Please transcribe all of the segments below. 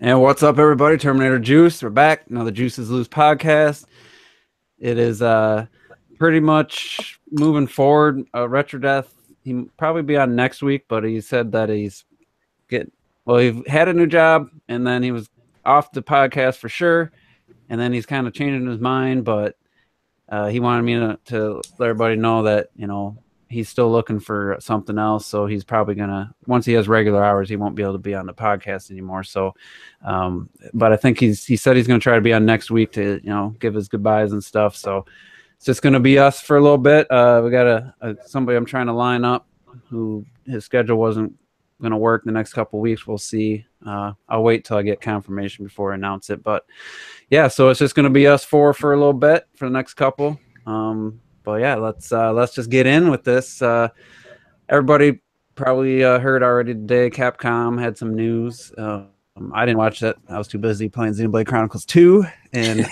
And what's up, everybody? Terminator Juice. We're back. Another Juices Loose podcast. It is pretty much moving forward. Retro Death, he'll probably be on next week, but he said that he had a new job, and then he was off the podcast for sure, and then he's kind of changing his mind, but he wanted me to let everybody know that, he's still looking for something else. So he's probably once he has regular hours, he won't be able to be on the podcast anymore. So, but I think he said he's going to try to be on next week to, give his goodbyes and stuff. So it's just going to be us for a little bit. We got somebody I'm trying to line up who his schedule wasn't going to work the next couple of weeks. We'll see. I'll wait till I get confirmation before I announce it, but yeah, so it's just going to be us four for a little bit for the next couple. But yeah, let's just get in with this. Everybody probably heard already today. Capcom had some news. I didn't watch that. I was too busy playing Xenoblade Chronicles 2, and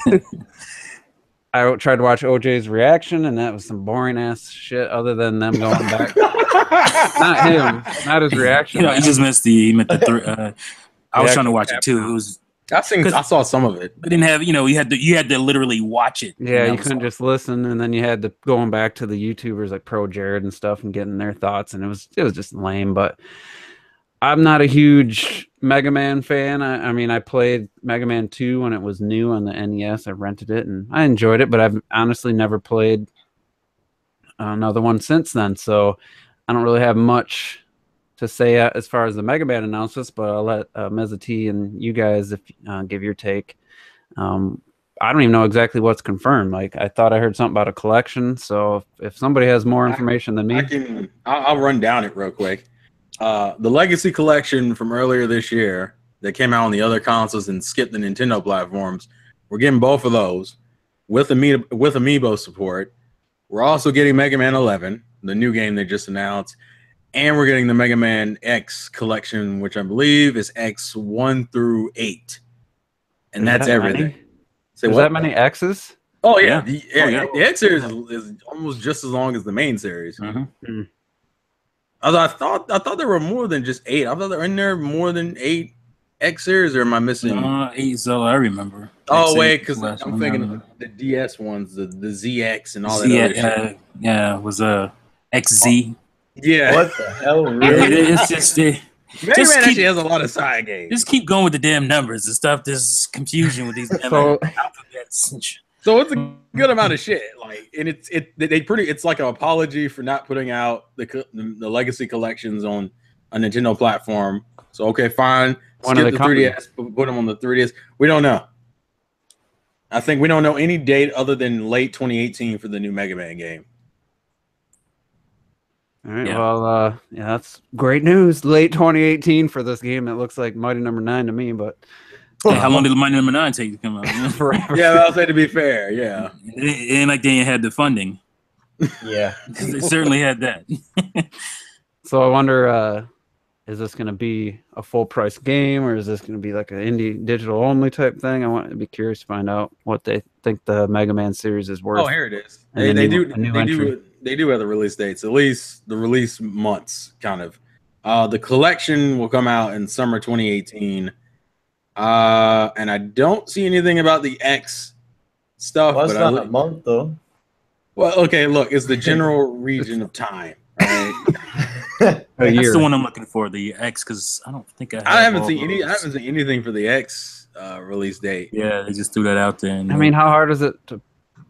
I tried to watch OJ's reaction, and that was some boring ass shit. Other than them going back, not him, not his reaction. I just missed the. I was trying to watch it too. It was. I saw some of it. I didn't have, you had to literally watch it. Yeah, you couldn't just listen, and then you had to going back to the YouTubers like Pro Jared and stuff and getting their thoughts, and it was just lame. But I'm not a huge Mega Man fan. I mean, I played Mega Man 2 when it was new on the NES. I rented it and I enjoyed it, but I've honestly never played another one since then. So I don't really have much to say as far as the Mega Man announcements, but I'll let Mezza T and you guys give your take. I don't even know exactly what's confirmed. Like, I thought I heard something about a collection. So if somebody has more information than me, I'll run down it real quick. The Legacy Collection from earlier this year that came out on the other consoles and skipped the Nintendo platforms. We're getting both of those with Amiibo support. We're also getting Mega Man 11, the new game they just announced. And we're getting the Mega Man X collection, which I believe is X1 through 8. And that's everything. Is that many X's? Oh, yeah. The X series is almost just as long as the main series. Mm-hmm. Although I thought there were more than just 8. I thought there were more than 8 X series, or am I missing? 8, so I remember. Oh, wait, because I'm thinking of the DS ones, the ZX and all that other shit. Yeah, it was XZ. Yeah. What the hell? Really? It's just Mega Man actually has a lot of side games. Just keep going with the damn numbers and stuff. There's confusion with these alphabets and shit. So it's a good amount of shit. Like, and it's like an apology for not putting out the Legacy collections on a Nintendo platform. So okay, fine. Skip the 3DS, put them on the 3DS. We don't know. I think we don't know any date other than late 2018 for the new Mega Man game. All right, well, that's great news. Late 2018 for this game. It looks like Mighty Number 9 to me, but how long did Mighty Number 9 take to come out? Forever. Yeah, I'll say to be fair, yeah. It ain't like they had the funding. Yeah. They certainly had that. So I wonder, is this going to be a full price game, or is this going to be like an indie digital only type thing? I want to be curious to find out what they think the Mega Man series is worth. Oh, here it is. They do have the release dates, at least the release months, kind of. The collection will come out in summer 2018. And I don't see anything about the X stuff. Well, it's not a month, though. Well, okay, look, it's the general region of time, right? That's the one I'm looking for, the X, because I don't think I haven't seen anything for the X release date. Yeah, they just threw that out there. I mean, how hard is it to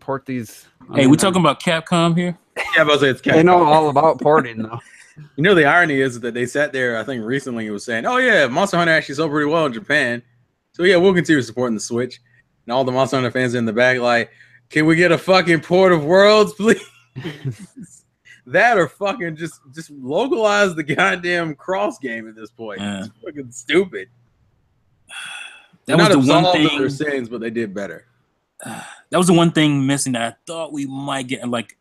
port these? Hey, we talking about Capcom here? Yeah, but I'll say it's Capcom. They know all about porting, though. You know, the irony is that they sat there, I think recently, and was saying, oh, yeah, Monster Hunter actually sold pretty well in Japan. So, yeah, we'll continue supporting the Switch. And all the Monster Hunter fans in the back like, can we get a fucking port of Worlds, please? That or fucking just localize the goddamn cross game at this point. Yeah. It's fucking stupid. That was the one thing. Their sins, but they did better. That was the one thing missing that I thought we might get. Like,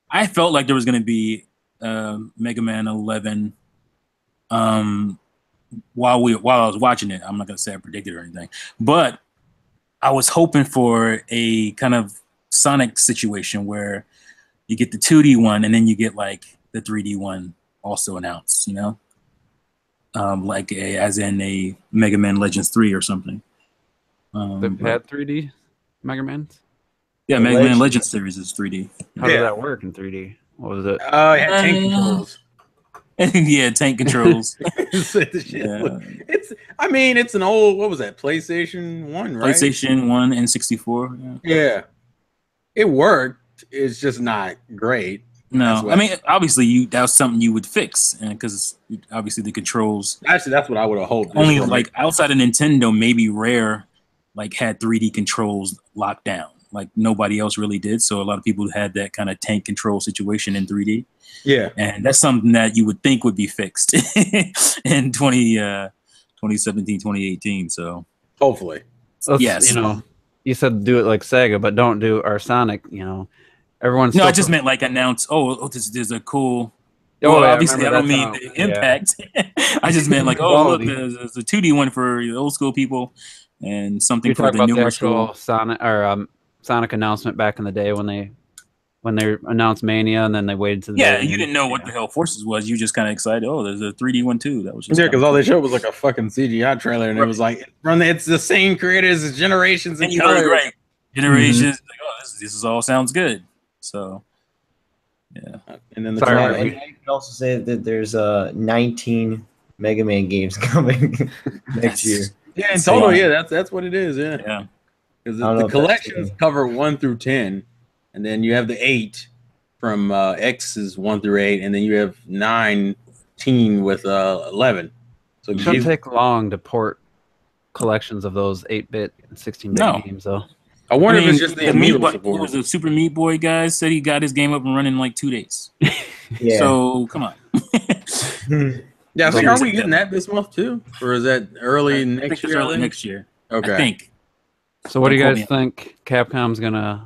I felt like there was going to be Mega Man 11 while I was watching it. I'm not going to say I predicted or anything, but I was hoping for a kind of Sonic situation where you get the 2D one and then you get like the 3D one also announced, you know? as in a Mega Man Legends 3 or something. They've had 3D Mega Man. Yeah, Mega Man Legends series is 3D. How did that work in 3D? What was it? It had tank controls. Yeah, tank controls. Yeah. It's an old, what was that, PlayStation 1, right? PlayStation 1 and 64. Yeah. It worked. It's just not great. No, I mean, obviously, that was something you would fix, because obviously the controls. Actually, that's what I would have hoped. Only like outside of Nintendo, maybe Rare, like had 3D controls locked down. Like nobody else really did. So a lot of people had that kind of tank control situation in 3D. Yeah, and that's something that you would think would be fixed in 2017, 2018. So hopefully, yes. You said do it like Sega, but don't do our Sonic. Everyone's no. I just meant like announce. There's a cool. Oh, well, yeah, obviously, I don't mean the impact. I just meant like, look, there's a 2D one for the old school people, and something for the newer school. Sonic or Sonic announcement back in the day when they announced Mania and then they waited to the day. You didn't know what the hell Forces was. You just kind of excited. Oh, there's a 3D one too. That was just because all they showed was like a fucking CGI trailer, and it was like, it's the same creators as Generations and right. Generations. Like, oh, this is all sounds good. So, yeah. And then you can also say that there's 19 Mega Man games coming next year. Yeah, in total, that's what it is. Yeah. Because the collections cover 1 through 10. And then you have the 8 from X's 1 through 8, and then you have 19 with 11. So it shouldn't take long to port collections of those 8-bit and 16-bit games, though. I wonder if it's just the Amiibo support. Was the Super Meat Boy guy said he got his game up and running in like 2 days. Yeah. So come on. Yeah, I think are we getting that this month too, or is that early next year? Early next year. Okay. I think. So what do you guys think Capcom's gonna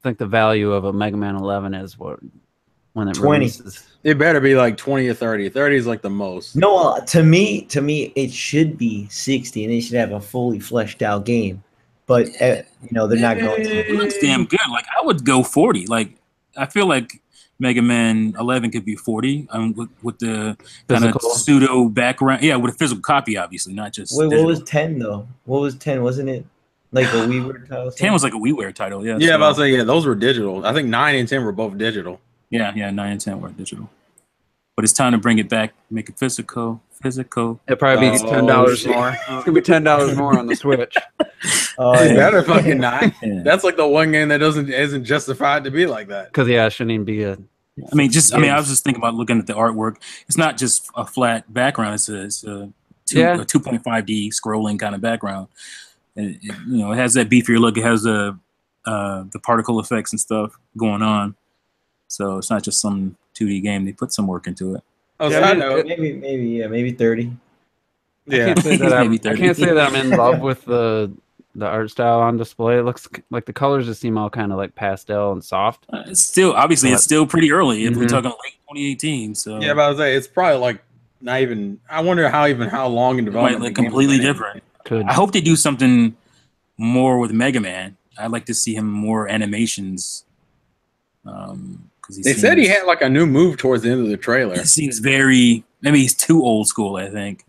think the value of a Mega Man 11 is when it 20 releases? It better be like 20 or 30. 30 is like the most. No, to me, it should be 60, and they should have a fully fleshed out game. But they're not going to. It looks damn good. Like I would go 40. Like I feel like Mega Man 11 could be 40. With the kind of pseudo background. Yeah, with a physical copy, obviously, not just. Wait, what was 10 though? What was 10? Wasn't it like a WiiWare title? 10 was like a WiiWare title. Yeah. Yeah, I was saying those were digital. I think 9 and 10 were both digital. Yeah, 9 and 10 were digital. But it's time to bring it back, make it physical. It'll probably be $10 more. It's gonna be $10 more on the Switch. It better fucking not. Yeah. That's like the one game that isn't justified to be like that. Because it shouldn't even be a. I was just thinking about looking at the artwork. It's not just a flat background. It's a 2.5D scrolling kind of background. And it has that beefier look. It has the particle effects and stuff going on. So it's not just some 2D game. They put some work into it. Oh, yeah, I know. Maybe 30. Yeah, I can't say that I'm in love with the art style on display. It looks like the colors just seem all kind of like pastel and soft. It's still pretty early if we're talking late 2018. So yeah, but I was saying it's probably like not even. I wonder how long in development. Like completely different. I hope they do something more with Mega Man. I'd like to see him more animations. They said he had like a new move towards the end of the trailer. It seems maybe he's too old school, I think.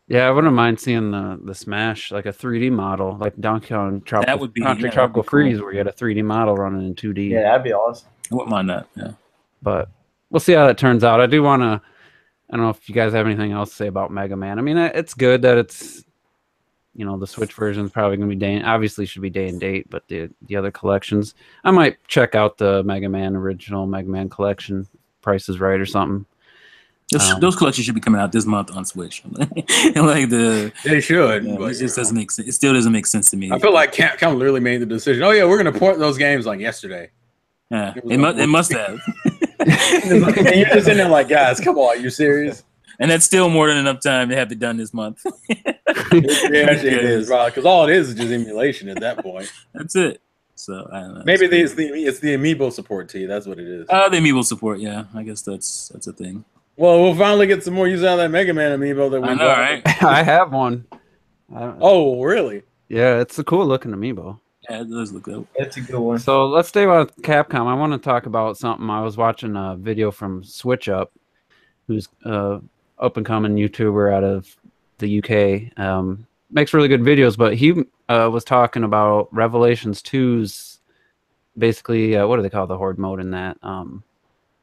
Yeah, I wouldn't mind seeing the Smash, like a 3D model, like Donkey Kong Tropical Freeze, where you had a 3D model running in 2D. Yeah, that'd be awesome. I wouldn't mind that, yeah. But we'll see how that turns out. I do want to, I don't know if you guys have anything else to say about Mega Man. I mean, it's good that it's, the Switch version is probably going to be obviously should be day and date, but the other collections, I might check out the original Mega Man collection, Price is Right or something. Those collections should be coming out this month on Switch. They should. But, it just doesn't make sense. It still doesn't make sense to me. I feel like Capcom literally made the decision. Oh yeah, we're going to port those games like yesterday. Yeah, it must have. And you're just in there like, guys, come on, are you serious? And that's still more than enough time to have it done this month. It is, right? Because all it is just emulation at that point. That's it. So I don't know. Maybe it's the Amiibo support too. That's what it is. The Amiibo support, yeah. I guess that's a thing. Well, we'll finally get some more use out of that Mega Man Amiibo that we know, right? I have one. Oh, really? Yeah, it's a cool looking Amiibo. Yeah, it does look good. It's a good one. So let's stay with Capcom. I want to talk about something. I was watching a video from Switch Up, who's up and coming YouTuber out of the UK. Makes really good videos, but he was talking about Revelations 2's basically what do they call the horde mode in that?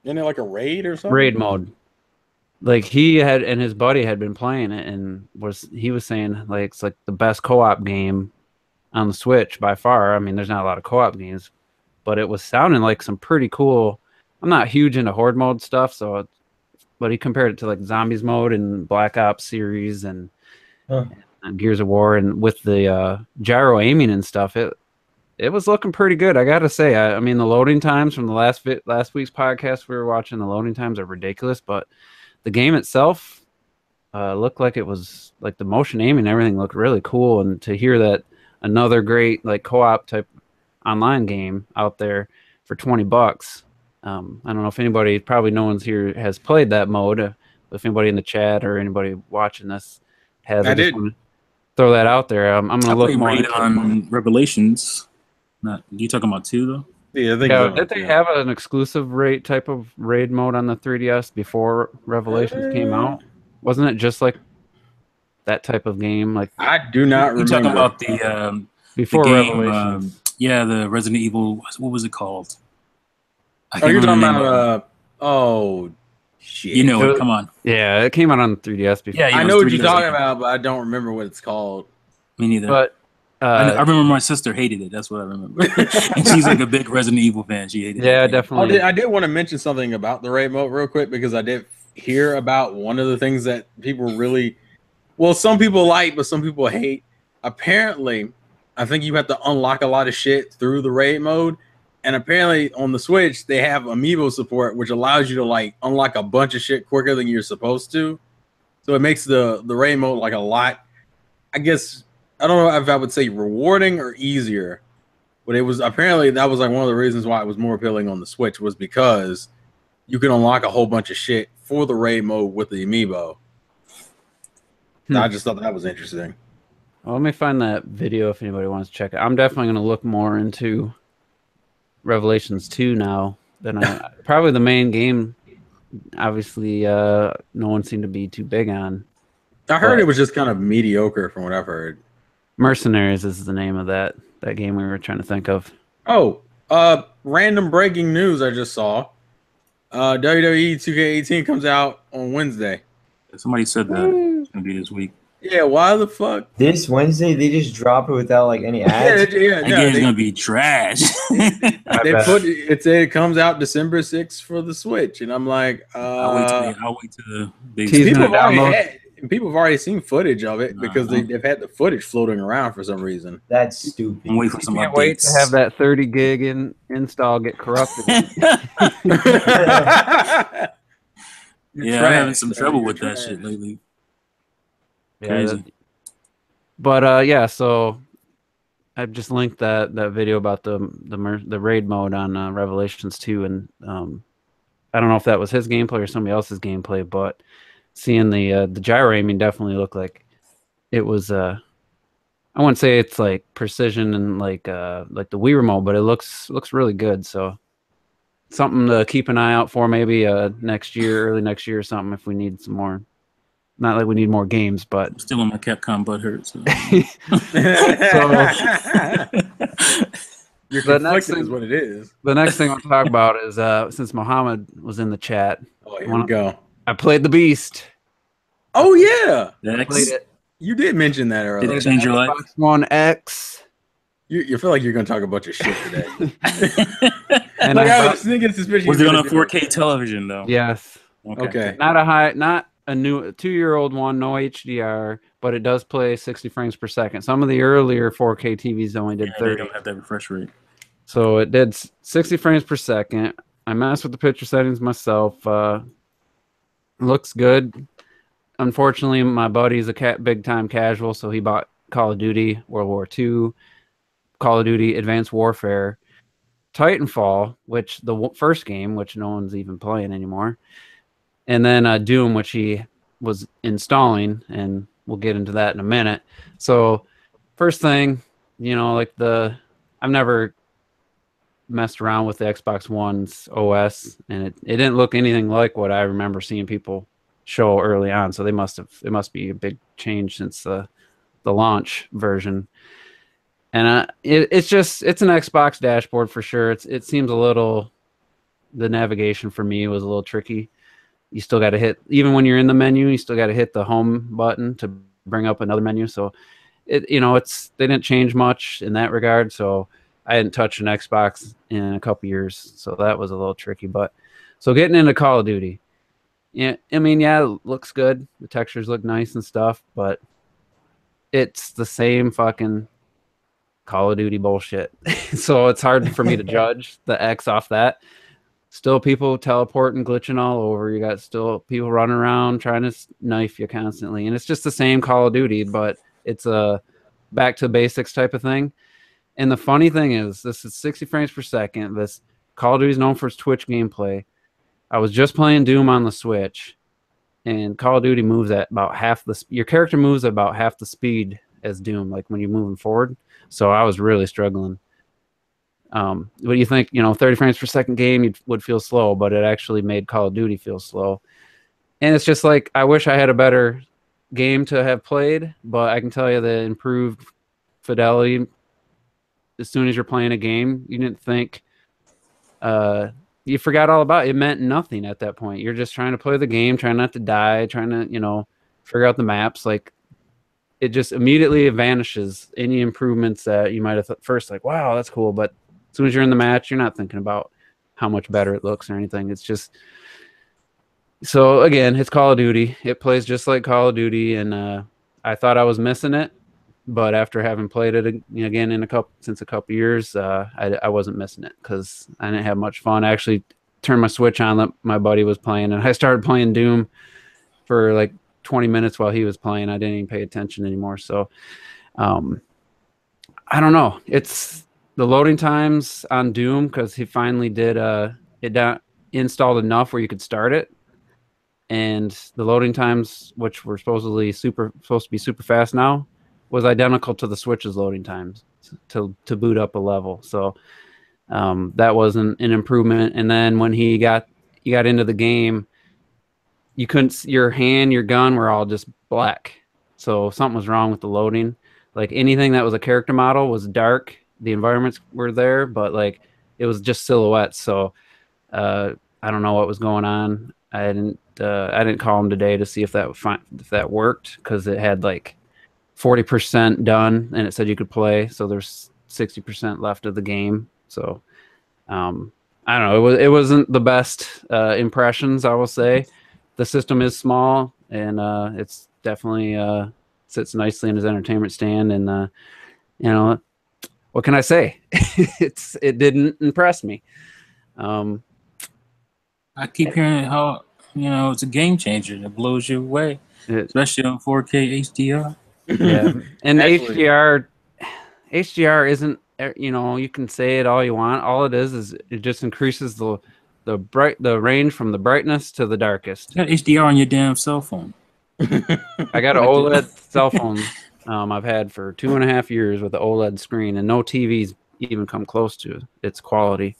Isn't it like a raid or something? Raid mode. Like he had and his buddy had been playing it and he was saying like it's like the best co-op game on the Switch by far. I mean, there's not a lot of co-op games, but it was sounding like some pretty cool. I'm not huge into horde mode stuff, but he compared it to like Zombies mode and Black Ops series and Gears of War, and with the gyro aiming and stuff, it was looking pretty good. I gotta say, I mean, the loading times from the last week's podcast we were watching, the loading times are ridiculous, but the game itself looked like it was like the motion aiming and everything looked really cool, and to hear that another great like co-op type online game out there for $20. I don't know if anybody, probably no one's here has played that mode. If anybody in the chat or anybody watching this has, I just want to throw that out there. I'm going to look more on Revelations. Not you talking about 2 though? Yeah, I think did they have an exclusive type of raid mode on the 3DS before Revelations came out? Wasn't it just like that type of game? Like I do not remember. You talking about the before the game, Revelations? Yeah, the Resident Evil. What was it called? You're talking about oh shit! You know it. Come on. Yeah, it came out on the 3DS before. Yeah, I know what you're talking about, but I don't remember what it's called. Me neither. But I remember my sister hated it. That's what I remember. And she's like a big Resident Evil fan. She hated it. Yeah, definitely. I did want to mention something about the raid mode real quick because I did hear about one of the things that people really, well, some people like, but some people hate. Apparently, I think you have to unlock a lot of shit through the raid mode. And apparently on the Switch, they have amiibo support, which allows you to like unlock a bunch of shit quicker than you're supposed to. So it makes the raid mode like a lot, I guess, I don't know if I would say rewarding or easier, but it was apparently that was like one of the reasons why it was more appealing on the Switch was because you can unlock a whole bunch of shit for the raid mode with the amiibo. I just thought that was interesting. Well, let me find that video if anybody wants to check it. I'm definitely going to look more into Revelations 2 now than probably the main game. Obviously, no one seemed to be too big on. I heard it was just kind of mediocre from what I've heard. Mercenaries is the name of that game we were trying to think of. Oh, random breaking news I just saw. WWE 2K18 comes out on Wednesday. Somebody said that it's going to be this week. Yeah, why the fuck? This Wednesday, they just drop it without like any ads? That game's going to be trash. It said it comes out December 6th for the Switch. And I'm like, I'll wait till people have already seen footage of it because they've had the footage floating around for some reason. That's stupid. I'm waiting for some Can't updates. wait to have that 30 gig install get corrupted. Yeah, I'm having some trouble with that shit lately. Crazy. But so I've just linked that video about the raid mode on Revelations 2, and I don't know if that was his gameplay or somebody else's gameplay, but seeing the gyro aiming definitely looked like it was I wouldn't say it's like precision and like the Wii remote, but it looks really good. So something to keep an eye out for maybe next year, early next year or something if we need some more. Not like we need more games, but I'm still on my Capcom butt hurt. So. You're conflicted is what it is. The next thing I'll talk about is since Muhammad was in the chat. Oh, here we go. I played the Beast. Oh yeah, Played it. You did mention that earlier. Did it change your life? Xbox One X. You feel like you're going to talk a bunch of shit today. And I was thinking suspicious. Was it on a 4K television though? Yes. Okay. Not a new 2-year-old one, no HDR, but it does play 60 frames per second. Some of the earlier 4K TVs only did 30. They don't have that refresh rate. So it did 60 frames per second. I messed with the picture settings myself. Looks good. Unfortunately, my buddy's a big time casual, so he bought Call of Duty World War II, Call of Duty Advanced Warfare, Titanfall, which the first game, which no one's even playing anymore, and then Doom, which he was installing, and we'll get into that in a minute. So first thing, like I've never messed around with the Xbox One's OS, and it didn't look anything like what I remember seeing people show early on, so it must be a big change since the launch version. And it's an Xbox dashboard for sure. It seems a little, the navigation for me was a little tricky. You still got to hit, even when you're in the menu, you still got to hit the home button to bring up another menu. So they didn't change much in that regard. So I hadn't touched an Xbox in a couple years, so that was a little tricky. But so getting into Call of Duty, yeah, I mean, yeah, it looks good. The textures look nice and stuff, but it's the same fucking Call of Duty bullshit. So it's hard for me to judge the X off that. Still people teleporting, glitching all over. You got still people running around trying to knife you constantly. And it's just the same Call of Duty, but it's a back to basics type of thing. And the funny thing is, this is 60 frames per second. This Call of Duty is known for its Twitch gameplay. I was just playing Doom on the Switch, and Call of Duty moves at about half your character moves at about half the speed as Doom, like when you're moving forward. So I was really struggling. What do you think? 30 frames per second game would feel slow, but it actually made Call of Duty feel slow. And it's just like, I wish I had a better game to have played, but I can tell you the improved fidelity, as soon as you're playing a game, you didn't think, you forgot all about it. It meant nothing at that point. You're just trying to play the game, trying not to die, trying to, figure out the maps. Like, it just immediately vanishes any improvements that you might have first like, wow, that's cool. But as soon as you're in the match, you're not thinking about how much better it looks or anything. It's just, so again, it's Call of Duty. It plays just like Call of Duty, and I thought I was missing it, but after having played it again since a couple years, I wasn't missing it because I didn't have much fun. I actually turned my Switch on that my buddy was playing, and I started playing Doom for like 20 minutes while he was playing. I didn't even pay attention anymore. So I don't know. It's the loading times on Doom, because he finally did installed enough where you could start it, and the loading times, which were supposed to be super fast now, was identical to the Switch's loading times to boot up a level. So that was an improvement. And then when you got into the game, you couldn't, your gun were all just black. So something was wrong with the loading. Like anything that was a character model was dark. The environments were there, but like it was just silhouettes. So I don't know what was going on. I didn't call him today to see if that worked, because it had like 40% done and it said you could play. So there's 60% left of the game. So I don't know. It wasn't the best impressions, I will say. The system is small, and it's definitely sits nicely in his entertainment stand. And what can I say? It didn't impress me. I keep hearing how it's a game changer that blows you away, especially on 4K HDR. Yeah, and HDR isn't. You can say it all you want. All it is it just increases the range from the brightness to the darkest. You got HDR on your damn cell phone. I got an OLED cell phone I've had for 2.5 years with an OLED screen, and no TVs even come close to its quality.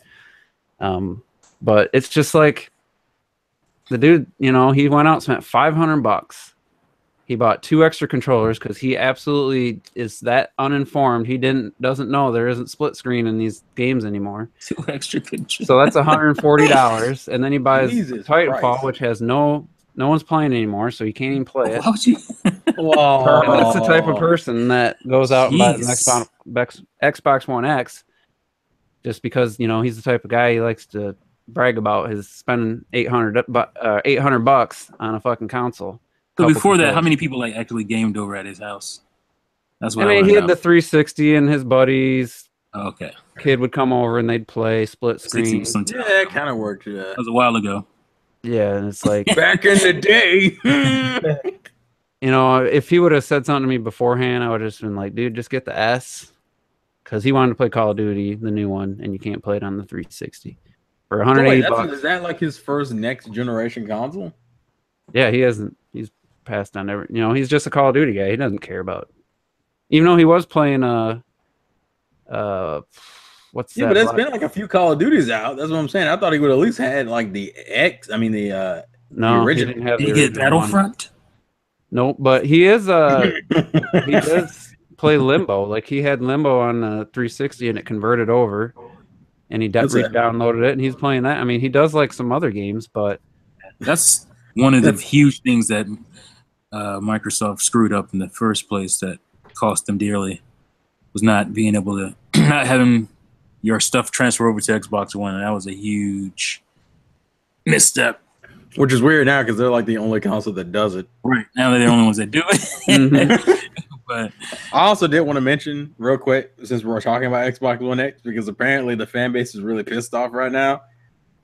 But it's just like the dude, he went out and spent $500. He bought 2 extra controllers because he absolutely is that uninformed. He doesn't know there isn't split screen in these games anymore. 2 extra controllers. So that's $140, and then he buys Titanfall, Christ. which has no one's playing anymore, so you can't even play it. Why would you? Whoa. And that's the type of person that goes out and buys an Xbox One X just because he's the type of guy, he likes to brag about his spending $800 on a fucking console. So before that, how many people actually gamed over at his house? That's what he had the 360, and his buddies. Oh, okay. Kid would come over and they'd play split screen. Yeah, it kind of worked. That was a while ago. Yeah, and it's like back in the day. If he would have said something to me beforehand, I would have just been like, dude, just get the S, because he wanted to play Call of Duty, the new one, and you can't play it on the 360 for $180. Is that like his first next generation console? Yeah, he hasn't. He's passed on every. He's just a Call of Duty guy. He doesn't care about. Even though he was playing what's that? Yeah, but it's been like a few Call of Duties out. That's what I'm saying. I thought he would at least had like the No, he didn't have Did the he get original Battlefront? Nope, but he is he does play Limbo. Like he had Limbo on 360 and it converted over, and he re-downloaded it and he's playing that. I mean, he does like some other games, but that's one of the huge things that Microsoft screwed up in the first place that cost them dearly, was not being able to not having your stuff transfer over to Xbox One, and that was a huge misstep. Which is weird now because they're like the only console that does it. Right now, they're the only ones that do it. But I also did want to mention real quick, since we're talking about Xbox One X, because apparently the fan base is really pissed off right now.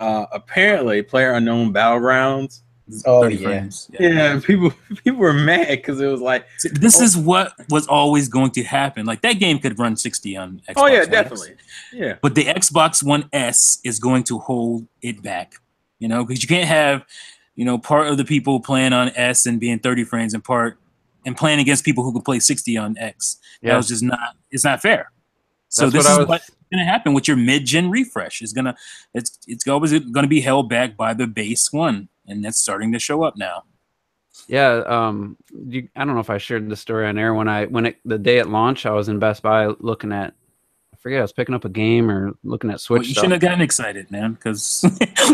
Apparently, PlayerUnknown Battlegrounds. Oh 30 yeah, frames. Yeah, people were mad because it was like this is what was always going to happen. Like that game could run 60 on Xbox. Oh yeah, One definitely. X. Yeah. But the Xbox One S is going to hold it back. You know, because you can't have, you know, part of the people playing on S and being 30 frames and playing against people who can play 60 on X. Yeah. That was just not. It's not fair. So That's this is what's going to happen with your mid-gen refresh. It's always going to be held back by the base one, and that's starting to show up now. Yeah, I don't know if I shared the story on air the day at launch, I was in Best Buy looking at, I forget, I was picking up a game or looking at Switch. Well, you shouldn't have gotten excited, man, because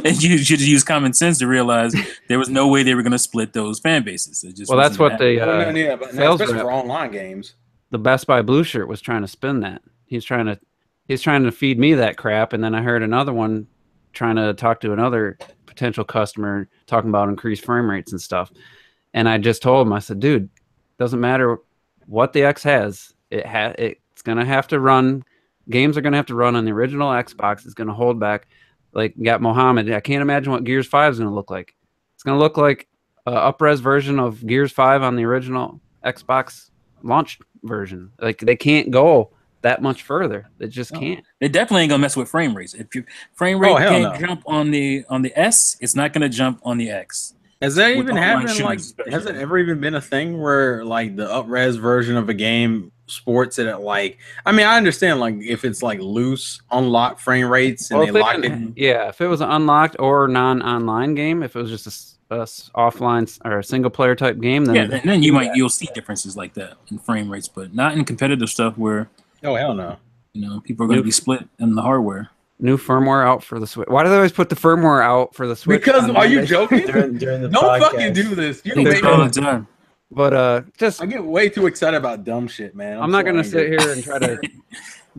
you should use common sense to realize there was no way they were going to split those fan bases. That's what they but especially for online games. The Best Buy blue shirt was trying to spin that. He's trying to feed me that crap, and then I heard another one trying to talk to another potential customer talking about increased frame rates and stuff. And I just told him, I said, dude, doesn't matter what the X has, it's gonna have to run. Games are gonna have to run on the original Xbox. It's gonna hold back. Like got Mohammed. I can't imagine what Gears 5 is gonna look like. It's gonna look like an up-res version of Gears 5 on the original Xbox launch version. Like they can't go that much further. They just can't. They definitely ain't gonna mess with frame rates. If your frame rate can't jump on the S, it's not gonna jump on the X. Has that even happened? Like, has it ever even been a thing where like the up-res version of a game sports it at like? I mean, I understand like if it's like loose unlocked frame rates and they lock it. Yeah, if it was an unlocked or non-online game, if it was just a offline or a single-player type game, then you'll see differences like that in frame rates, but not in competitive stuff where. Oh hell no! You know, people are going to be split in the hardware. New firmware out for the Switch. Why do they always put the firmware out for the Switch? Because are you joking? during the Don't podcast. fucking do this. You all the time. But just I get way too excited about dumb shit, man. I'm not going to sit here and try to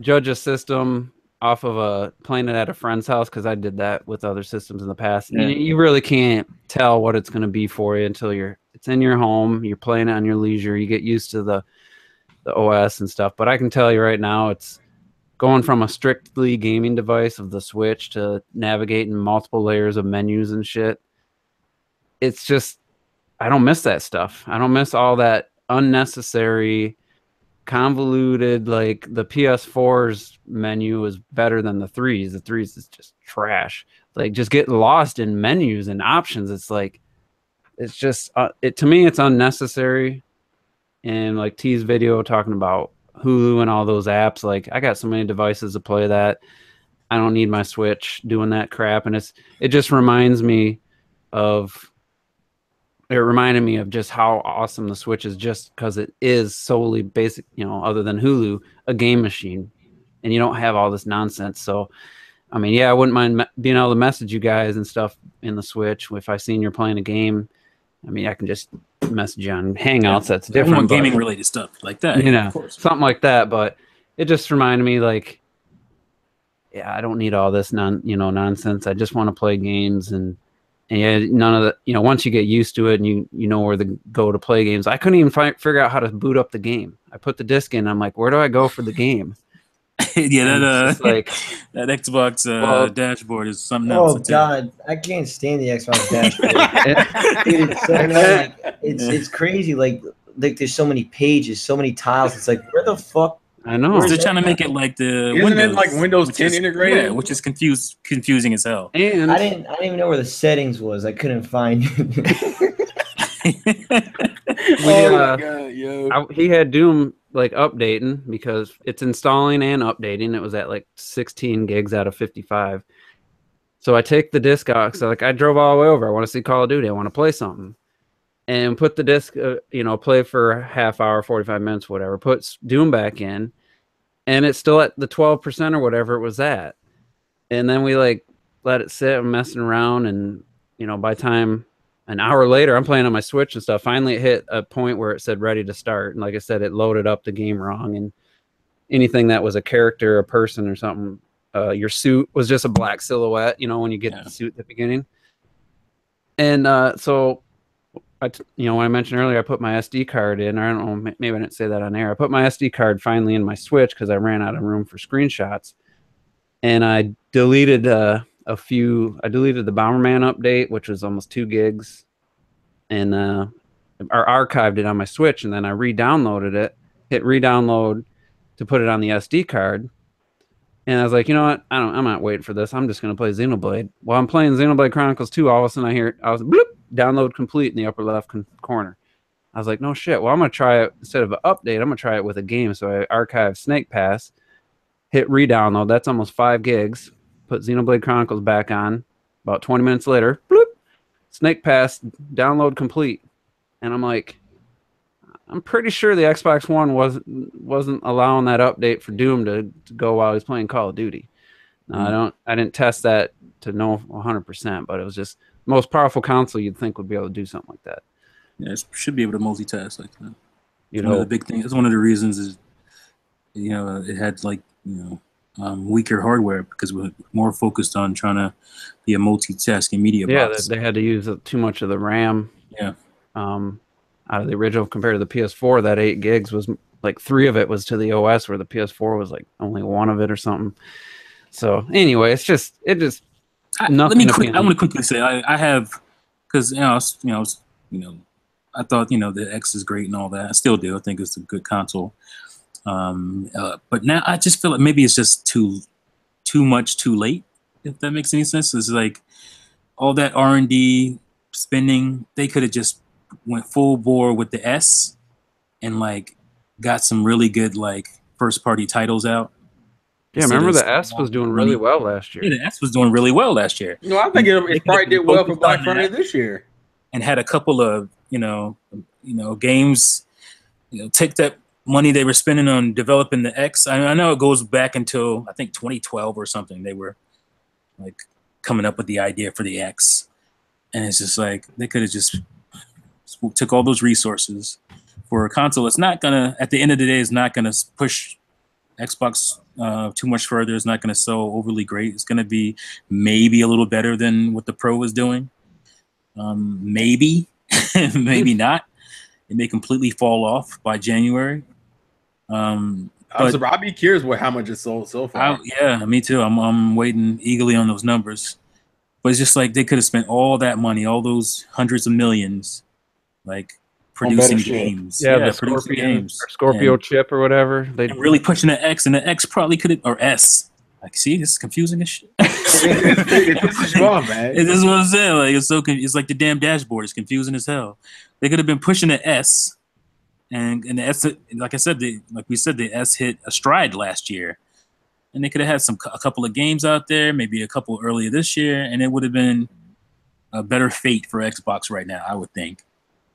judge a system off of playing it at a friend's house, because I did that with other systems in the past. Yeah. You really can't tell what it's going to be for you until it's in your home. You're playing it on your leisure. You get used to the OS and stuff. But I can tell you right now, it's going from a strictly gaming device of the Switch to navigating multiple layers of menus and shit. It's just, I don't miss that stuff. I don't miss all that unnecessary, convoluted, like the PS4's menu is better than the 3's. The 3's is just trash. Like just getting lost in menus and options. It's like, it's just, to me, it's unnecessary. And like T's video talking about Hulu and all those apps, like I got so many devices to play that. I don't need my Switch doing that crap. And it just reminded me of just how awesome the Switch is, just because it is solely basic, other than Hulu, a game machine, and you don't have all this nonsense. So, I mean, yeah, I wouldn't mind being able to message you guys and stuff in the Switch. If I seen you're playing a game, I mean, I can just message you on Hangouts. That's different. Gaming related stuff like that, of course. Something like that. But it just reminded me, like, yeah, I don't need all this nonsense. I just want to play games, and yeah, none of the, once you get used to it and you know where to go to play games. I couldn't even figure out how to boot up the game. I put the disc in. I'm like, where do I go for the game? Yeah, that Xbox dashboard is something else. Oh God, I can't stand the Xbox dashboard. Dude, it's so annoying. It's crazy. Like there's so many pages, so many tiles. It's like, where the fuck? I know. They're trying to make it like the Isn't Windows, it like Windows 10 integrated? Yeah, which is confusing as hell. And I didn't even know where the settings was. I couldn't find it. Oh my God, yo. He had Doom like updating, because it's installing and updating. It was at like 16 gigs out of 55. So I take the disc out. So like I drove all the way over. I want to see Call of Duty. I want to play something. And put the disc, play for a half hour, 45 minutes, whatever. Put Doom back in. And it's still at the 12% or whatever it was at. And then we like let it sit and messing around. And, by time an hour later, I'm playing on my Switch and stuff. Finally, it hit a point where it said ready to start. And like I said, it loaded up the game wrong. And anything that was a character, a person or something, your suit was just a black silhouette, when you get the suit at the beginning. And so, when I mentioned earlier, I put my SD card in. I don't know, maybe I didn't say that on air. I put my SD card finally in my Switch because I ran out of room for screenshots. And I deleted I deleted the Bomberman update, which was almost 2 gigs. And archived it on my Switch. And then I re-downloaded it, hit re-download to put it on the SD card. And I was like, you know what? I'm not waiting for this. I'm just going to play Xenoblade. While I'm playing Xenoblade Chronicles 2, all of a sudden I was bloop, download complete in the upper left corner. I was like, no shit. Well, I'm going to try it instead of an update. I'm going to try it with a game. So I archived Snake Pass, hit re-download. That's almost 5 gigs. Put Xenoblade Chronicles back on. About 20 minutes later, bloop, Snake Pass, download complete. And I'm like, I'm pretty sure the Xbox One wasn't allowing that update for Doom to go while I was playing Call of Duty. I didn't test that to know 100%, but it was just the most powerful console you'd think would be able to do something like that. Yeah, it should be able to multitask like that. One of the big things. That's one of the reasons is, it had weaker hardware because we're more focused on trying to be a multitasking media box. Yeah, they had to use too much of the RAM. Yeah. Out of the original compared to the PS4, that 8 gigs was like 3 of it was to the OS, where the PS4 was like only 1 of it or something. So anyway, I want to quickly say I have, because I thought the X is great and all that. I still do. I think it's a good console. But now I just feel like maybe it's just too much too late. If that makes any sense, it's like all that R&D spending. They could have just went full bore with the S and got some really good first party titles out. Yeah, remember the S was doing really well last year. Yeah, the S was doing really well last year. I think it probably did well for Black Friday this year. And had a couple of games, take that money they were spending on developing the X. I know it goes back until I think 2012 or something. They were coming up with the idea for the X, and it's just they could have just took all those resources for a console. It's not gonna, at the end of the day, it's not gonna push Xbox too much further. It's not gonna sell overly great. It's gonna be maybe a little better than what the Pro is doing. Maybe, maybe not. It may completely fall off by January. I'd be curious how much it sold so far. Yeah, me too. I'm waiting eagerly on those numbers. But it's just they could have spent all that money, all those hundreds of millions, producing games. Yeah, producing games. Scorpio chip or whatever. They really pushing the X, and the X probably could have, or S. See, this is confusing as shit. This is wrong, man. This is what I'm saying. It's like the damn dashboard is confusing as hell. They could have been pushing the S, and the S, like I said, the S hit a stride last year, and they could have had a couple of games out there, maybe a couple earlier this year, and it would have been a better fate for Xbox right now, I would think.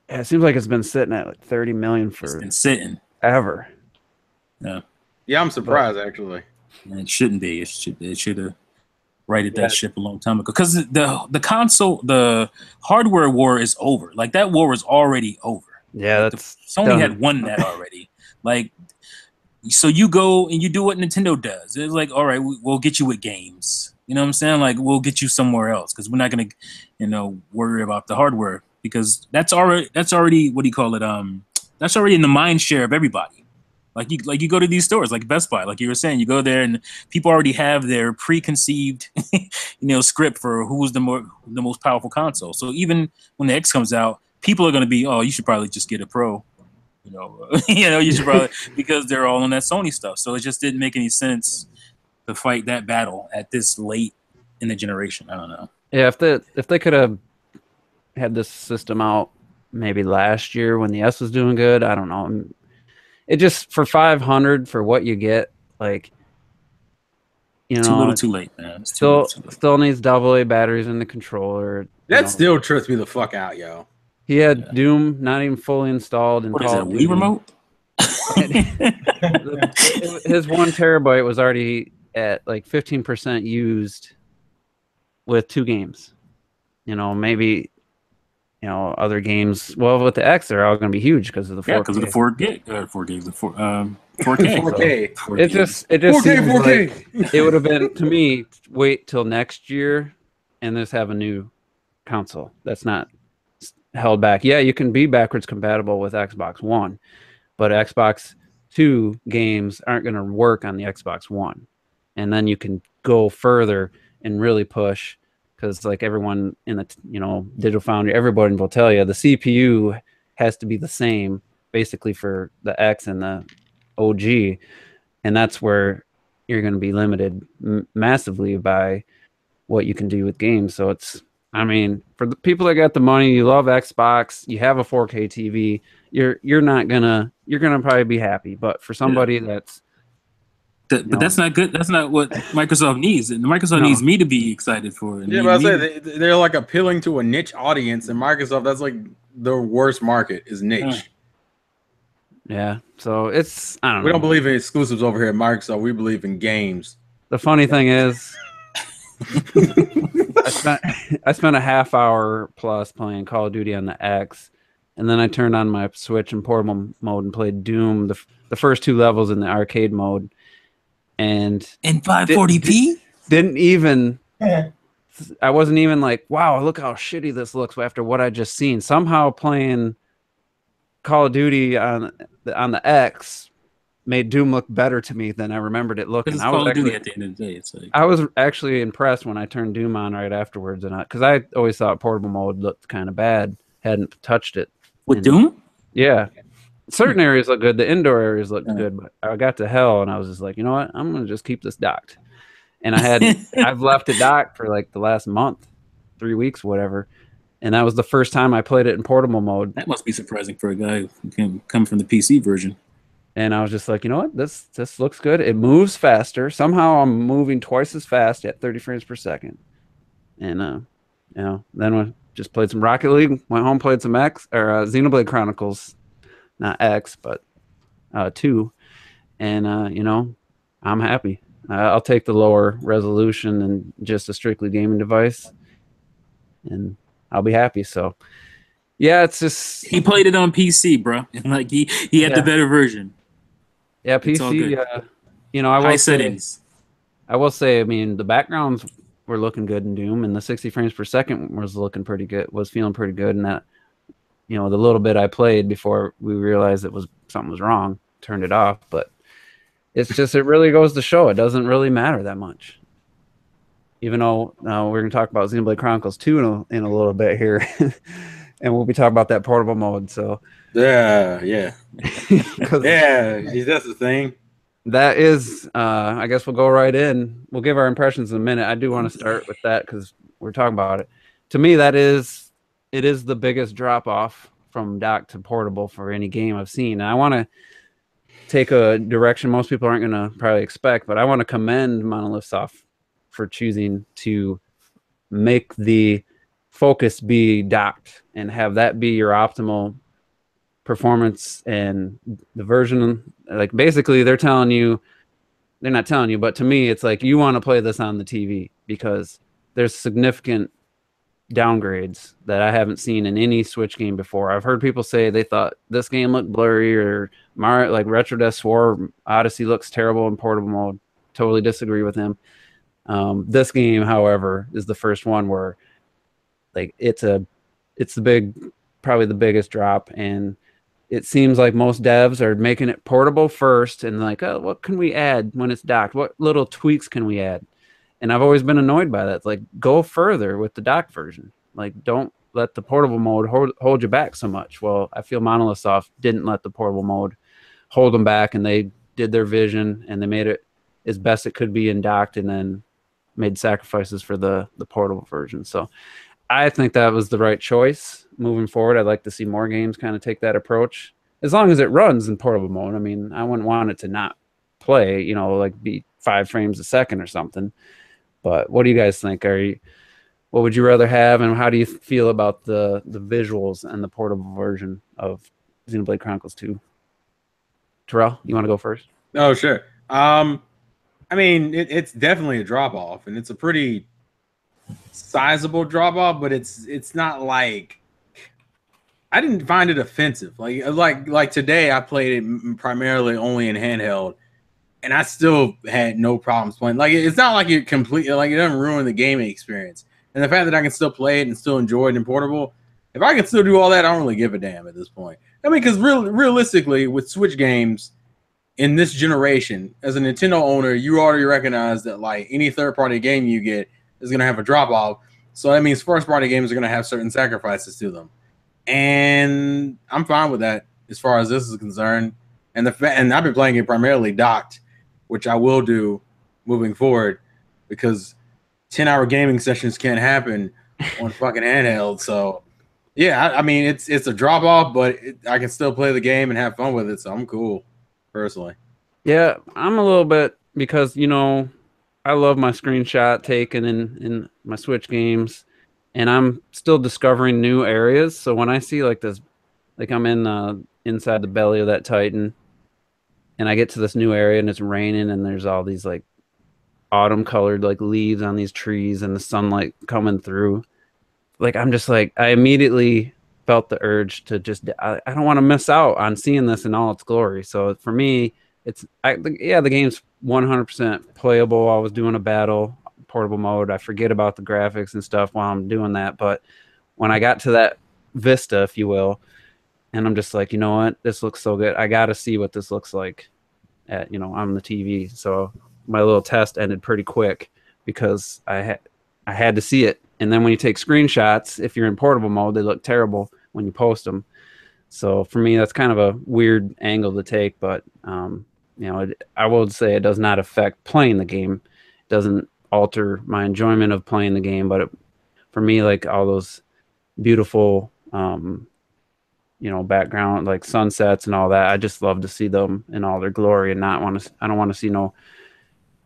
Yeah, it seems like it's been sitting at $30 million it's been sitting ever. Yeah, I'm surprised actually. And it shouldn't be. It should have righted that ship a long time ago. Because the console, the hardware war is over. That war is already over. Yeah, Sony had won that already. So you go and you do what Nintendo does. It's all right, we'll get you with games. You know what I'm saying? We'll get you somewhere else because we're not gonna, worry about the hardware because that's already what do you call it? That's already in the mind share of everybody. You go to these stores like Best Buy, like you were saying, you go there and people already have their preconceived, script for who's the most powerful console. So even when the X comes out, people are going to be, oh, you should probably just get a Pro, you should probably because they're all on that Sony stuff. So it just didn't make any sense to fight that battle at this late in the generation. I don't know. Yeah, if they could have had this system out maybe last year when the S was doing good, I don't know. It just for $500 for what you get, you know, too little, too late, man. It's still needs AA batteries in the controller. That still trips me the fuck out, yo. He had Doom not even fully installed. What is it, a Wii remote? His 1 terabyte was already at like 15% used with 2 games. You know, maybe, you know, other games. Well, with the X, they're all going to be huge because of the 4K. Yeah, because of the 4 gigs, 4K. 4K. So it just 4K, seems 4K. like it would have been, to me, wait till next year and just have a new console that's not held back. Yeah, you can be backwards compatible with Xbox One, but Xbox 2 games aren't going to work on the Xbox One. And then you can go further and really push, because like everyone in the, you know, Digital Foundry, everybody will tell you the CPU has to be the same basically for the X and the OG, and that's where you're going to be limited massively by what you can do with games. So it's, I mean, for the people that got the money, you love Xbox, you have a 4K TV, you're gonna probably be happy. But for somebody that's that's not good. That's not what Microsoft needs. And Microsoft needs me to be excited for it. Yeah, but I say they're like appealing to a niche audience, and Microsoft, that's like the worst market is niche. Yeah, so it's, I don't know. We don't believe in exclusives over here at Microsoft. We believe in games. The funny thing is, I spent a half hour plus playing Call of Duty on the X, and then I turned on my Switch in portable mode and played Doom, the first 2 levels in the arcade mode, and in 540p. Didn't even. I wasn't even like, wow, look how shitty this looks after what I just seen. Somehow playing Call of Duty on the X made Doom look better to me than I remembered it looking. I was actually, at the end of the day, it's like, I was actually impressed when I turned Doom on right afterwards, and because I always thought portable mode looked kind of bad, hadn't touched it. With Doom? Yeah, certain areas look good. The indoor areas looked good, but I got to hell, and I was just like, you know what? I'm gonna just keep this docked. And I've left it docked for like the last month, 3 weeks, whatever. And that was the first time I played it in portable mode. That must be surprising for a guy who can come from the PC version. And I was just like, you know what? This looks good. It moves faster. Somehow I'm moving twice as fast at 30 frames per second. And you know, then we just played some Rocket League. Went home, played some Xenoblade Chronicles, not X, but 2. And you know, I'm happy. I'll take the lower resolution and just a strictly gaming device, and I'll be happy. So, yeah, it's just, he played it on PC, bro. Like he had the better version. Yeah, PC. You know, I will say, I mean, the backgrounds were looking good in Doom, and the 60 frames per second was looking pretty good. Was feeling pretty good, and that, you know, the little bit I played before we realized something was wrong, turned it off, but. It's just, it really goes to show it doesn't really matter that much. Even though we're going to talk about Xenoblade Chronicles 2 in a little bit here. And we'll be talking about that portable mode. So yeah. Yeah, that's the thing. That is, I guess we'll go right in. We'll give our impressions in a minute. I do want to start with that because we're talking about it. To me, it is the biggest drop off from dock to portable for any game I've seen. And I want to take a direction most people aren't going to probably expect, but I want to commend Monolith Soft for choosing to make the focus be docked and have that be your optimal performance. And the version, like, basically they're not telling you, but to me it's like, you want to play this on the TV because there's significant downgrades that I haven't seen in any Switch game before. I've heard people say they thought this game looked blurry, or Mario, like RetroDeath swore Odyssey looks terrible in portable mode. Totally disagree with him. This game, however, is the first one where, like, it's probably the biggest drop, and it seems like most devs are making it portable first and like, oh, what can we add when it's docked? What little tweaks can we add? And I've always been annoyed by that. It's like, go further with the dock version. Like, don't let the portable mode hold you back so much. Well, I feel Monolith Soft didn't let the portable mode hold them back, and they did their vision, and they made it as best it could be in docked, and then made sacrifices for the portable version. So I think that was the right choice moving forward. I'd like to see more games kind of take that approach, as long as it runs in portable mode. I mean, I wouldn't want it to not play, you know, like be 5 frames a second or something. But what do you guys think? What would you rather have, and how do you feel about the visuals and the portable version of Xenoblade Chronicles 2? Terrell, you want to go first? Oh, sure. I mean, it's definitely a drop off, and it's a pretty sizable drop off, but it's not like, I didn't find it offensive. Like today, I played it primarily only in handheld, and I still had no problems playing. Like, it's not like it completely, like, it doesn't ruin the gaming experience. And the fact that I can still play it and still enjoy it in portable, if I can still do all that, I don't really give a damn at this point. I mean, because realistically, with Switch games in this generation, as a Nintendo owner, you already recognize that, like, any third-party game you get is going to have a drop-off. So that means first-party games are going to have certain sacrifices to them. And I'm fine with that as far as this is concerned. And I've been playing it primarily docked, which I will do moving forward, because 10-hour gaming sessions can't happen on fucking handheld. So, yeah, I mean, it's a drop off, but I can still play the game and have fun with it. So I'm cool, personally. Yeah, I'm a little bit, because, you know, I love my screenshot taken in my Switch games, and I'm still discovering new areas. So when I see like this, like I'm in inside the belly of that Titan, and I get to this new area and it's raining, and there's all these like autumn colored like leaves on these trees and the sunlight coming through, like I'm just like, I immediately felt the urge to just, I don't want to miss out on seeing this in all its glory. So for me, the game's 100% playable. I was doing a battle portable mode, I forget about the graphics and stuff while I'm doing that, but when I got to that vista, if you will, and I'm just like, you know what, this looks so good, I gotta see what this looks like at, you know, on the TV. So my little test ended pretty quick, because I had to see it. And then when you take screenshots, if you're in portable mode, they look terrible when you post them. So for me, that's kind of a weird angle to take. But you know, I will say it does not affect playing the game. It doesn't alter my enjoyment of playing the game. But for me, like all those beautiful, you know, background like sunsets and all that, I just love to see them in all their glory, and I don't want to see no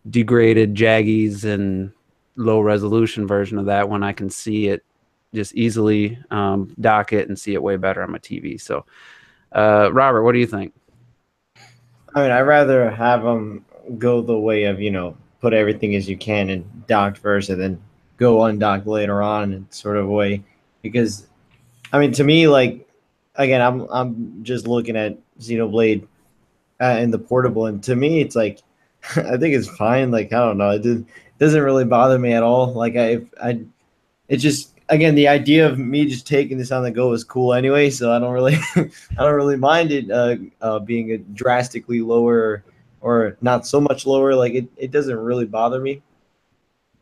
degraded jaggies and low resolution version of that when I can see it just easily, dock it and see it way better on my TV. So Robert, what do you think? I mean, I'd rather have them go the way of, you know, put everything as you can in docked first and then go undocked later on in sort of a way, because I mean, to me, like, again, I'm just looking at Xenoblade in the portable, and to me it's like, I think it's fine. Like, I don't know, it doesn't really bother me at all. Like, it's just, again, the idea of me just taking this on the go is cool anyway, so I don't really I don't really mind it being a drastically lower or not so much lower. Like, it doesn't really bother me.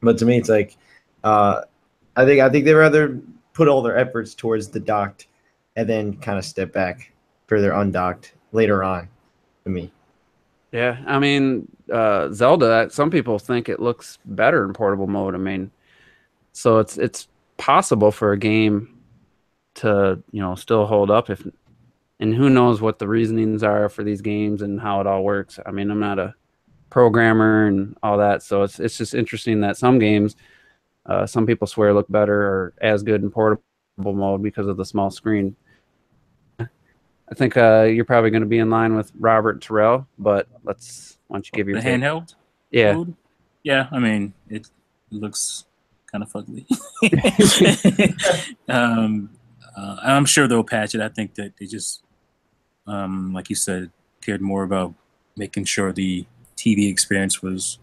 But to me, it's like, I think they'd rather put all their efforts towards the docked and then kind of step back further undocked later on, to me. Yeah, I mean, Zelda, some people think it looks better in portable mode. I mean, so it's possible for a game to, you know, still hold up, and who knows what the reasonings are for these games and how it all works. I mean, I'm not a programmer and all that, so it's just interesting that some games, some people swear look better or as good in portable mode because of the small screen. I think you're probably going to be in line with Robert and Terrell, but why don't you give your the handheld? Yeah. Mode? Yeah, I mean, it looks kind of ugly. I'm sure they'll patch it. I think that they just, like you said, cared more about making sure the TV experience was,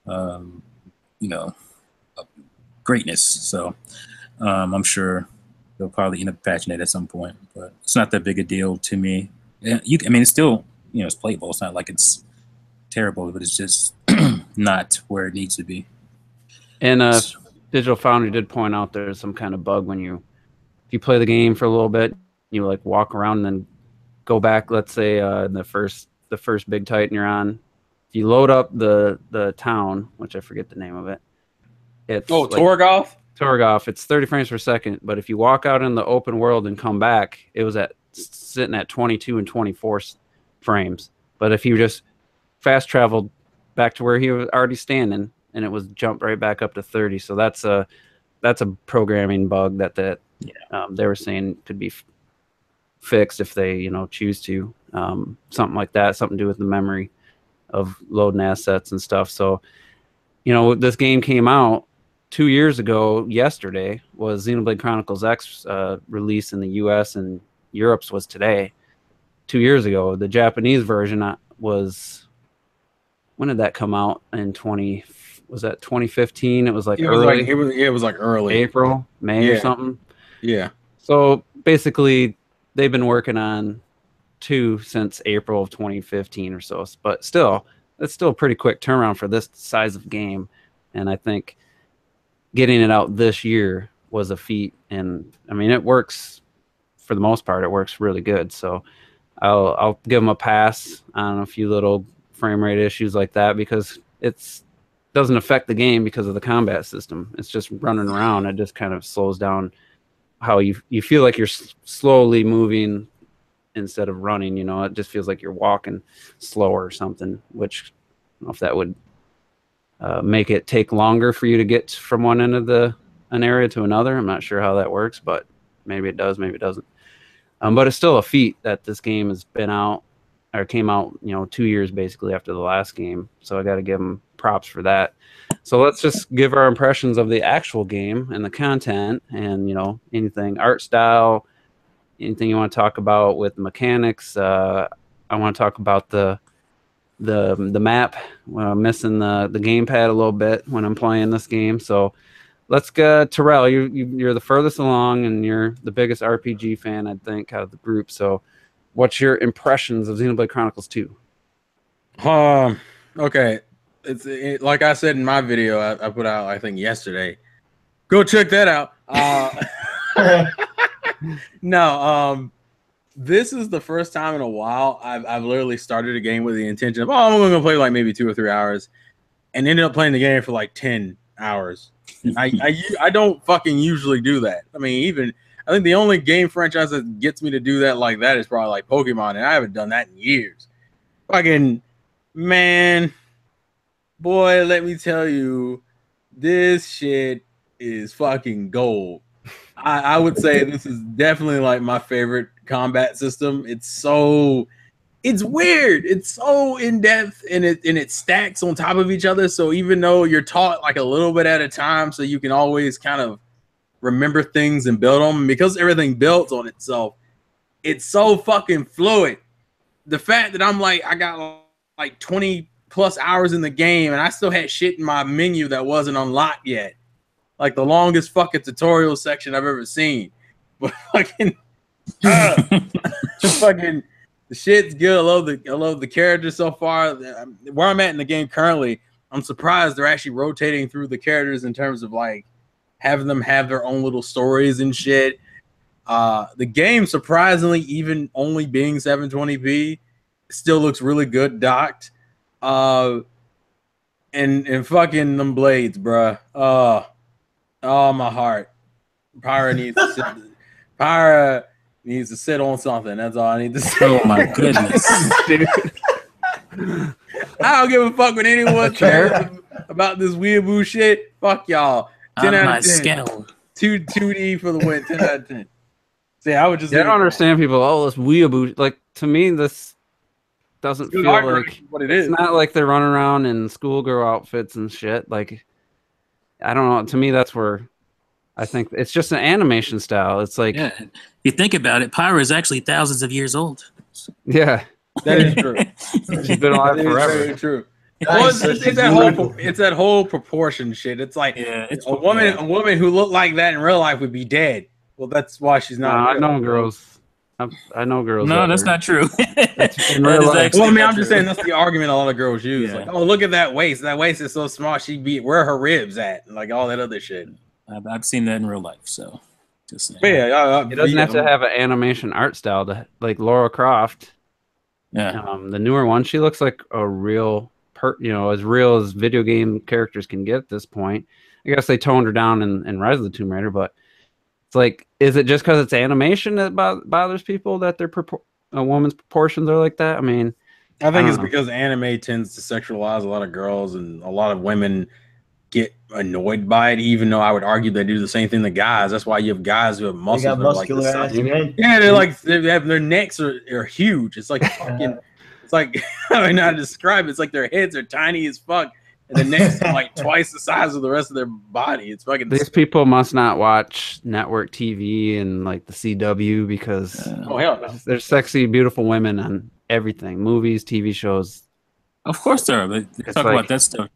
you know, greatness. So I'm sure they'll probably end up patching it at some point, but it's not that big a deal to me. I mean, it's still, you know, it's playable. It's not like it's terrible, but it's just not where it needs to be. And Digital Foundry did point out there's some kind of bug when if you play the game for a little bit, you like walk around and then go back. Let's say the first big Titan you're on, if you load up the town, which I forget the name of it. It's Torgoth. Torgoth, it's 30 frames per second, but if you walk out in the open world and come back, it was sitting at 22 and 24 frames. But if you just fast traveled back to where he was already standing, and it was jumped right back up to 30. So that's a programming bug that they were saying could be fixed if they choose to, something like that, something to do with the memory of loading assets and stuff. So this game came out 2 years ago. Yesterday was Xenoblade Chronicles X release in the US, and Europe's was today. 2 years ago. The Japanese version was, when did that come out? Was that 2015? It was like early. It was like early April, May or something. Yeah. So basically, they've been working on 2 since April of 2015 or so. But still, it's still a pretty quick turnaround for this size of game. And I think getting it out this year was a feat. And I mean, it works for the most part. It works really good. So I'll give them a pass on a few little frame rate issues like that, because it doesn't affect the game because of the combat system. It's just running around. It just kind of slows down how you feel like you're slowly moving instead of running. It just feels like you're walking slower or something, which I don't know if that would make it take longer for you to get from one end of an area to another. I'm not sure how that works, but maybe it does, maybe it doesn't. But it's still a feat that this game has been out, or came out 2 years basically after the last game. So I got to give them props for that. So let's just give our impressions of the actual game and the content, and anything art style, anything you want to talk about with mechanics. I want to talk about the map. I'm missing the gamepad a little bit when I'm playing this game. So let's go, Terrell. You're the furthest along, and you're the biggest RPG fan, I think, out of the group. So what's your impressions of Xenoblade Chronicles 2? Okay. It's like I said in my video I put out, I think yesterday. Go check that out. No, this is the first time in a while I've literally started a game with the intention of, I'm going to play like maybe 2 or 3 hours, and ended up playing the game for like 10 hours. I don't fucking usually do that. I mean, I think the only game franchise that gets me to do that like that is probably like Pokemon, and I haven't done that in years. Fucking man, boy, let me tell you, this shit is fucking gold. I would say this is definitely like my favorite combat system. It's weird. It's so in depth, and it stacks on top of each other. So even though you're taught like a little bit at a time, so you can always kind of remember things and build them, because everything builds on itself. It's so fucking fluid. The fact that I got like 20 plus hours in the game, and I still had shit in my menu that wasn't unlocked yet. Like the longest fucking tutorial section I've ever seen. But fucking, fucking, the shit's good. I love the characters so far. Where I'm at in the game currently, I'm surprised they're actually rotating through the characters in terms of like having them have their own little stories and shit. The game, surprisingly, even only being 720p, still looks really good docked. And fucking them blades, bruh. Oh, my heart. Pyra needs to sit on something. That's all I need to say. Oh my goodness, dude. I don't give a fuck what anyone cares about this weeaboo shit. Fuck y'all. 10 out of 10. Scale. 2D for the win. 10 out of 10. See, I would just. I don't understand people. Oh, this weeaboo. Like, to me, this doesn't feel like what it is. It's not like they're running around in schoolgirl outfits and shit. Like, I don't know. To me, that's where I think it's just an animation style. It's like, yeah. You think about it, Pyra is actually thousands of years old. Yeah, that is true. She's been alive forever. Very true. Well, it's that whole proportion shit. It's like a woman who looked like that in real life would be dead. Well, that's why she's not. I know girls. I know girls. No, that's not true. In real life. Well, I mean, I'm just saying that's the argument a lot of girls use. Yeah. Like, oh, look at that waist. That waist is so small. Where are her ribs at? Like all that other shit. I've seen that in real life, so just saying. Yeah, it doesn't have to have an animation art style to, like Lara Croft. Yeah. The newer one, she looks like a real as real as video game characters can get at this point. I guess they toned her down in Rise of the Tomb Raider, but it's like, is it just because it's animation that bothers people that a woman's proportions are like that? I mean, I think it's because anime tends to sexualize a lot of girls, and a lot of women get annoyed by it, even though I would argue they do the same thing to guys. That's why you have guys who have muscles. They got muscular ass men. Yeah, they're like, they have their necks are huge. It's like fucking, it's like, I don't know how to describe it. It's like their heads are tiny as fuck, and the necks are like twice the size of the rest of their body. It's fucking. These people must not watch network TV and like the CW because oh hell no, there's sexy, beautiful women on everything, movies, TV shows. Of course there are. They talk about that stuff.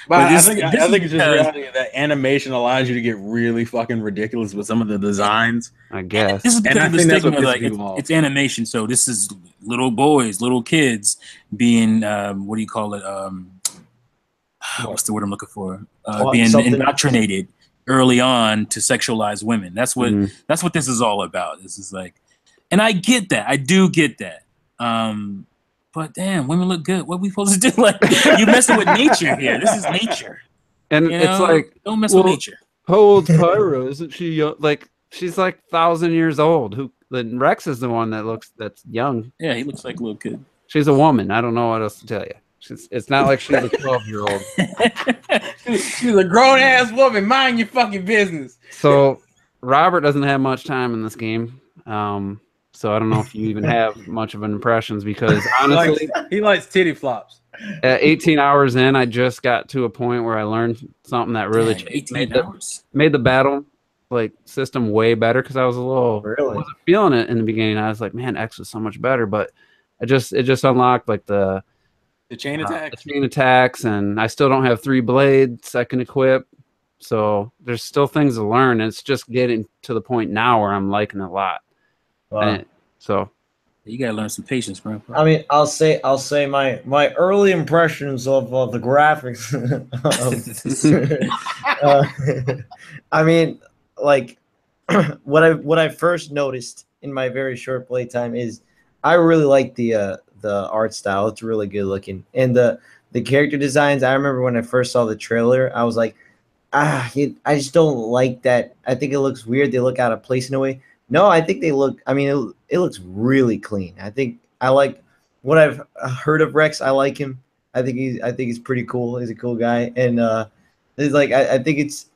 But I think it's just reality that animation allows you to get really fucking ridiculous with some of the designs. I guess. This is because I of the think that's stigma, what like it's animation, so this is little boys, little kids being what do you call it? What's the word I'm looking for? Being indoctrinated early on to sexualize women. That's what this is all about. This is like, and I get that. I do get that. But damn, women look good. What are we supposed to do? Like, you messing with nature here. This is nature. And it's like, don't mess with nature. How old's Pyra? Isn't she young? Like, she's like 1,000 years old. Rex is the one that's young. Yeah, he looks like a little kid. She's a woman. I don't know what else to tell you. It's not like she's a 12-year-old. She's a grown ass woman. Mind your fucking business. So Robert doesn't have much time in this game. So I don't know if you even have much of an impressions because honestly, he likes titty flops. At 18 hours in, I just got to a point where I learned something that really made the battle like system way better because I was wasn't feeling it in the beginning. I was like, man, X was so much better, but it just unlocked like the chain attacks. The chain attacks, and I still don't have 3 blades I can equip. So there's still things to learn. And it's just getting to the point now where I'm liking it a lot. Wow. So you gotta learn some patience, bro. I mean, I'll say my early impressions of the graphics. I mean, like what I first noticed in my very short playtime is I really like the art style. It's really good looking, and the character designs. I remember when I first saw the trailer, I was like, I just don't like that. I think it looks weird. They look out of place in a way. No, I think they look. I mean, it looks really clean. I think I like what I've heard of Rex. I like him. I think he's pretty cool. He's a cool guy, and it's like I think it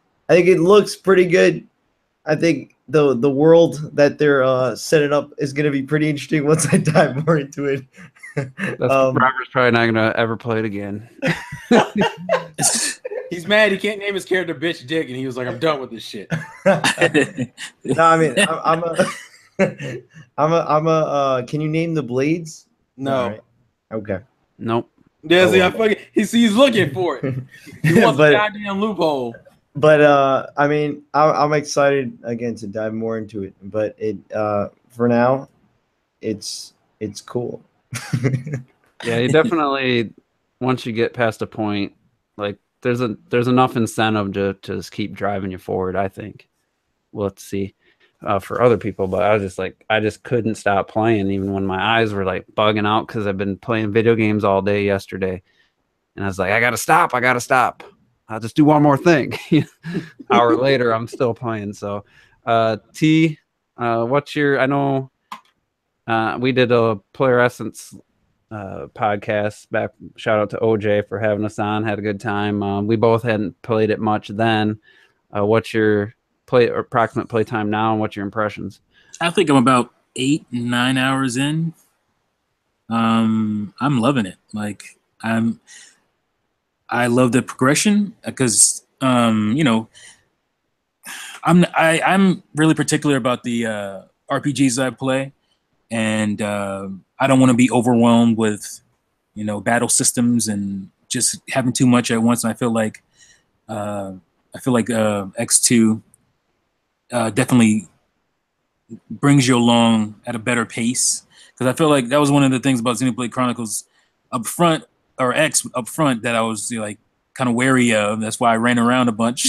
looks pretty good. I think the world that they're setting up is going to be pretty interesting once I dive more into it. Robert's probably not going to ever play it again. He's mad he can't name his character Bitch Dick, and he was like, I'm done with this shit. No, I mean, I'm a can you name the blades? No. Right. Okay. Nope. Yeah, he's looking for it. He wants a goddamn loophole. But I mean, I'm excited again to dive more into it. But it for now, it's cool. Yeah, you definitely once you get past a point, like there's enough incentive to just keep driving you forward. I think. Well, let's see for other people, but I just couldn't stop playing even when my eyes were like bugging out because I've been playing video games all day yesterday, and I was like, I gotta stop. I'll just do one more thing. Hour later, I'm still playing. So, T, what's your? I know we did a Player Essence podcast back. Shout out to OJ for having us on. Had a good time. We both hadn't played it much then. What's your approximate play time now, and what's your impressions? I think I'm about 8-9 hours in. I'm loving it. Like I love the progression because I'm really particular about the RPGs I play, and I don't want to be overwhelmed with battle systems and just having too much at once. And I feel like X2 definitely brings you along at a better pace, because I feel like that was one of the things about Xenoblade Chronicles up front, or X up front, that I was kind of wary of. That's why I ran around a bunch,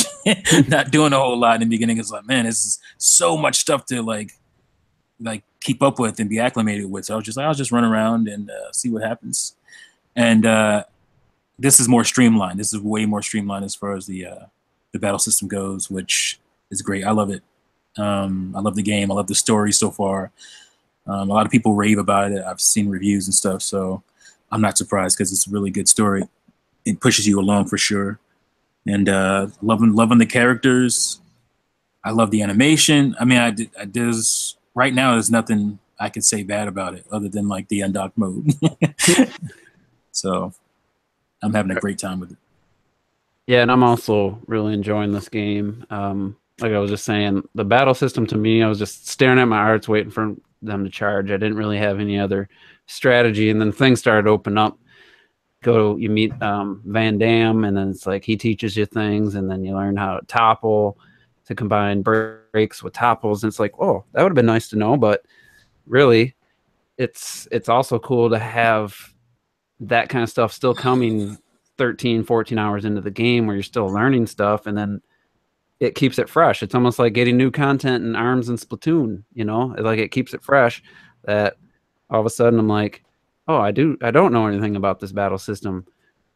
not doing a whole lot in the beginning. It's like, man, this is so much stuff to like keep up with and be acclimated with. So I was just like, I'll just run around and see what happens. And this is more streamlined. This is way more streamlined as far as the battle system goes, which is great. I love it. I love the game. I love the story so far. A lot of people rave about it. I've seen reviews and stuff. So I'm not surprised because it's a really good story. It pushes you along for sure. And loving the characters. I love the animation. I mean, there's right now there's nothing I could say bad about it other than like the undocked mode. So I'm having a great time with it. Yeah, and I'm also really enjoying this game. Like I was just saying, the battle system to me, I was just staring at my arts waiting for them to charge. I didn't really have any other strategy, and then things started to open up. You meet Van Damme, and then it's like he teaches you things, and then you learn how to topple, to combine breaks with topples, and it's like, oh, that would have been nice to know, but really, it's also cool to have that kind of stuff still coming 13, 14 hours into the game where you're still learning stuff, and then it keeps it fresh. It's almost like getting new content in ARMS and Splatoon, you know, like it keeps it fresh that all of a sudden I'm like, oh, I don't know anything about this battle system.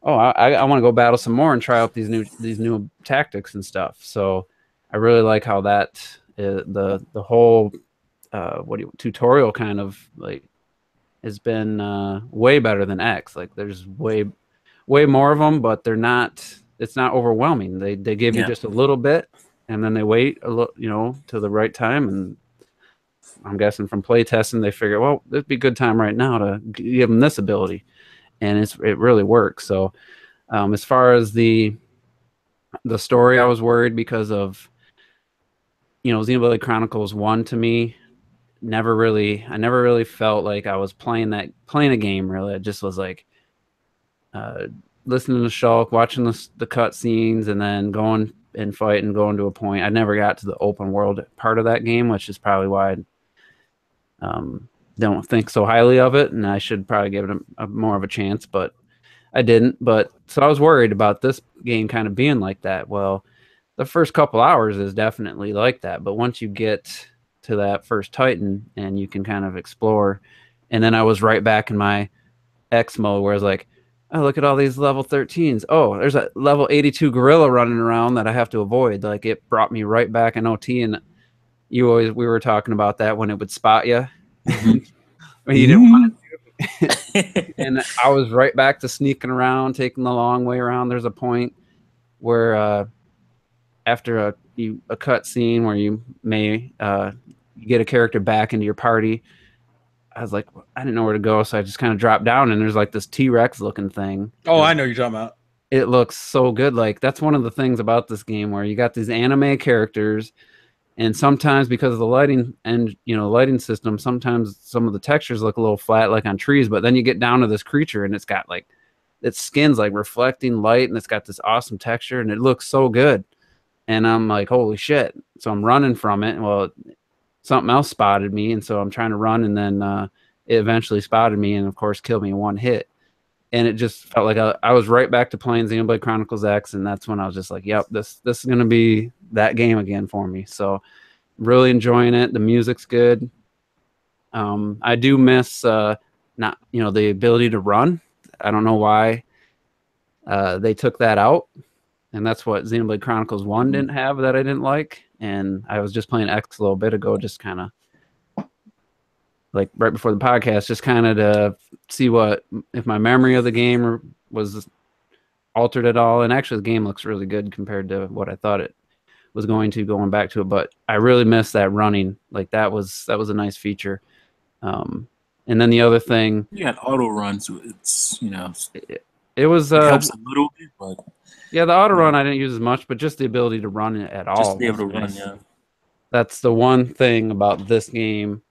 Oh, I want to go battle some more and try out these new tactics and stuff. So I really like how that the whole tutorial kind of like has been way better than X. Like there's way more of them, but it's not overwhelming. They give you just a little bit, and then they wait a little, you know, to the right time. And I'm guessing from play testing, they figure, well, it'd be a good time right now to give them this ability, and it really works. So as far as the story, I was worried because of, you know, Xenoblade Chronicles 1 to me I never really felt like I was playing a game. Really, it just was like listening to Shulk, watching the cut scenes, and then going and fight and going to a point. I never got to the open world part of that game, which is probably why I don't think so highly of it, and I should probably give it more of a chance, but I didn't. But so I was worried about this game kind of being like that. Well, the first couple hours is definitely like that, but once you get to that first Titan and you can kind of explore, and then I was right back in my X mode where I was like, oh, look at all these level 13s. Oh, there's a level 82 gorilla running around that I have to avoid. Like it brought me right back in OT, and we were talking about that when it would spot you. When you didn't want to. And I was right back to sneaking around, taking the long way around. There's a point where after a cut scene where you may get a character back into your party, I was like, I didn't know where to go, so I just kind of dropped down, and there's like this T-Rex looking thing. Oh, I know what you're talking about. It looks so good. Like that's one of the things about this game where you got these anime characters, and sometimes because of the lighting and lighting system, sometimes some of the textures look a little flat, like on trees. But then you get down to this creature, and it's got like its skin's like reflecting light, and it's got this awesome texture, and it looks so good. And I'm like, holy shit! So I'm running from it. Well, something else spotted me, and so I'm trying to run, and then it eventually spotted me, and of course killed me in one hit. And it just felt like I was right back to playing Xenoblade Chronicles X, and that's when I was just like, yep, this is gonna be that game again for me. So really enjoying it. The music's good. I do miss the ability to run. I don't know why they took that out. And that's what Xenoblade Chronicles 1 didn't have that I didn't like. And I was just playing X a little bit ago, just kind of like right before the podcast, just kind of to see if my memory of the game was altered at all. And actually the game looks really good compared to what I thought it was going going back to it. But I really miss that running. Like that was a nice feature. And then the other thing, you got auto runs. It's it was it helps a little bit, but yeah, the auto run I didn't use as much, but just the ability to run it at all. Just be able to run, yeah. That's the one thing about this game,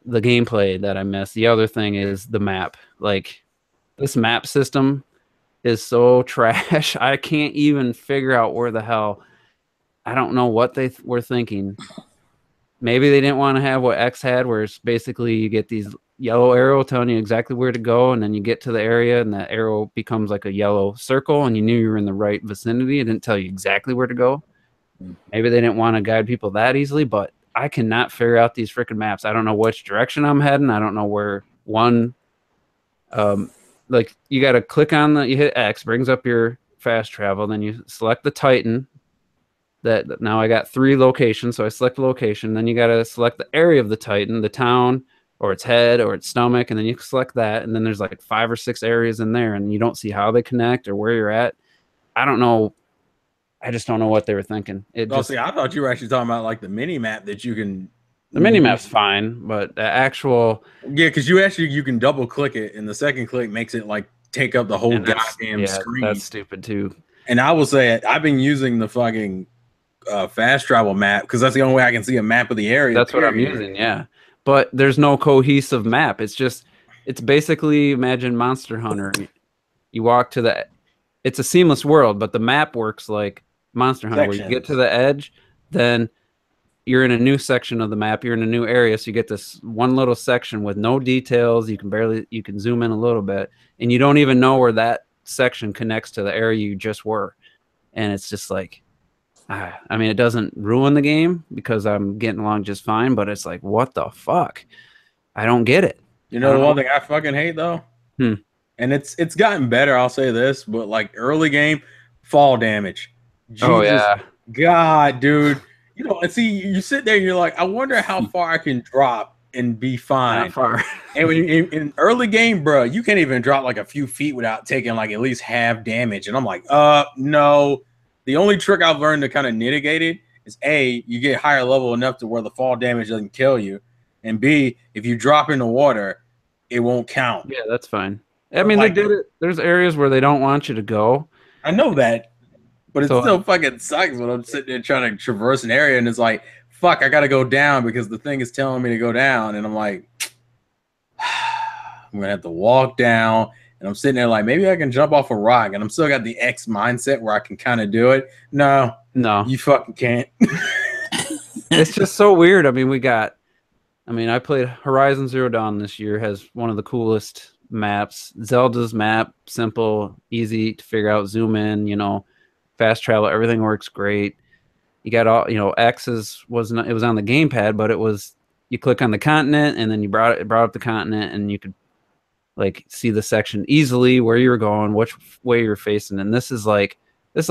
the gameplay that I miss. The other thing is the map. Like this map system is so trash. I can't even figure out where the hell. I don't know what they were thinking. Maybe they didn't want to have what X had, where it's basically you get these yellow arrow telling you exactly where to go, and then you get to the area and that arrow becomes like a yellow circle, and you knew you were in the right vicinity. It didn't tell you exactly where to go. Maybe they didn't want to guide people that easily, but I cannot figure out these freaking maps. I don't know which direction I'm heading. I don't know where one like you got to click on you hit X, brings up your fast travel, then you select the Titan. That now I got 3 locations, so I select the location, then you got to select the area of the Titan, the town, or its head or its stomach, and then you select that, and then there's like 5 or 6 areas in there, and you don't see how they connect or where you're at. I don't know. I just don't know what they were thinking. I thought you were actually talking about like the mini map that you can. The mini map's fine, but the actual because you can double click it, and the second click makes it like take up the whole goddamn screen. That's stupid too. And I will say I've been using the fucking fast travel map because that's the only way I can see a map of the area. That's what I'm using, yeah. But there's no cohesive map. It's basically, imagine Monster Hunter. You walk to it's a seamless world, but the map works like Monster Hunter, where you get to the edge, then you're in a new section of the map, you're in a new area, so you get this one little section with no details. You can zoom in a little bit, and you don't even know where that section connects to the area you just were. And it's just like, I mean, it doesn't ruin the game because I'm getting along just fine, but it's like, what the fuck? I don't get it. You know the one thing I fucking hate though? And it's gotten better, I'll say this, but like early game, fall damage. God, dude. You know, and see, you sit there and you're like, I wonder how far I can drop and be fine. Not far. And when in early game, bro, you can't even drop like a few feet without taking like at least half damage. And I'm like, no. The only trick I've learned to kind of mitigate it is A, you get higher level enough to where the fall damage doesn't kill you. And B, if you drop in the water, it won't count. Yeah, that's fine. I mean, like, they did it. There's areas where they don't want you to go. I know that. But it still fucking sucks when I'm sitting there trying to traverse an area and it's like, fuck, I got to go down because the thing is telling me to go down. And I'm like, I'm going to have to walk down. And I'm sitting there like, maybe I can jump off a rock. And I'm still got the X mindset where I can kind of do it. No, you fucking can't. It's just so weird. I mean, I played Horizon Zero Dawn this year, has one of the coolest maps. Zelda's map, simple, easy to figure out, zoom in, fast travel, everything works great. You got all, X's it was on the gamepad, but you click on the continent and then you brought up the continent and you could like see the section easily where you're going, which way you're facing. And this is like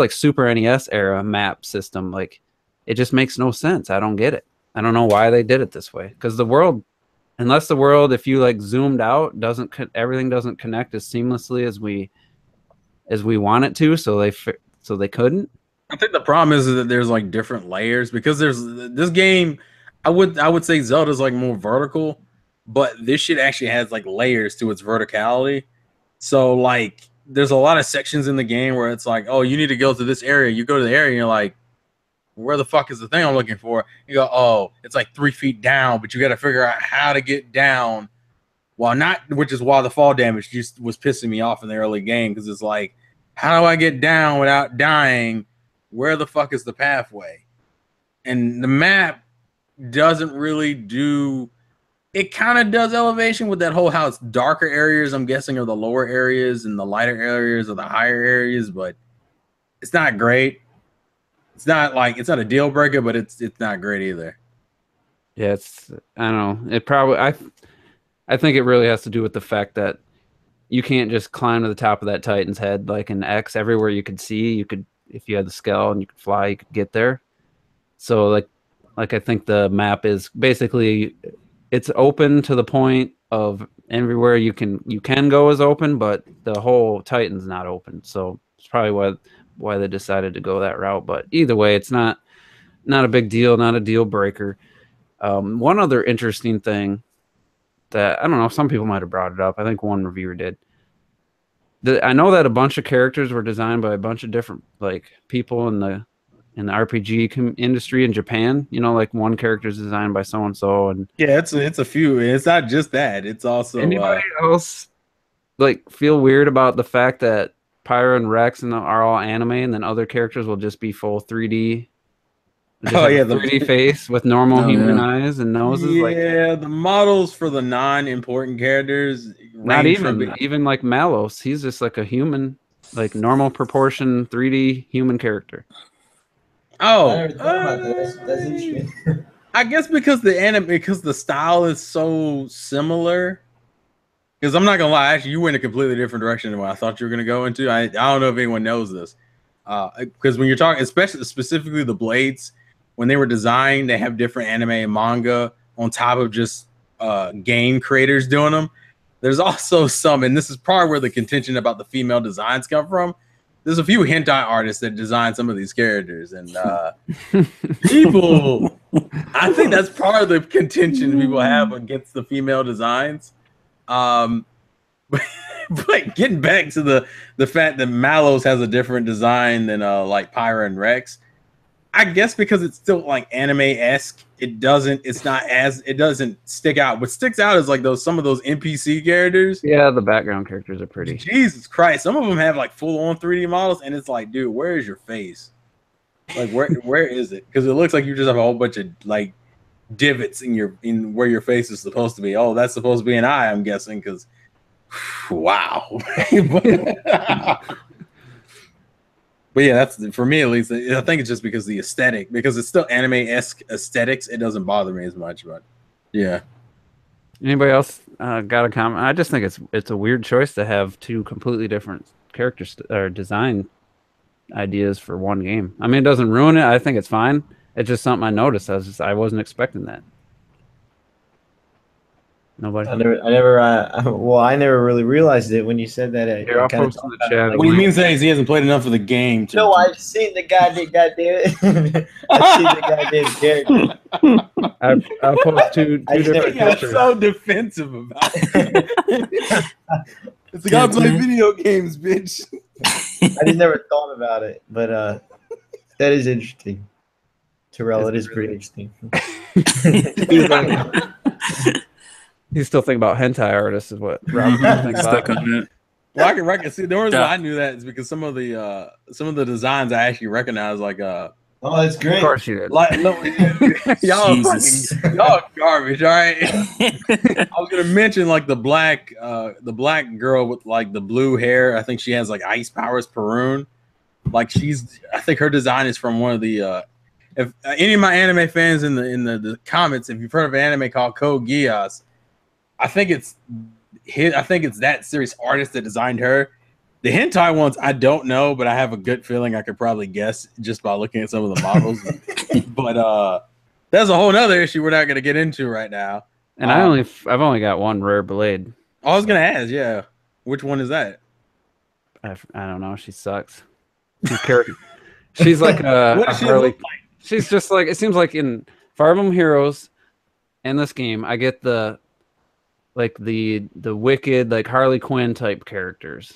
Super NES era map system. Like, it just makes no sense. I don't get it. I don't know why they did it this way. Because unless the world, if you like zoomed out, everything doesn't connect as seamlessly as we want it to. So they couldn't. I think the problem is that there's like different layers because there's this game. I would say Zelda's like more vertical, but this shit actually has like layers to its verticality. So like there's a lot of sections in the game where it's like, oh, you need to go to this area. You go to the area and you're like, where the fuck is the thing I'm looking for? You go, oh, it's like 3 feet down, but you got to figure out how to get down. Which is why the fall damage just was pissing me off in the early game because it's like, how do I get down without dying? Where the fuck is the pathway? And the map doesn't really do. It kind of does elevation with that whole how it's darker areas, I'm guessing, are the lower areas and the lighter areas are the higher areas, but it's not great. It's not a deal breaker, but it's not great either. Yeah, I don't know. It probably I think it really has to do with the fact that you can't just climb to the top of that Titan's head like in X. Everywhere you could see, if you had the scale and you could fly, you could get there. So like I think the map is basically, it's open to the point of everywhere you can go is open, but the whole Titan's not open. So it's probably why they decided to go that route. But either way, it's not a big deal, not a deal breaker. One other interesting thing that I don't know, some people might have brought it up. I think one reviewer did. I know that a bunch of characters were designed by a bunch of different like people in the RPG industry in Japan. Like one character is designed by so and so, and yeah, it's a few. It's not just that. It's also anybody else like feel weird about the fact that Pyra and Rex are all anime, and then other characters will just be full 3D. Oh yeah, the 3D face with normal human eyes and noses. Yeah, the models for the non-important characters. Not even like Malos. He's just like a human, like normal proportion 3D human character. Oh, I never thought about this. That's interesting. I guess because the style is so similar. Because I'm not gonna lie, actually, you went a completely different direction than what I thought you were gonna go into. I don't know if anyone knows this. Because when you're talking, specifically the blades, when they were designed, they have different anime and manga on top of just game creators doing them. There's also some, and this is part where the contention about the female designs come from. There's a few hentai artists that design some of these characters, and people, I think that's part of the contention people have against the female designs. But getting back to the fact that Mallows has a different design than like Pyra and Rex, I guess because it's still like anime-esque, it doesn't stick out. What sticks out is like some of those NPC characters. Yeah, the background characters are pretty. Jesus Christ, some of them have like full-on 3D models, and it's like, dude, where is your face? Like, where is it? Because it looks like you just have a whole bunch of like divots in where your face is supposed to be. Oh, that's supposed to be an eye, I'm guessing, because wow. But yeah, that's for me at least. I think it's just because the aesthetic, because it's still anime-esque aesthetics. It doesn't bother me as much, but yeah. Anybody else got a comment? I just think it's a weird choice to have two completely different characters or design ideas for one game. I mean, it doesn't ruin it. I think it's fine. It's just something I noticed. I wasn't expecting that. Nobody. I never really realized it when you said that. Here, I'll post in the chat. What do you mean saying he hasn't played enough of the game? No, I've seen the goddamn I've seen the goddamn character. I'll post two different pictures. So defensive about it. It's like I play video games, bitch. I just never thought about it, but that is interesting. Terrell, it is pretty interesting. He's still thinking about hentai artists, is what Rob thinks about. Well, I can reckon. See, the reason why I knew that is because some of the designs I actually recognize, like oh, that's great. Of course you did. Like, y'all garbage. All right. I was gonna mention like the black girl with like the blue hair. I think she has like ice powers. Perun. Like I think her design is from one of the. If any of my anime fans in the comments, if you've heard of an anime called Code Geass, I think it's that series artist that designed her. The hentai ones, I don't know, but I have a good feeling I could probably guess just by looking at some of the models. But that's a whole other issue we're not going to get into right now. And I've only got one rare blade. I was going to ask, yeah, which one is that? I don't know. She sucks. She's like a Harley. She's just like, it seems like in Fire Emblem Heroes and this game, I get the wicked, like Harley Quinn type characters.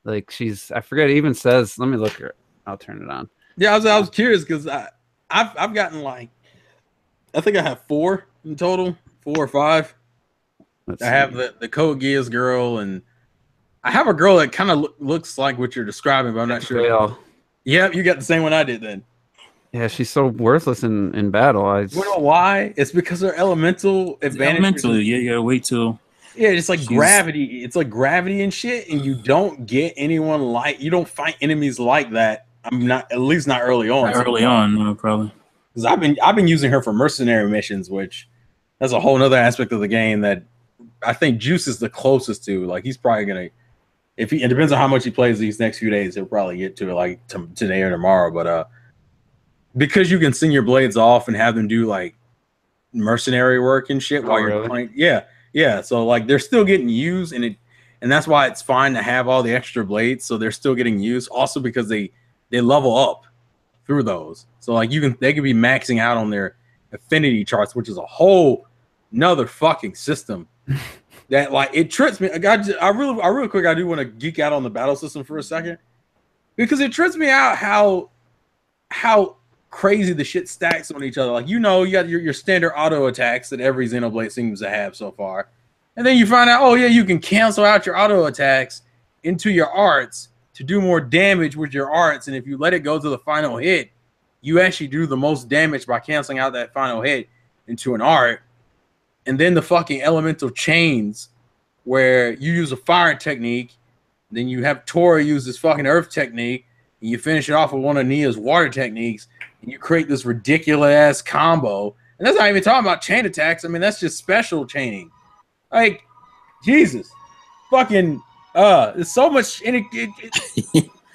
Like I forget, it even says, let me look her. I'll turn it on. Yeah, I was curious because I've gotten like, I think I have 4 in total, 4 or 5. I have the Code Geass girl, and I have a girl that kind of looks like what you're describing, but I'm not sure. Yep, you got the same one I did then. Yeah, she's so worthless in battle. You know why? It's because her elemental advantage. Elemental, yeah, wait till. Yeah, it's like gravity. It's like gravity and shit, and you don't get anyone you don't fight enemies like that. I'm not, at least not early on. No, probably. Because I've been using her for mercenary missions, which that's a whole other aspect of the game that I think Juice is the closest to. Like he's probably gonna, it depends on how much he plays these next few days, he'll probably get to it like today or tomorrow. But because you can send your blades off and have them do like mercenary work and shit while you're playing. Yeah. So like they're still getting used, and that's why it's fine to have all the extra blades. So they're still getting used. Also because they level up through those. So like they can be maxing out on their affinity charts, which is a whole nother fucking system. That like it trips me. I really quick. I do want to geek out on the battle system for a second because it trips me out how crazy the shit stacks on each other. Like, you got your standard auto attacks that every Xenoblade seems to have so far. And then you find out, oh yeah, you can cancel out your auto attacks into your arts to do more damage with your arts. And if you let it go to the final hit, you actually do the most damage by canceling out that final hit into an art. And then the fucking elemental chains where you use a fire technique, then you have Tora use this fucking earth technique, and you finish it off with one of Nia's water techniques, and you create this ridiculous ass combo. And that's not even talking about chain attacks. I mean, that's just special chaining. Like, Jesus, fucking, there's so much, and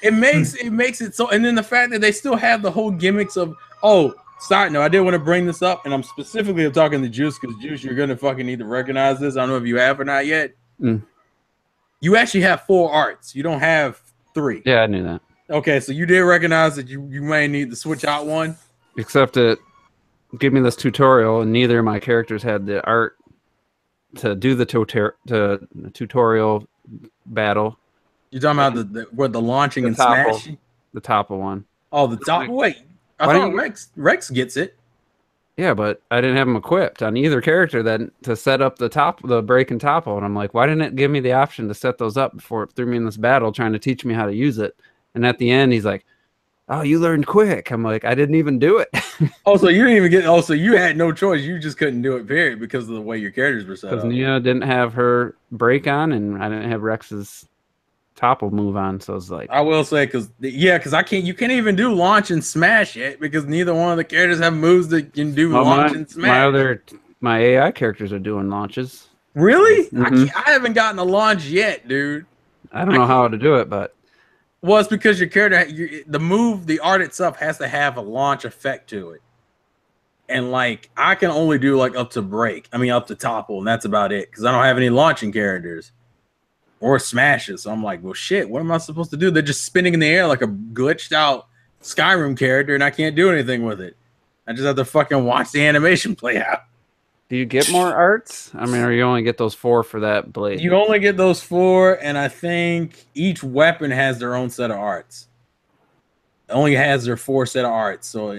it makes it so. And then the fact that they still have the whole gimmicks of, oh, Side note, I did want to bring this up, and I'm specifically talking to Juice because Juice, you're gonna fucking need to recognize this. I don't know if you have or not yet. You actually have 4 arts. You don't have 3. Yeah, I knew that. Okay, so you did recognize that you may need to switch out one. Except it gave me this tutorial, and neither of my characters had the art to do the tutorial battle. You're talking about the launching and smashing? The topple one. Oh, the top. Wait, I thought Rex gets it. Yeah, but I didn't have them equipped on either character then to set up the break and topple. And I'm like, why didn't it give me the option to set those up before it threw me in this battle trying to teach me how to use it? And at the end, he's like, oh, you learned quick. I'm like, I didn't even do it. Oh, so you didn't even get. Oh, so you had no choice. You just couldn't do it, period, because of the way your characters were set up. Because Nia didn't have her break on, and I didn't have Rex's topple move on. So it's like, I will say, because I can't. You can't even do launch and smash yet because neither one of the characters have moves that can do launch and smash. My AI characters are doing launches. Really? I haven't gotten a launch yet, dude. I don't know how to do it, but. Well, it's because your character, the art itself has to have a launch effect to it. And like, I can only do like up to topple, and that's about it. Because I don't have any launching characters or smashes. So I'm like, well, shit, what am I supposed to do? They're just spinning in the air like a glitched out Skyrim character, and I can't do anything with it. I just have to fucking watch the animation play out. Do you get more arts? I mean, or you only get those 4 for that blade? You only get those 4, and I think each weapon has their own set of arts. It only has their 4 set of arts. So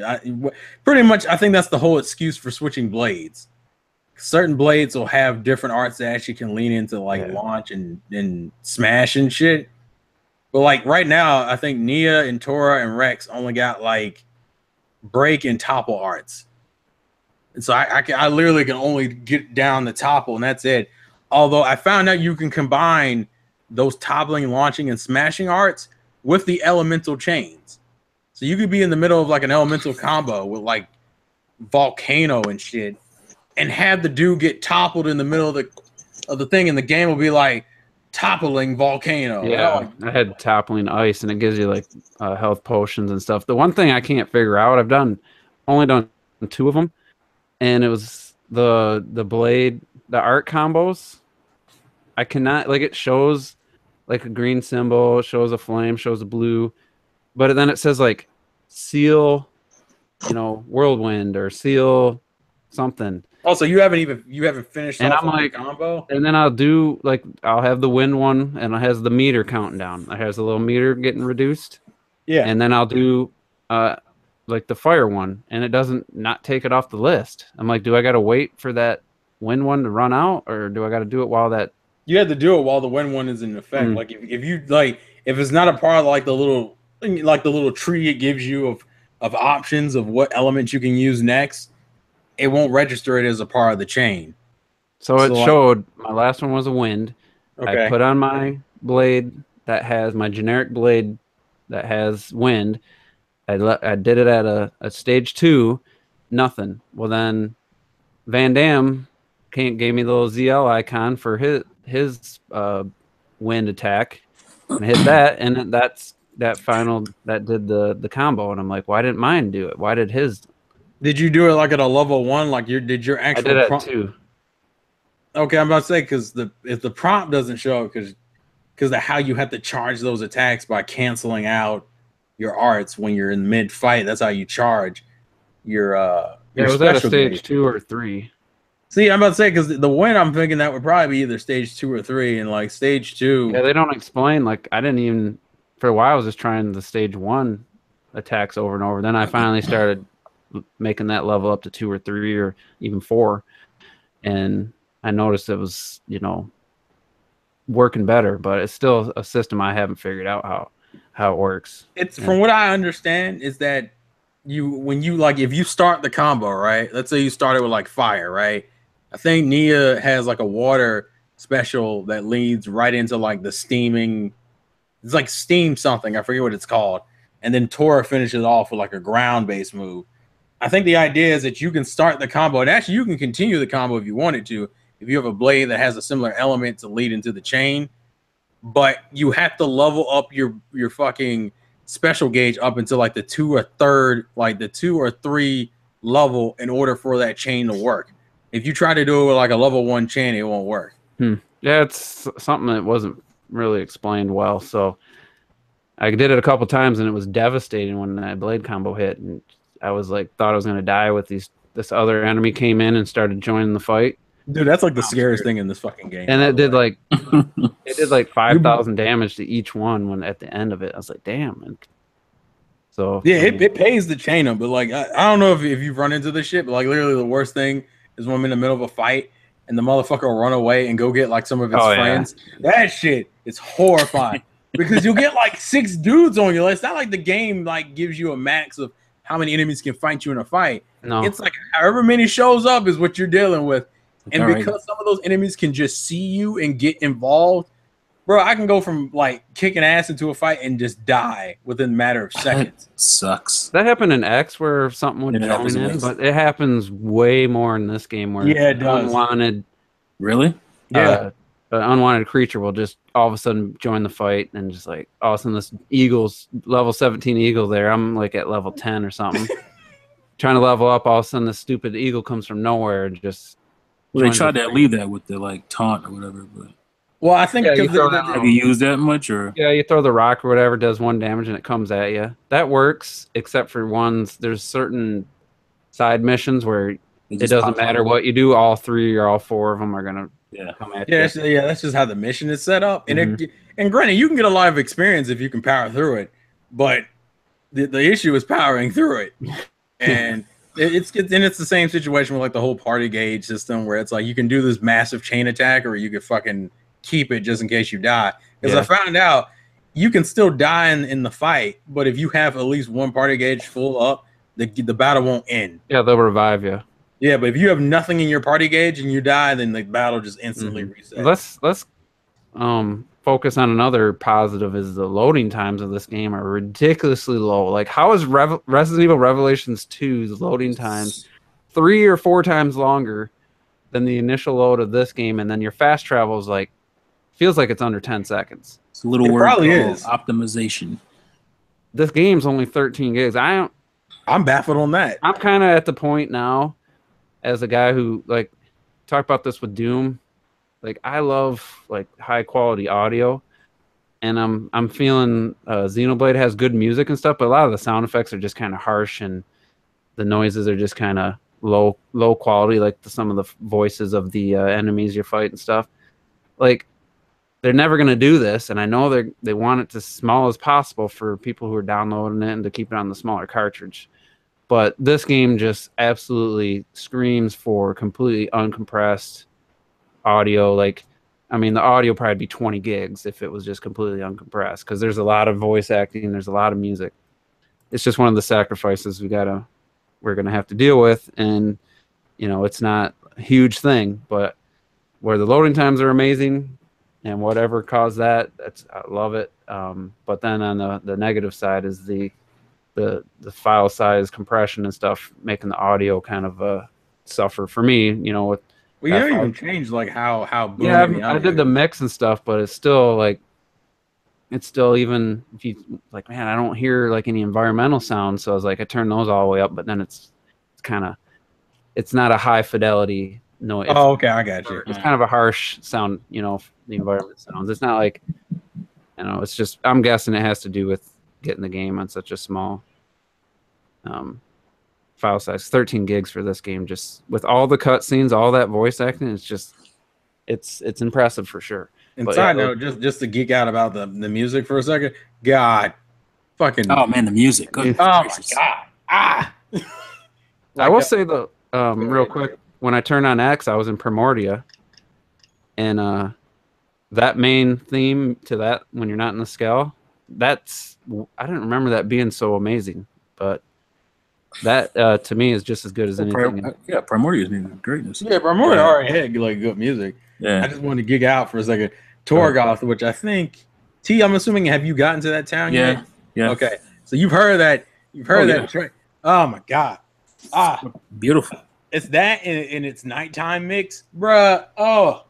pretty much, I think that's the whole excuse for switching blades. Certain blades will have different arts that actually can lean into like launch and smash and shit. But like right now, I think Nia and Tora and Rex only got like break and topple arts. And so I literally can only get down the topple, and that's it. Although I found out you can combine those toppling, launching, and smashing arts with the elemental chains. So you could be in the middle of like an elemental combo with like volcano and shit, and have the dude get toppled in the middle of the thing, and the game will be like toppling volcano. Yeah, I had toppling ice, and it gives you like health potions and stuff. The one thing I can't figure out, I've only done 2 of them. And it was the blade, the art combos. I cannot, like, it shows like a green symbol, shows a flame, shows a blue, but then it says like seal, whirlwind or seal something. Oh, so you haven't finished and off I'm like, combo? And then I'll have the wind one, and it has the meter counting down. It has a little meter getting reduced. Yeah. And then I'll do like the fire one, and it doesn't not take it off the list. I'm like, do I got to wait for that wind one to run out, or do I got to do it while that? You have to do it while the wind one is in effect. Like if it's not a part of like the little tree it gives you of options of what elements you can use next, it won't register it as a part of the chain. So it showed my last one was a wind. Okay. I put on my blade that has my generic blade that has wind. I did it at a stage 2, nothing. Well, then Van Damme gave me the little ZL icon for his wind attack, and I hit that, and that did the combo, and I'm like, why didn't mine do it? Why did his? Did you do it like at a level 1? Like did your actual? I did it at 2. Okay, I'm about to say because if the prompt doesn't show because of how you have to charge those attacks by canceling out your arts when you're in mid fight. That's how you charge your it was at a stage 2 or 3. See, I'm about to say because the win, I'm thinking that would probably be either stage 2 or 3, and like stage 2. Yeah, they don't explain. Like I didn't even for a while. I was just trying the stage 1 attacks over and over. Then I finally started making that level up to 2 or 3 or even 4, and I noticed it was working better. But it's still a system I haven't figured out how it works. It's from what I understand is that if you start the combo, right? Let's say you started with like fire, right? I think Nia has like a water special that leads right into like the steaming. It's like steam something. I forget what it's called. And then Tora finishes off with like a ground based move. I think the idea is that you can start the combo, and actually you can continue the combo if you wanted to, if you have a blade that has a similar element to lead into the chain. But you have to level up your fucking special gauge up until like the 2 or 3 level in order for that chain to work. If you try to do it with like a level 1 chain, it won't work. Yeah, it's something that wasn't really explained well. So I did it a couple times, and it was devastating when that blade combo hit, and I was like, thought I was gonna die with this other enemy came in and started joining the fight. Dude, that's like the scariest thing in this fucking game. And it did like 5,000 damage to each one when at the end of it. I was like, damn. And so yeah, it pays the chain up, but like I don't know if you've run into this shit, but like literally the worst thing is when I'm in the middle of a fight and the motherfucker will run away and go get like some of his friends. Yeah. That shit is horrifying because you'll get like 6 dudes on you. It's not like the game like gives you a max of how many enemies can fight you in a fight. No, it's like however many shows up is what you're dealing with. And because some of those enemies can just see you and get involved, bro, I can go from like kicking ass into a fight and just die within a matter of seconds. That sucks. That happened in X where something would join in, but it happens way more in this game where it does. Unwanted. Really? Yeah. An unwanted creature will just all of a sudden join the fight and just like all of a sudden this eagle's level 17 eagle there. I'm like at level 10 or something. Trying to level up, all of a sudden this stupid eagle comes from nowhere and just well, they tried to leave that with the like taunt or whatever, but well, I think have you used that much or you throw the rock or whatever, does 1 damage and it comes at you. That works, except for ones. There's certain side missions where it doesn't matter what you do. All 3 or all 4 of them are gonna come at you. That's just how the mission is set up. And and granted, you can get a lot of experience if you can power through it, but the issue is powering through it, and. It's the same situation with like the whole party gauge system where it's like you can do this massive chain attack or you could fucking keep it just in case you die. Because I found out you can still die in the fight, but if you have at least 1 party gauge full up, the battle won't end. Yeah, they'll revive you. Yeah, but if you have nothing in your party gauge and you die, then the battle just instantly resets. Let's focus on another positive is the loading times of this game are ridiculously low. Like, how is Resident Evil Revelations 2's loading times 3 or 4 times longer than the initial load of this game, and then your fast travel is like feels like it's under 10 seconds. It's a little word probably is optimization. This game's only 13 gigs. I'm baffled on that. I'm kind of at the point now as a guy who like talk about this with Doom. Like I love like high quality audio, and I'm feeling Xenoblade has good music and stuff, but a lot of the sound effects are just kind of harsh, and the noises are just kind of low quality. Like some of the voices of the enemies you fight and stuff. Like they're never gonna do this, and I know they want it as small as possible for people who are downloading it and to keep it on the smaller cartridge. But this game just absolutely screams for completely uncompressed audio. Like, I mean, the audio probably be 20 gigs if it was just completely uncompressed, because there's a lot of voice acting, there's a lot of music. It's just one of the sacrifices we're gonna have to deal with, and you know, it's not a huge thing, but where the loading times are amazing and whatever caused that, I love it. But then on the negative side is the file size compression and stuff, making the audio kind of suffer for me, you know. Well, you don't even change like how I did the mix and stuff, but it's still like even if you like, man, I don't hear like any environmental sounds. So I was like, I turned those all the way up, but then it's not a high fidelity noise. Oh, okay, I got you. It's kind of a harsh sound, you know, the environment sounds. It's not like, you know, it's just, I'm guessing it has to do with getting the game on such a small file size. 13 gigs for this game, just with all the cutscenes, all that voice acting, it's just it's impressive for sure. And side note, just to geek out about the music for a second, God, fucking oh man, the music, good. Oh my God, I will say though, real quick, when I turned on X, I was in Primordia, and that main theme to that when you're not in the scale, I didn't remember that being so amazing, but that to me is just as good as anything. Yeah, Primordia's music greatness. Yeah, Primordia already had like good music. Yeah, I just wanted to gig out for a second. Torgoth, which I think I'm assuming, have you gotten to that town yet? Yeah. Okay, so you've heard that. Track. Oh my God, beautiful. It's that in its nighttime mix, bruh. Oh,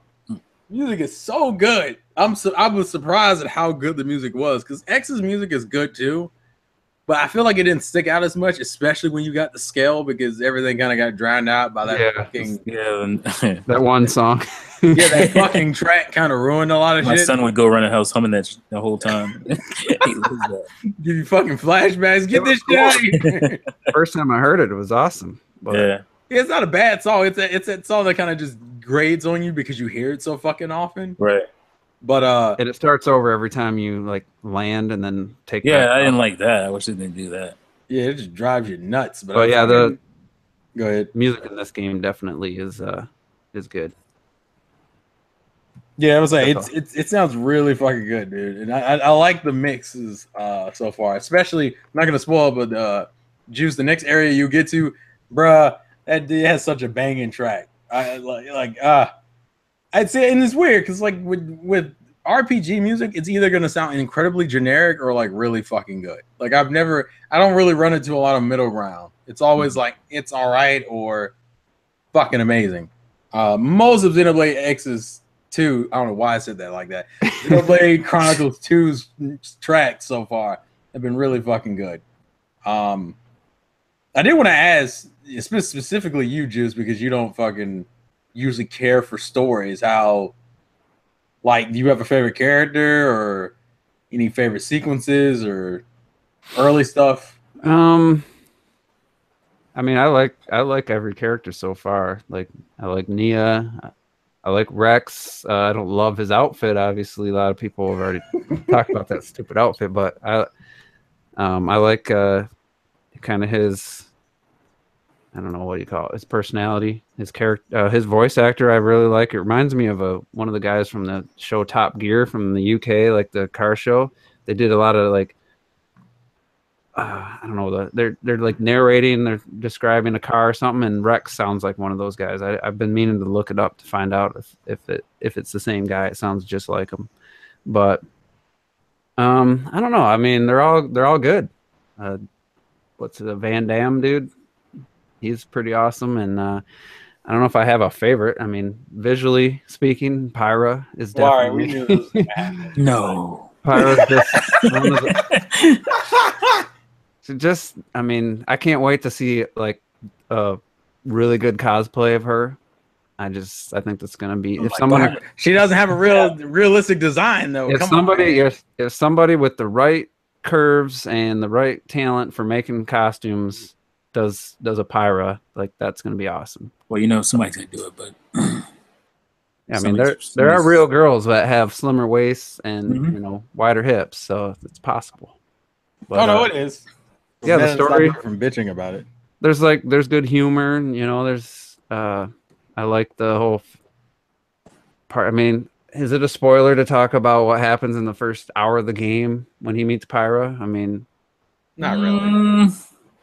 music is so good. I was surprised at how good the music was, because X's music is good too. but I feel like it didn't stick out as much, especially when you got the scale, because everything kind of got drowned out by that fucking that one song. Yeah, that fucking track kind of ruined a lot of My shit. son would go around the house humming that the whole time. Give you fucking flashbacks. Get this shit out of here. First time I heard it, it was awesome. But Yeah. It's not a bad song. It's a song that kind of just grades on you because you hear it so fucking often. Right. But and it starts over every time you like land and then take. Yeah, back I up. didn't like that. I wish they didn't do that. yeah, it just drives you nuts. But But yeah, the go ahead. music in this game definitely is good. Yeah, I was like, it sounds really fucking good, dude. And I like the mixes so far. Especially, I'm not gonna spoil, but Juice, the next area you get to, bruh, that it has such a banging track. I'd say, and it's weird because like with RPG music, it's either gonna sound incredibly generic or like really fucking good. Like I don't really run into a lot of middle ground. It's always like it's all right or fucking amazing. Most of Xenoblade X's 2, I don't know why I said that like that. Xenoblade Chronicles 2's tracks so far have been really fucking good. I did want to ask specifically you, Juice, because you don't fucking usually care for stories. How, like, do you have a favorite character or any favorite sequences or early stuff? I mean, I like every character so far. Like, I like Nia. I like Rex. I don't love his outfit. Obviously, a lot of people have already talked about that stupid outfit, but I like kind of his, I don't know what you call it, his personality, his character, his voice actor. I really like. It reminds me of one of the guys from the show Top Gear from the UK, like the car show. They did a lot of like, I don't know, they're like narrating, they're describing a car or something, and Rex sounds like one of those guys. I've been meaning to look it up to find out if it's the same guy. It sounds just like him, but I don't know. I mean, they're all good. What's the Van Damme dude? He's pretty awesome, and I don't know if I have a favorite. I mean, visually speaking, Pyra is definitely. Well, all right, we knew No. Pyra's just one of the. So just, I mean, I can't wait to see like a really good cosplay of her. I think that's gonna be she doesn't have a realistic design though. If somebody with the right curves and the right talent for making costumes does a Pyra, like that's gonna be awesome. Well, you know, somebody's gonna do it, but yeah, I mean, there are real girls that have slimmer waists and you know, wider hips, so it's possible. But, it is. Yeah, the story from bitching about it. There's good humor, and you know, there's I like the whole part. I mean, is it a spoiler to talk about what happens in the first hour of the game when he meets Pyra? I mean, not really.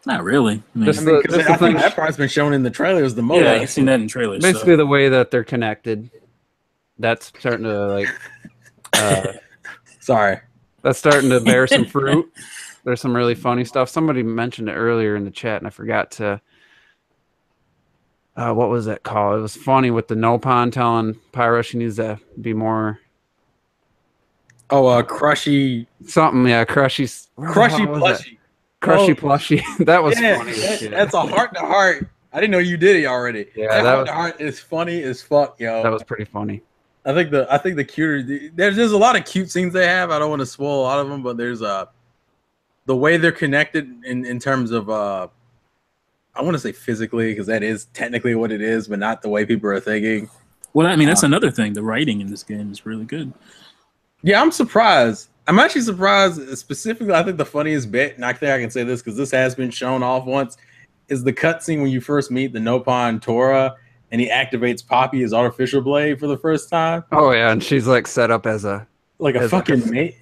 Not really. I mean, I think that part's been shown in the trailers the most. Yeah, I've seen that in trailers. Basically, the way that they're connected, that's starting to like. Sorry. That's starting to bear some fruit. There's some really funny stuff. Somebody mentioned it earlier in the chat, and I forgot to. What was that called? It was funny with the Nopon telling Pyra she needs to be more. Oh, crushy. Something, yeah, crushy Plushie. Crushy plushie. That was funny. That's a heart to heart. I didn't know you did it already. Yeah, that heart to heart is funny as fuck, yo. That was pretty funny. I think the cuter. There's a lot of cute scenes they have. I don't want to spoil a lot of them, but there's the way they're connected in terms of I want to say physically, because that is technically what it is, but not the way people are thinking. Well, I mean, that's another thing. The writing in this game is really good. Yeah, I'm surprised. I'm actually surprised specifically. I think the funniest bit, and I think I can say this because this has been shown off once, is the cutscene when you first meet the Nopon Tora and he activates Poppy, his artificial blade, for the first time. Oh yeah, and she's like set up as a fucking mate.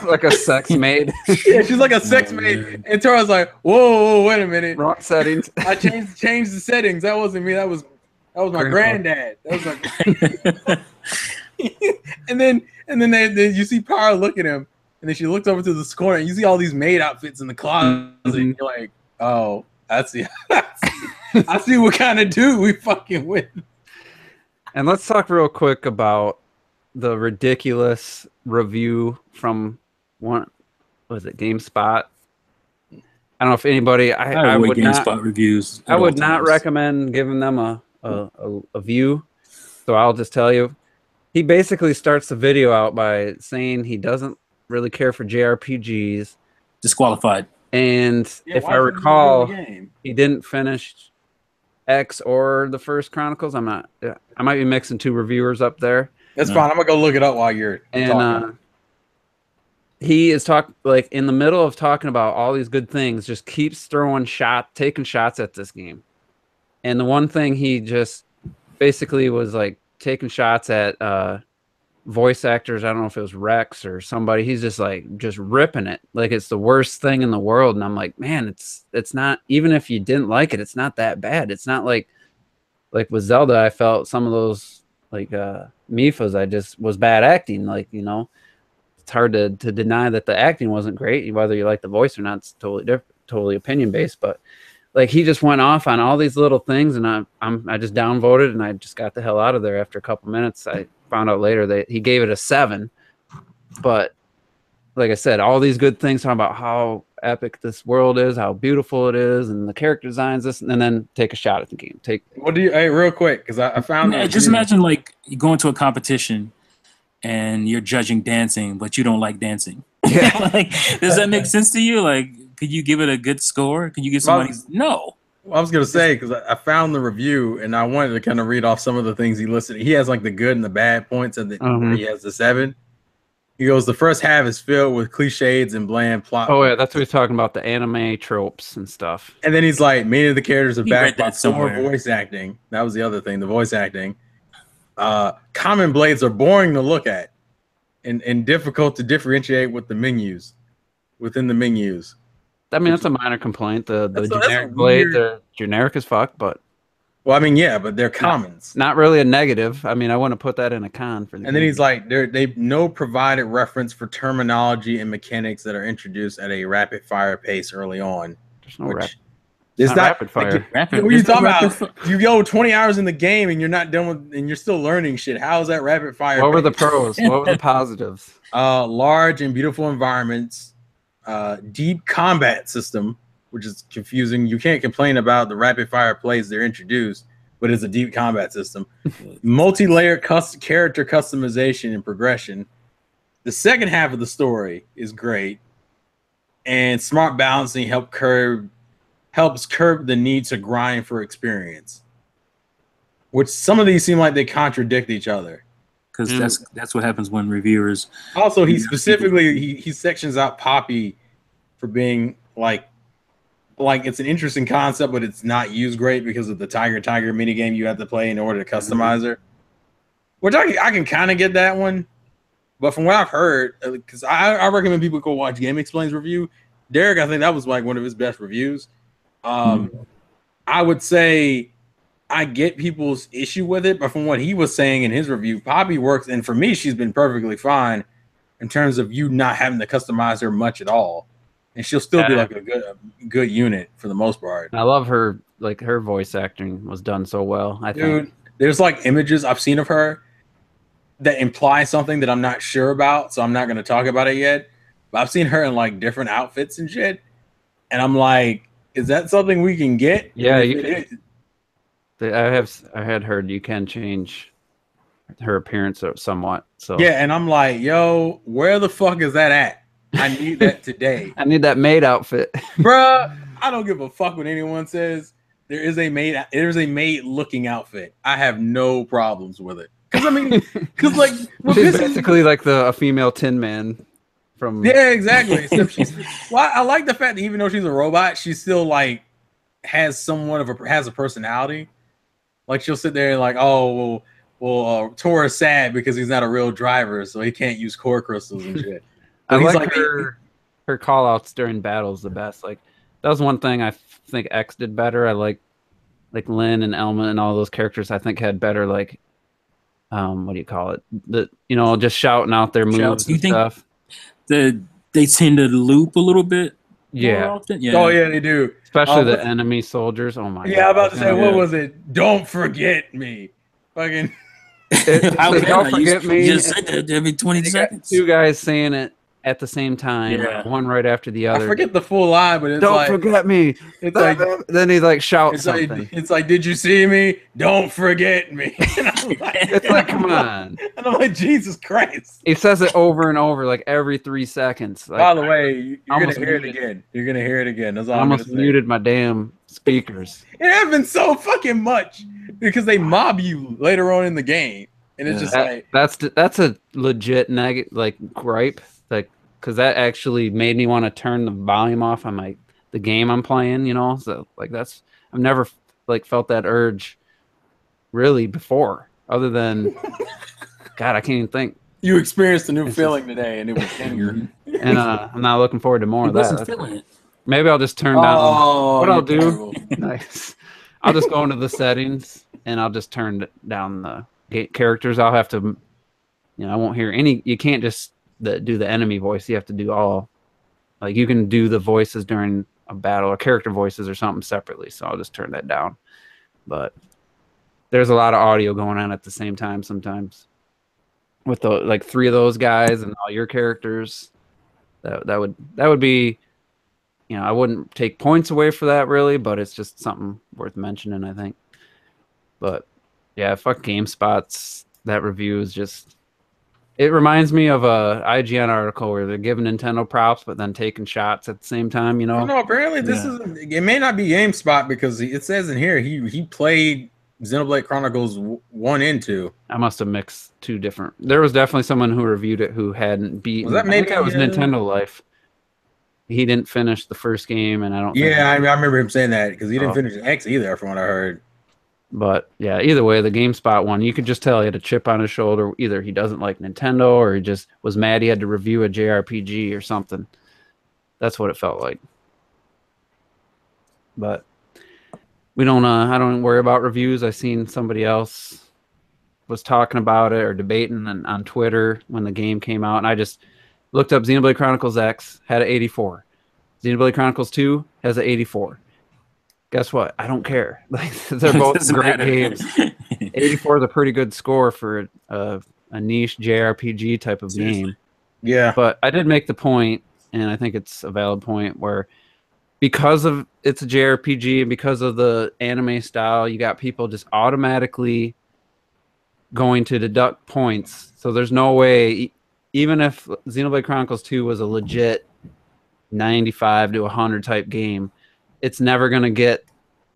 Like a sex maid. Yeah, she's like a sex maid. And Tora's like, whoa, wait a minute. Wrong settings. I changed the settings. That wasn't me. That was my granddad. That was my and then you see Power look at him, and then she looks over to this corner, and you see all these maid outfits in the closet. And you're like, oh, I see. I see what kind of dude we fucking with. And let's talk real quick about the ridiculous review from GameSpot. I don't know if anybody. I would not GameSpot reviews. I would not recommend giving them a view. So I'll just tell you, he basically starts the video out by saying he doesn't really care for JRPGs. Disqualified. And if I recall, he didn't finish X or the first Chronicles. I might be mixing two reviewers up there. That's fine. I'm gonna go look it up while you're talking. He is in the middle of talking about all these good things, just keeps taking shots at this game. And the one thing he just basically was like taking shots at voice actors. I don't know if it was Rex or somebody. He's just ripping it like it's the worst thing in the world. And I'm like, man, it's not, even if you didn't like it, it's not that bad. It's not like with Zelda, I felt some of those Mifas, I just was bad acting. It's hard to deny that the acting wasn't great, whether you like the voice or not. It's totally different, totally opinion based. But he just went off on all these little things, and I just downvoted, and I just got the hell out of there after a couple minutes. I found out later that he gave it a 7, but like I said, all these good things talking about how epic this world is, how beautiful it is, and the character designs this, and then take a shot at the game. Real quick, because I found just imagine you go into a competition and you're judging dancing, but you don't like dancing. Yeah. Does that make sense to you? Could you give it a good score? Could you give somebody? No. Well, I was going to say, because I found the review and I wanted to kind of read off some of the things he listed. He has the good and the bad points, and he has the 7. He goes, the first half is filled with cliches and bland plot. Oh, yeah, that's what he's talking about, the anime tropes and stuff. And then he's like, many of the characters are backed by poor voice acting. That was the other thing, the voice acting. Common blades are boring to look at and difficult to differentiate within the menus. I mean, that's a minor complaint. The generic blades are generic as fuck, but well, I mean, yeah, but they're commons. Not really a negative. I mean, I wouldn't put that in a con for the And then he's like, they no provided reference for terminology and mechanics that are introduced at a rapid fire pace early on. There's no it's not rapid fire. What are you talking about? You go 20 hours in the game and you're not done and you're still learning shit. How is that rapid fire? What were the pros? What were the positives? Large and beautiful environments, deep combat system, which is confusing. You can't complain about the rapid fire plays they're introduced, but it's a deep combat system. Multi-layered character customization and progression. The second half of the story is great, and smart balancing helps curb the need to grind for experience. Which some of these seem like they contradict each other. Because that's what happens when reviewers. Also, he specifically he sections out Poppy for being like it's an interesting concept, but it's not used great because of the Tiger minigame you have to play in order to customize her. Which I can kind of get that one, but from what I've heard, because I recommend people go watch Game Explain's review. Derek, I think that was one of his best reviews. I would say I get people's issue with it, but from what he was saying in his review, Poppy works, and for me, she's been perfectly fine in terms of you not having to customize her much at all, and she'll still be a good unit for the most part. I love her, her voice acting was done so well. I think there's images I've seen of her that imply something that I'm not sure about, so I'm not going to talk about it yet. But I've seen her in different outfits and shit, and I'm like, is that something we can get? Yeah, I had heard you can change her appearance somewhat. So yeah, and I'm like, yo, where the fuck is that at? I need that today. I need that maid outfit, bruh. I don't give a fuck what anyone says. There's a maid looking outfit. I have no problems with it. Because she's basically a female Tin Man. Yeah, exactly. Except I like the fact that even though she's a robot, she still has somewhat of has a personality. She'll sit there and Tor is sad because he's not a real driver, so he can't use core crystals and shit. I like her call outs during battles the best. That was one thing I think X did better. I like Lynn and Elma and all those characters I think had better what do you call it? Just shouting out their moves and stuff. They tend to loop a little bit more often. Yeah. Oh yeah, they do. Especially the enemy soldiers. Oh my god. Yeah, I'm about to say, what was it? Don't forget me. Fucking don't forget me. You just said that every 20 seconds. 2 guys saying it at the same time, Yeah. one right after the other. I forget the full line, but it's Don't like, forget me. it's like, Then he like shouts something. it's like, did you see me? Don't forget me. And I'm like, It's like, come on. And I'm like, Jesus Christ. He says it over and over, like every 3 seconds. Like, By the way, you're gonna almost hear it muted. again. You're gonna hear it again. That's all I I'm almost gonna say. muted my damn speakers. It happens so fucking much because they mob you later on in the game, and it's just like that's a legit negative like gripe, like because that actually made me want to turn the volume off on the game I'm playing. You know, so like I've never like felt that urge really before, other than God, I can't even think. you experienced a new feeling today, and it was anger. And I'm not looking forward to more of that. Feeling it. Maybe I'll just turn down. What I'll do, terrible. nice. I'll just go into the settings and I'll just turn down the characters. I'll have to, I won't hear any. You can't just do the enemy voice. You have to do all. Like you can do the voices during a battle or character voices or something separately. So I'll just turn that down. But there's a lot of audio going on at the same time sometimes. With the like 3 of those guys and all your characters, that would be. I wouldn't take points away for that really, but it's just something worth mentioning, I think. But yeah, fuck GameSpot's that review is just. It reminds me of a IGN article where they're giving Nintendo props, but then taking shots at the same time. No, apparently this isn't. It may not be GameSpot because it says in here he played Xenoblade Chronicles 1 and 2. I must have mixed 2 different. There was definitely someone who reviewed it who hadn't beaten. Was that maybe that was Nintendo Life? He didn't finish the first game, and I don't. Yeah, I remember him saying that because he didn't finish X either, from what I heard. But yeah, either way, the GameSpot one, you could just tell he had a chip on his shoulder. Either he doesn't like Nintendo, or he just was mad he had to review a JRPG or something. That's what it felt like. But we don't. I don't worry about reviews. I seen somebody else was talking about it or debating on Twitter when the game came out, and I just looked up Xenoblade Chronicles X, had an 84. Xenoblade Chronicles 2 has an 84. Guess what? I don't care. Like they're both great games. 84 is a pretty good score for a niche JRPG type of game. Yeah. But I did make the point, and I think it's a valid point, where because of it's a JRPG and because of the anime style, you got people just automatically going to deduct points. So there's no way. Even if Xenoblade Chronicles 2 was a legit 95 to 100 type game, it's never going to get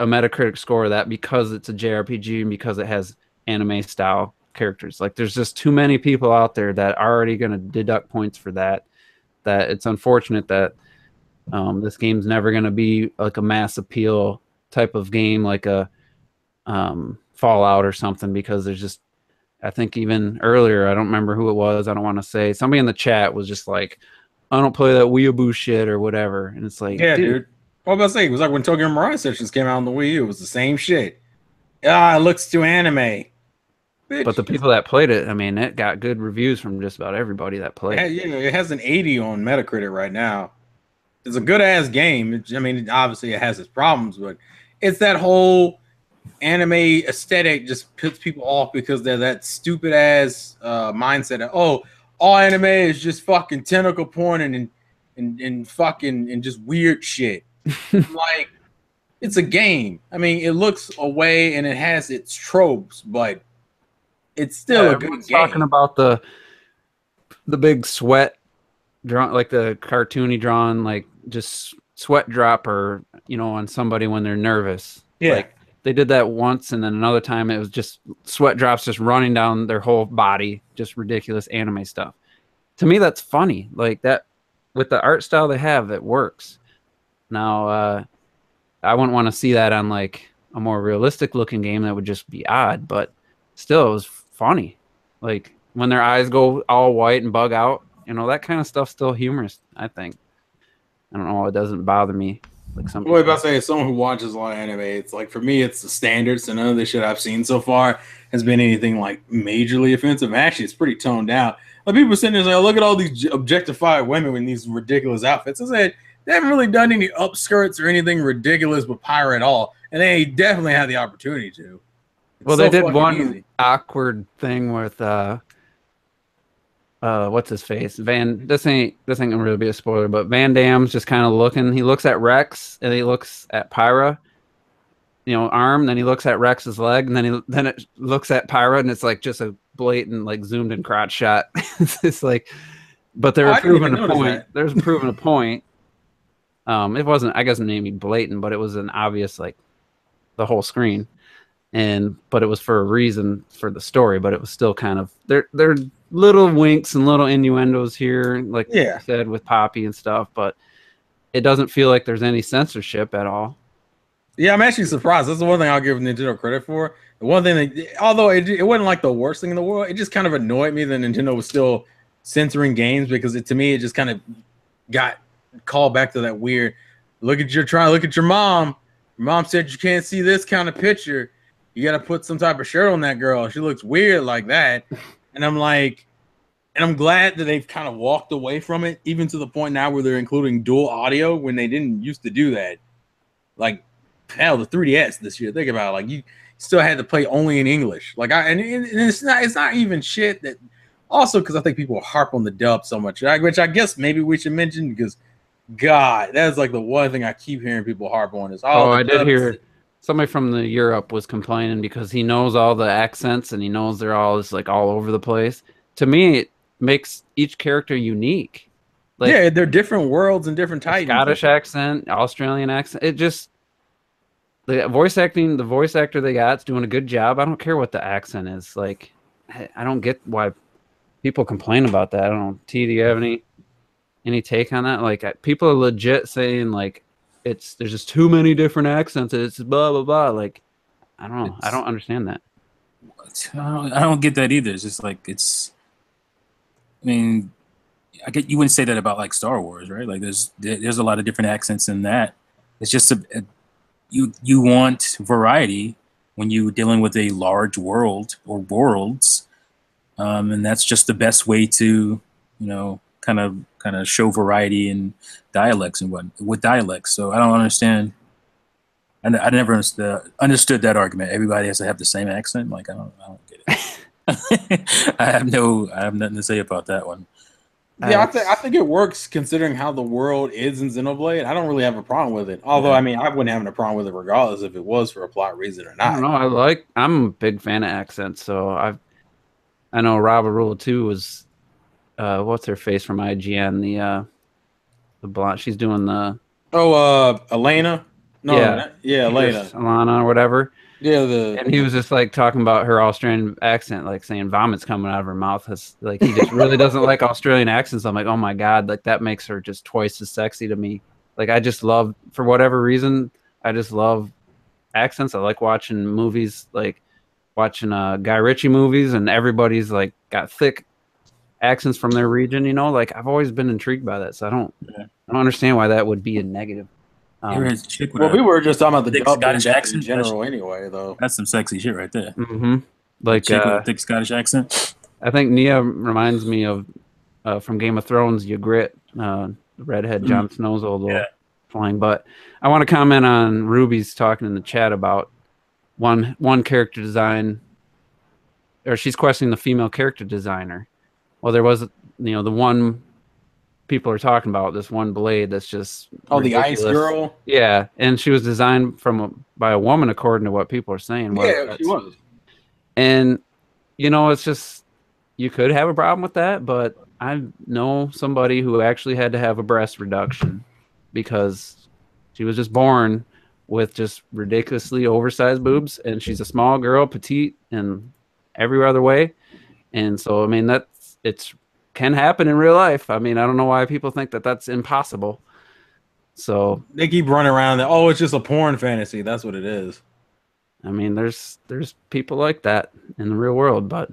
a Metacritic score of that because it's a JRPG and because it has anime style characters. Like there's just too many people out there that are already going to deduct points for that it's unfortunate that this game's never going to be like a mass appeal type of game like a Fallout or something, because there's just, I think even earlier, I don't remember who it was, I don't want to say, somebody in the chat was just like, I don't play that weeaboo shit or whatever. And it's like, yeah, dude. What was I about to say? It was like when Tokyo Mirage Sessions came out on the Wii U. It was the same shit. It looks too anime. Bitch. But the people that played it, I mean, it got good reviews from just about everybody that played it. Yeah, it has an 80 on Metacritic right now. It's a good-ass game. I mean, obviously it has its problems, but it's that whole anime aesthetic just puts people off because they're that stupid ass mindset of, oh, all anime is just fucking tentacle porn and fucking and just weird shit. Like, it's a game. I mean, it looks away and it has its tropes, but it's still a good game. Talking about the big sweat drawn, like the cartoony drawn, like just sweat drop or on somebody when they're nervous. Yeah. Like, they did that once, and then another time it was just sweat drops just running down their whole body, just ridiculous anime stuff. To me, that's funny. Like that, with the art style they have, it works. Now, I wouldn't want to see that on like a more realistic looking game. That would just be odd, but still, it was funny. Like when their eyes go all white and bug out, that kind of stuff's still humorous, I think. I don't know. It doesn't bother me. Like something. What about to say, as someone who watches a lot of anime, it's like for me, it's the standard. So none of the shit I've seen so far has been anything like majorly offensive. Actually, it's pretty toned down. Like people sitting there saying, "Look at all these objectified women in these ridiculous outfits." I said they haven't really done any upskirts or anything ridiculous with Pyra at all, and they definitely had the opportunity to. Well, they did one awkward thing with what's his face? This ain't gonna really be a spoiler, but Van Damme's just kind of looking. He looks at Rex and he looks at Pyra, arm. Then he looks at Rex's leg, and then it looks at Pyra, and it's like just a blatant like zoomed in crotch shot. It's like, but they were proving a point. There's proving a point. It wasn't, I guess, maybe blatant, but it was an obvious like the whole screen, but it was for a reason for the story. But it was still kind of there little winks and little innuendos here, like you said with Poppy and stuff, but it doesn't feel like there's any censorship at all. Yeah, I'm actually surprised. That's the one thing I'll give Nintendo credit for. The one thing that, although it wasn't like the worst thing in the world, it just kind of annoyed me that Nintendo was still censoring games, because to me it just kind of got called back to that weird look at your mom. Your mom said you can't see this kind of picture. You got to put some type of shirt on that girl. She looks weird like that. And I'm like, and I'm glad that they've kind of walked away from it, even to the point now where they're including dual audio when they didn't used to do that. Like, hell, the 3DS this year. Think about it. Like, you still had to play only in English. Like, and it's not even shit that. Also, because I think people harp on the dub so much, which I guess maybe we should mention, because God, that's like the one thing I keep hearing people harp on is I did hear somebody from the Europe was complaining because he knows all the accents and he knows they're all just like all over the place. To me, it makes each character unique. Like, yeah, they're different worlds and different titans. Scottish accent, Australian accent. It just the voice actor they got's doing a good job. I don't care what the accent is. Like, I don't get why people complain about that. I don't know. T, do you have any take on that? Like, people are legit saying like there's just too many different accents. It's blah blah blah. Like, I don't know. I don't understand that. I don't get that either. It's just like I mean, you wouldn't say that about like Star Wars, right? Like there's a lot of different accents in that. It's just you want variety when you're dealing with a large world or worlds, and that's just the best way to kind of show variety in dialects and with dialects. So I don't understand. I never understood that argument. Everybody has to have the same accent. Like I don't get it. I have nothing to say about that one. Yeah, I think it works considering how the world is in Xenoblade. I don't really have a problem with it. Although, I mean, I wouldn't have a problem with it regardless if it was for a plot reason or not. I don't know. I'm a big fan of accents, so I know Rava Rule 2 was what's her face from IGN, the blonde. She's doing the Elena. No, Elena, Alana or whatever. Yeah, and he was just like talking about her Australian accent, like saying vomit's coming out of her mouth. Like he just really doesn't like Australian accents. I'm like, oh my god, like that makes her just twice as sexy to me. Like I just love, for whatever reason, I just love accents. I like watching movies, like watching Guy Ritchie movies, and everybody's like got thick accents from their region. Like I've always been intrigued by that. So I don't understand why that would be a negative. We were just talking about the Scottish accent in general, anyway. Though that's some sexy shit right there. Mm-hmm. Like thick Scottish accent. I think Nia reminds me of from Game of Thrones, Ygritte, the redhead, Jon Snow's old little flying. But I want to comment on Ruby's talking in the chat about one character design, or she's questioning the female character designer. Well, there was the one people are talking about, this one blade that's just ridiculous. The ice girl. Yeah, and she was designed by a woman, according to what people are saying. Yeah, she was. And it's just, you could have a problem with that, but I know somebody who actually had to have a breast reduction because she was just born with just ridiculously oversized boobs, and she's a small girl, petite, and every other way. And so, I mean, it's can happen in real life. I mean, I don't know why people think that that's impossible. So they keep running around that, it's just a porn fantasy. That's what it is. I mean, there's people like that in the real world, but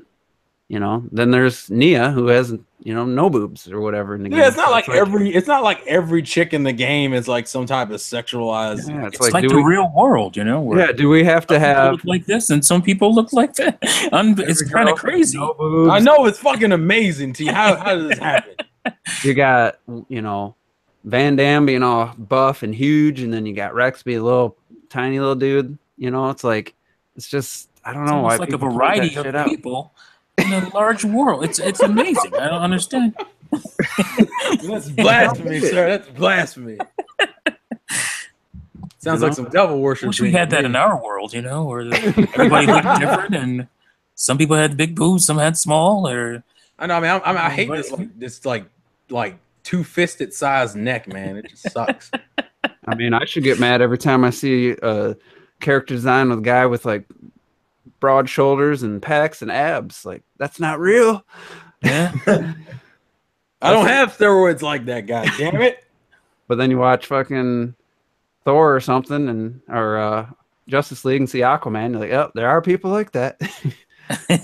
then there's Nia, who has no boobs or whatever in the game. It's not it's not like every chick in the game is like some type of sexualized. Yeah, it's like the real world, where do we have to have look like this and some people look like that? It's kind of crazy. No, I know, it's fucking amazing. T, how does this happen? You got Van Damme being all buff and huge, and then you got Rex being a little tiny little dude. It's like, it's just, I don't know why. It's like a variety of people. in a large world. It's amazing. I don't understand. That's blasphemy, sir. That's blasphemy. Sounds like some devil worship. Wish we had that in our world, where everybody looked different, and some people had big boobs, some had small. Or I know. I mean, I hate this like two-fisted size neck, man. It just sucks. I mean, I should get mad every time I see a character design with a guy with like broad shoulders and pecs and abs. Like, that's not real. Yeah. I don't have steroids like that, guy. Damn it. But then you watch fucking Thor or something, or Justice League, and see Aquaman. You're like, oh, there are people like that.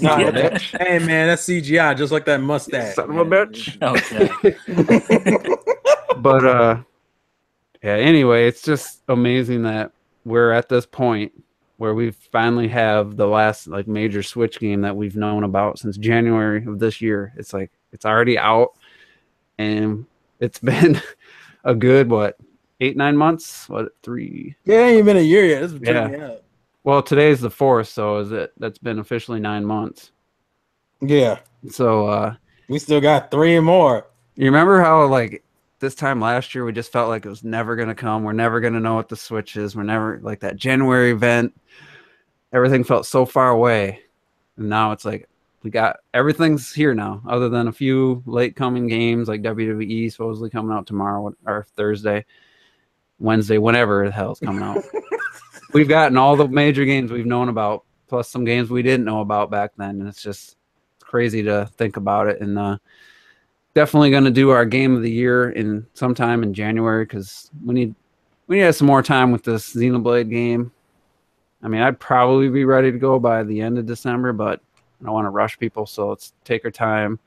No, hey man, that's CGI, just like that mustache. Son of a bitch. Okay. But yeah. Anyway, it's just amazing that we're at this point where we finally have the last like major Switch game that we've known about since January of this year. It's like it's already out, and it's been a good 8-9 months. 3? Yeah, it ain't been a year yet. Yeah. Well, today's the 4th, so that's been officially 9 months. Yeah. So we still got 3 more. You remember how like this time last year we just felt like it was never gonna come. We're never gonna know what the Switch is. We're never like that January event. Everything felt so far away, and now it's like we got everything's here now, other than a few late coming games like WWE supposedly coming out tomorrow or Thursday, Wednesday, whenever the hell it's coming out. We've gotten all the major games we've known about, plus some games we didn't know about back then, and it's crazy to think about it. And definitely going to do our game of the year in sometime in January, because we need to have some more time with this Xenoblade game. I mean, I'd probably be ready to go by the end of December, but I don't want to rush people, so let's take our time,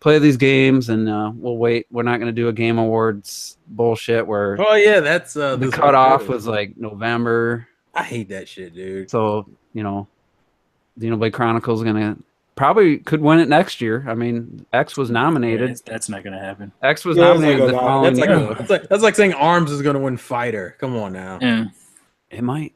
play these games, and we'll wait. We're not going to do a Game Awards bullshit where that's the cutoff was like November. I hate that shit, dude. So, Xenoblade Chronicles is going to probably could win it next year. I mean, X was nominated. Yeah, that's not going to happen. X was nominated the following year. That's like saying ARMS is going to win Fighter. Come on now. Yeah. It might.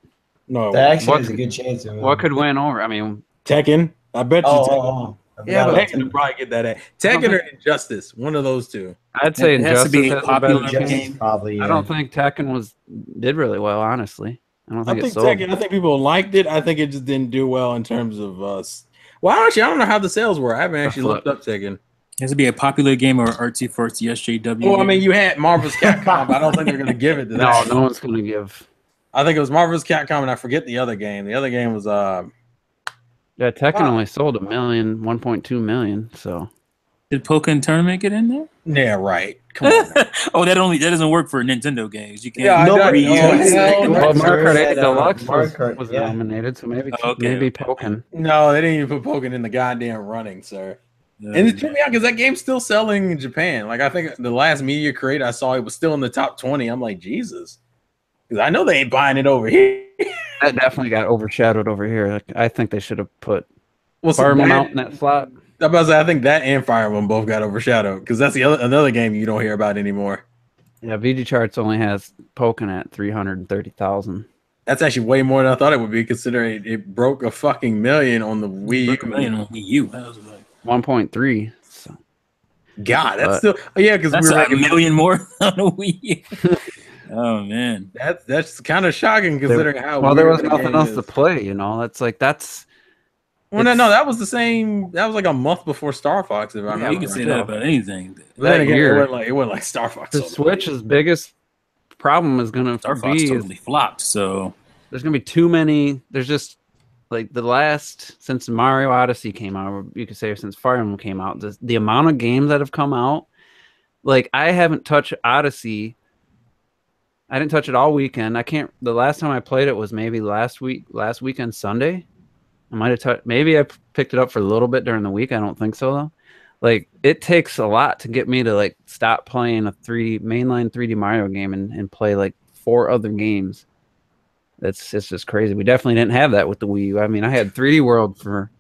No. That actually has a good chance. What could win over? I mean, Tekken. I bet you Tekken. Yeah, but Tekken will probably get that. Tekken or Injustice. One of those two. I'd say Injustice has to be a popular game. Probably, yeah. I don't think Tekken did really well, honestly. I think Tekken. I think people liked it. I think it just didn't do well in terms of us. Well, actually, I don't know how the sales were. I haven't actually looked up Tekken. It has to be a popular game or artsy fartsy SJW. Well, I mean, you had Marvel's Capcom, but I don't think they're going to give it to that. No one's going to give. I think it was Marvel's Capcom, and I forget the other game. The other game was Yeah, Tekken only sold 1.2 million. So did Pokken Tournament get in there? Yeah, right. Come on. Oh, that doesn't work for Nintendo games. You can't. Yeah, Well, Mario Kart 8 Deluxe was nominated, so maybe Pokken. No, they didn't even put Pokken in the goddamn running, sir. And it took me out because that game's still selling in Japan. Like, I think the last media crate I saw, it was still in the top 20. I'm like, Jesus. Because I know they ain't buying it over here. That definitely got overshadowed over here. Like, I think they should have put Fire Emblem out in that slot. I think that and Fire Emblem both got overshadowed because that's another game you don't hear about anymore. Yeah, VG Charts only has Pokken at 330,000. That's actually way more than I thought it would be, considering it broke a fucking million on the Wii U. Broke a million on Wii U. That was like 1.3. So. God, that's still because that's a million more on a Wii U. Oh man, that's kind of shocking considering how. Well, there was nothing else to play. That's. Well, no, that was the same. That was like a month before Star Fox. If I remember, you can say that about anything. That year, it went like Star Fox. The Switch's biggest problem is going to Star Fox totally flopped. So there's going to be too many. There's just like the last since Mario Odyssey came out, or you could say since Fire Emblem came out. The amount of games that have come out, like I haven't touched Odyssey. I didn't touch it all weekend. The last time I played it was maybe last weekend Sunday. I might have touched. Maybe I picked it up for a little bit during the week. I don't think so though. Like it takes a lot to get me to like stop playing a mainline 3D Mario game and play like 4 other games. It's just crazy. We definitely didn't have that with the Wii U. I mean, I had 3D World for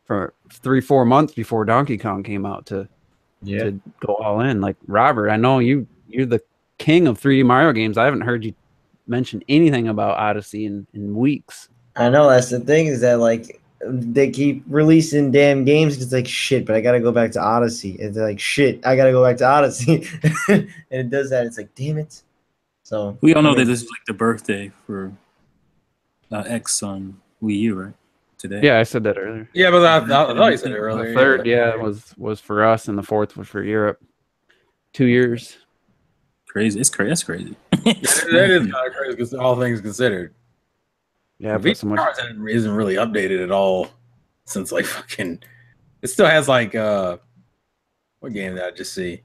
3-4 months before Donkey Kong came out to go all in. Like Robert, I know you're the king of 3D Mario games. I haven't heard you mention anything about Odyssey in weeks. I know that's the thing is that like they keep releasing damn games. It's like shit, but I gotta go back to Odyssey. It's like shit, I gotta go back to Odyssey, and it does that. It's like damn it. So we all know that this is like the birthday for X on Wii U, right? Today. Yeah, I said that earlier. Yeah, but I thought you said it earlier. The third, was for us, and the fourth was for Europe. 2 years. Crazy. It's crazy. That's crazy. That is kind of crazy because all things considered. Yeah, but so much isn't really updated at all since like fucking. It still has like what game did I just see?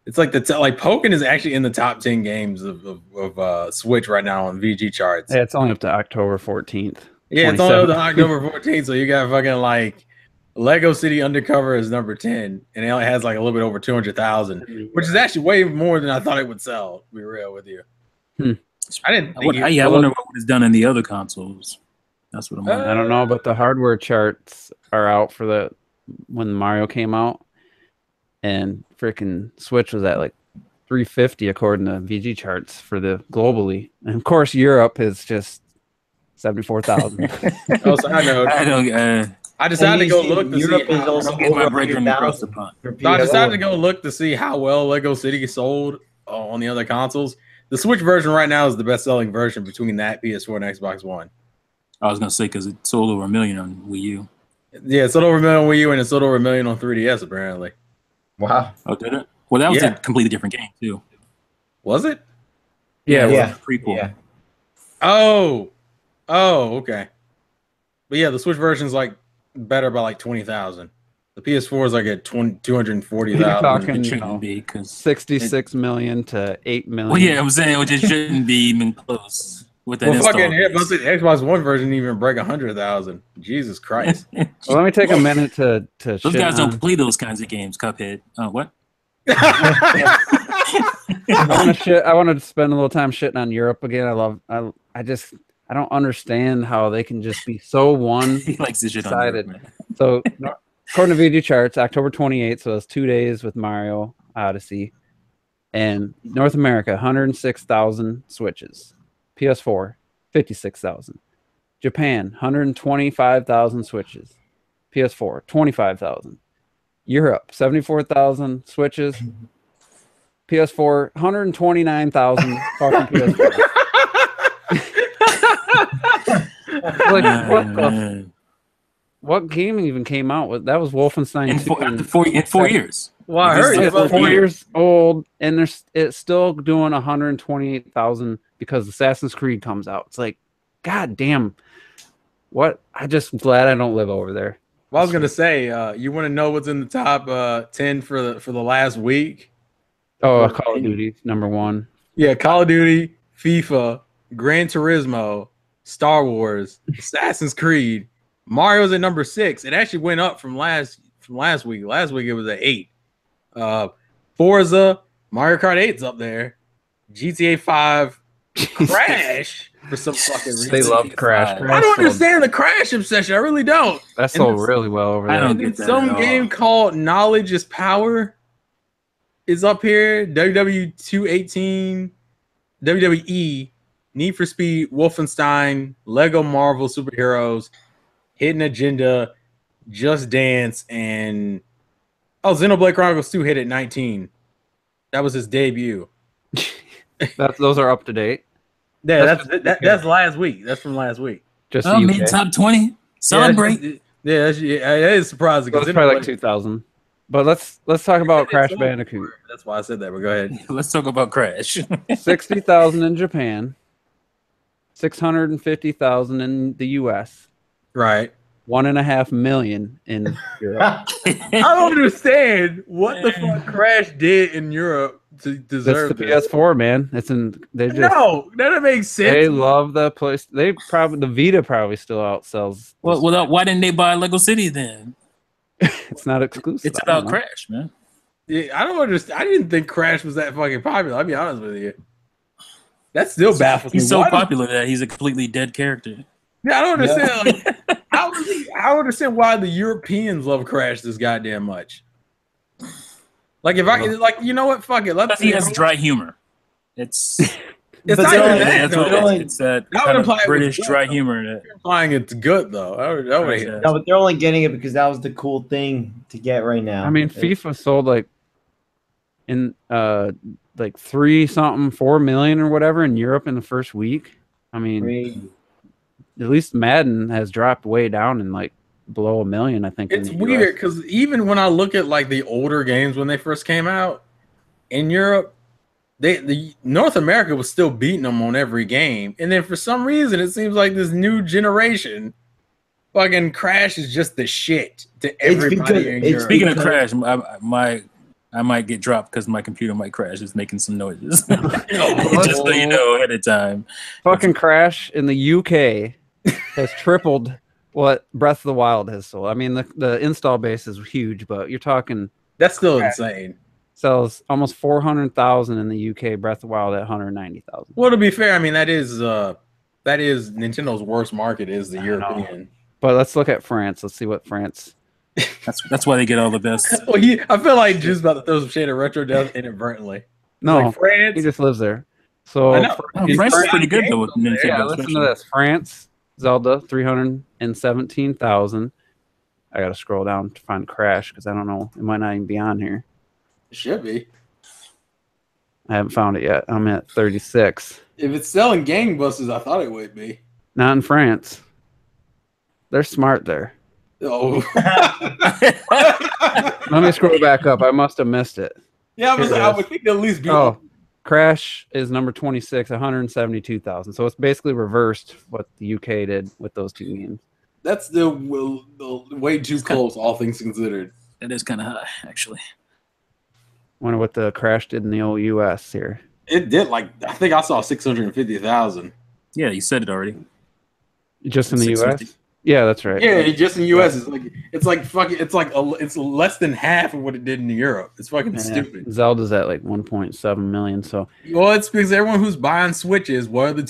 It's like like Pokken is actually in the top 10 games of Switch right now on VG charts. Yeah, it's only up to October 14th. Yeah, it's only up to October 14th. So you got fucking like Lego City Undercover is number 10, and it only has like a little bit over 200,000, which is actually way more than I thought it would sell. To be real with you. I didn't. I wonder what was done in the other consoles. That's what I'm wondering. I don't know, but the hardware charts are out for when Mario came out, and freaking Switch was at like 350 according to VG charts for the globally, and of course Europe is just 74,000. Oh, so I decided to go look to Europe see. Is also over 100,000. I decided to go look to see how well Lego City sold on the other consoles. The Switch version right now is the best-selling version between that PS4 and Xbox One. I was gonna say because it sold over 1 million on Wii U. Yeah, it sold over 1 million on Wii U, and it sold over 1 million on 3DS apparently. Wow. Oh, did it? Well, that was a completely different game too. Was it? Yeah, it was a prequel. Yeah. Oh, okay. But yeah, the Switch version is like better by like 20,000. The PS4 is like at 240,000. You're talking, it shouldn't be because 66 million to 8 million. Well, yeah, I was saying it just shouldn't be even close with that. Well, fucking the Xbox One version didn't even break 100,000. Jesus Christ. Well, let me take a minute to those guys don't play those kinds of games. Cuphead. What? I want to spend a little time shitting on Europe again. I don't understand how they can just be so one-sided. So, according to VG charts, October 28th, so that's 2 days with Mario Odyssey, and North America, 106,000 Switches. PS4, 56,000. Japan, 125,000 Switches. PS4, 25,000. Europe, 74,000 Switches. PS4, 129,000 fucking PS4. Like, what game even came out with that? Was Wolfenstein in 4 years. Well, I heard it's 4 years old, and it's still doing 128,000 because Assassin's Creed comes out. It's like, god damn, what? I just glad I don't live over there. Well, I was gonna say, you want to know what's in the top 10 for the last week? Oh, Call of Duty #1. Yeah, Call of Duty, FIFA, Gran Turismo, Star Wars, Assassin's Creed. Mario's at number 6. It actually went up from last week. Last week it was at 8. Forza, Mario Kart 8's up there. GTA 5, Crash for some fucking reason. They love Crash. I don't understand the Crash obsession. I really don't. That's sold really well over there. I don't get that. Some game called Knowledge is Power is up here. WWE 218, WWE, Need for Speed, Wolfenstein, Lego Marvel Superheroes, Hidden Agenda, Just Dance, and Xenoblade Chronicles 2 hit at 19. That was his debut. Those are up to date. Yeah, that's last week. That's from last week. Just made top 20. Celebrate. Yeah, that is surprising. It's probably like 2,000. But let's talk about Crash Bandicoot. That's why I said that. But go ahead. Let's talk about Crash. 60,000 in Japan. 650,000 in the U.S. Right. 1.5 million in Europe. I don't understand what the fuck Crash did in Europe to deserve this. The PS4, man. No, that doesn't make sense. They love the place. The Vita probably still outsells. Well, why didn't they buy Lego City then? It's not exclusive. It's about Crash, man. Yeah, I don't understand. I didn't think Crash was that fucking popular. I'll be honest with you. That still baffles me. He's so popular that he's a completely dead character. Yeah, I don't understand. Yeah. I don't understand why the Europeans love Crash this goddamn much. Like, if I you know what? Fuck it. He has dry humor. It's It's But not they're even only- that. That's though. what they're only- it's that That kind would of imply it was British good, dry though. humor. That Implying it's good though. I would hate that. No, but they're only getting it because that was the cool thing to get right now. I mean, FIFA sold like in like 4 million or whatever in Europe in the first week. I mean, Crazy. at least Madden has dropped way down and like below 1 million, I think. It's in the weird US. because even when I look at like the older games when they first came out in Europe, the North America was still beating them on every game, and then for some reason it seems like this new generation fucking Crash is just the shit to everybody in Europe. Speaking of Crash, I might get dropped because my computer might crash. It's making some noises. Just so you know ahead of time. Fucking Crash in the UK has tripled what Breath of the Wild has sold. I mean, the install base is huge, but you're talking That's still insane. sells almost 400,000 in the UK. Breath of the Wild at 190,000. Well, to be fair, I mean that is Nintendo's worst market is the European. But let's look at France. Let's see what France. That's why they get all the best. Well, I feel like just about to throw some shade at Retro Death inadvertently. No, Like France. he just lives there. So I know. France is pretty good though with Nintendo. yeah, listen to this. France, Zelda, 317,000. I gotta scroll down to find Crash because I don't know. It might not even be on here. It should be. I haven't found it yet. I'm at 36. If it's selling gangbusters, I thought it would be. Not in France. They're smart there. Oh. Let me scroll back up. I must have missed it. Yeah, Here it I is. would think at least be. Oh, Crash is number 26, 172,000. So it's basically reversed what the UK did with those two games. That's the way too close, all things considered. That is kind of high, actually. Wonder what the Crash did in the old US here. It did I think I saw 650,000. Yeah, you said it already. Just in the 650. US? Yeah, that's right. Yeah, just in the US, it's less than half of what it did in Europe. It's fucking stupid. Zelda's at like 1.7 million. So Well, it's because everyone who's buying Switches, what are the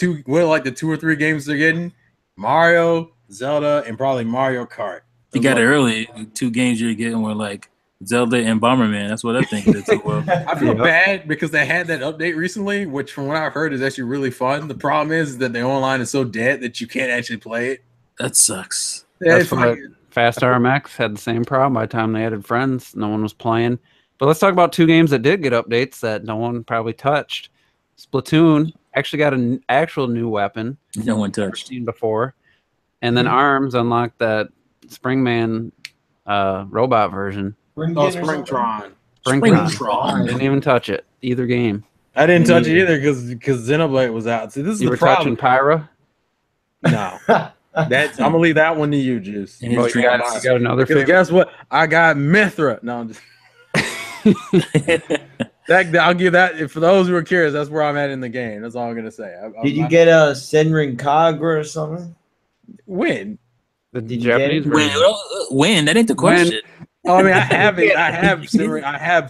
two or three games they're getting? Mario, Zelda, and probably Mario Kart. You got it early. 2 games you're getting were like Zelda and Bomberman. That's what I think it is. Well, I feel bad because they had that update recently, which from what I've heard is actually really fun. The problem is that the online is so dead that you can't actually play it. that sucks. Yeah, that's it's like, Fast RMX had the same problem. By the time they added friends, no one was playing. But let's talk about 2 games that did get updates that no one probably touched. Splatoon actually got an actual new weapon. No one touched. Seen before. And then ARMS unlocked that Springman robot version. Springtron. Springtron. Didn't even touch it. Either game. I didn't touch it either because Xenoblade was out. See, this is You the were problem. touching Pyra? No, I'm gonna leave that one to you, Juice. And Oh, his you got another Because favorite? guess what? I got Mithra. No, I'm just. I'll give that for those who are curious. That's where I'm at in the game. That's all I'm gonna say. Did you get a Senrin Kagura or something? When? The Did you Japanese get it? version. When? That ain't the question. Oh, I mean, I have it. I have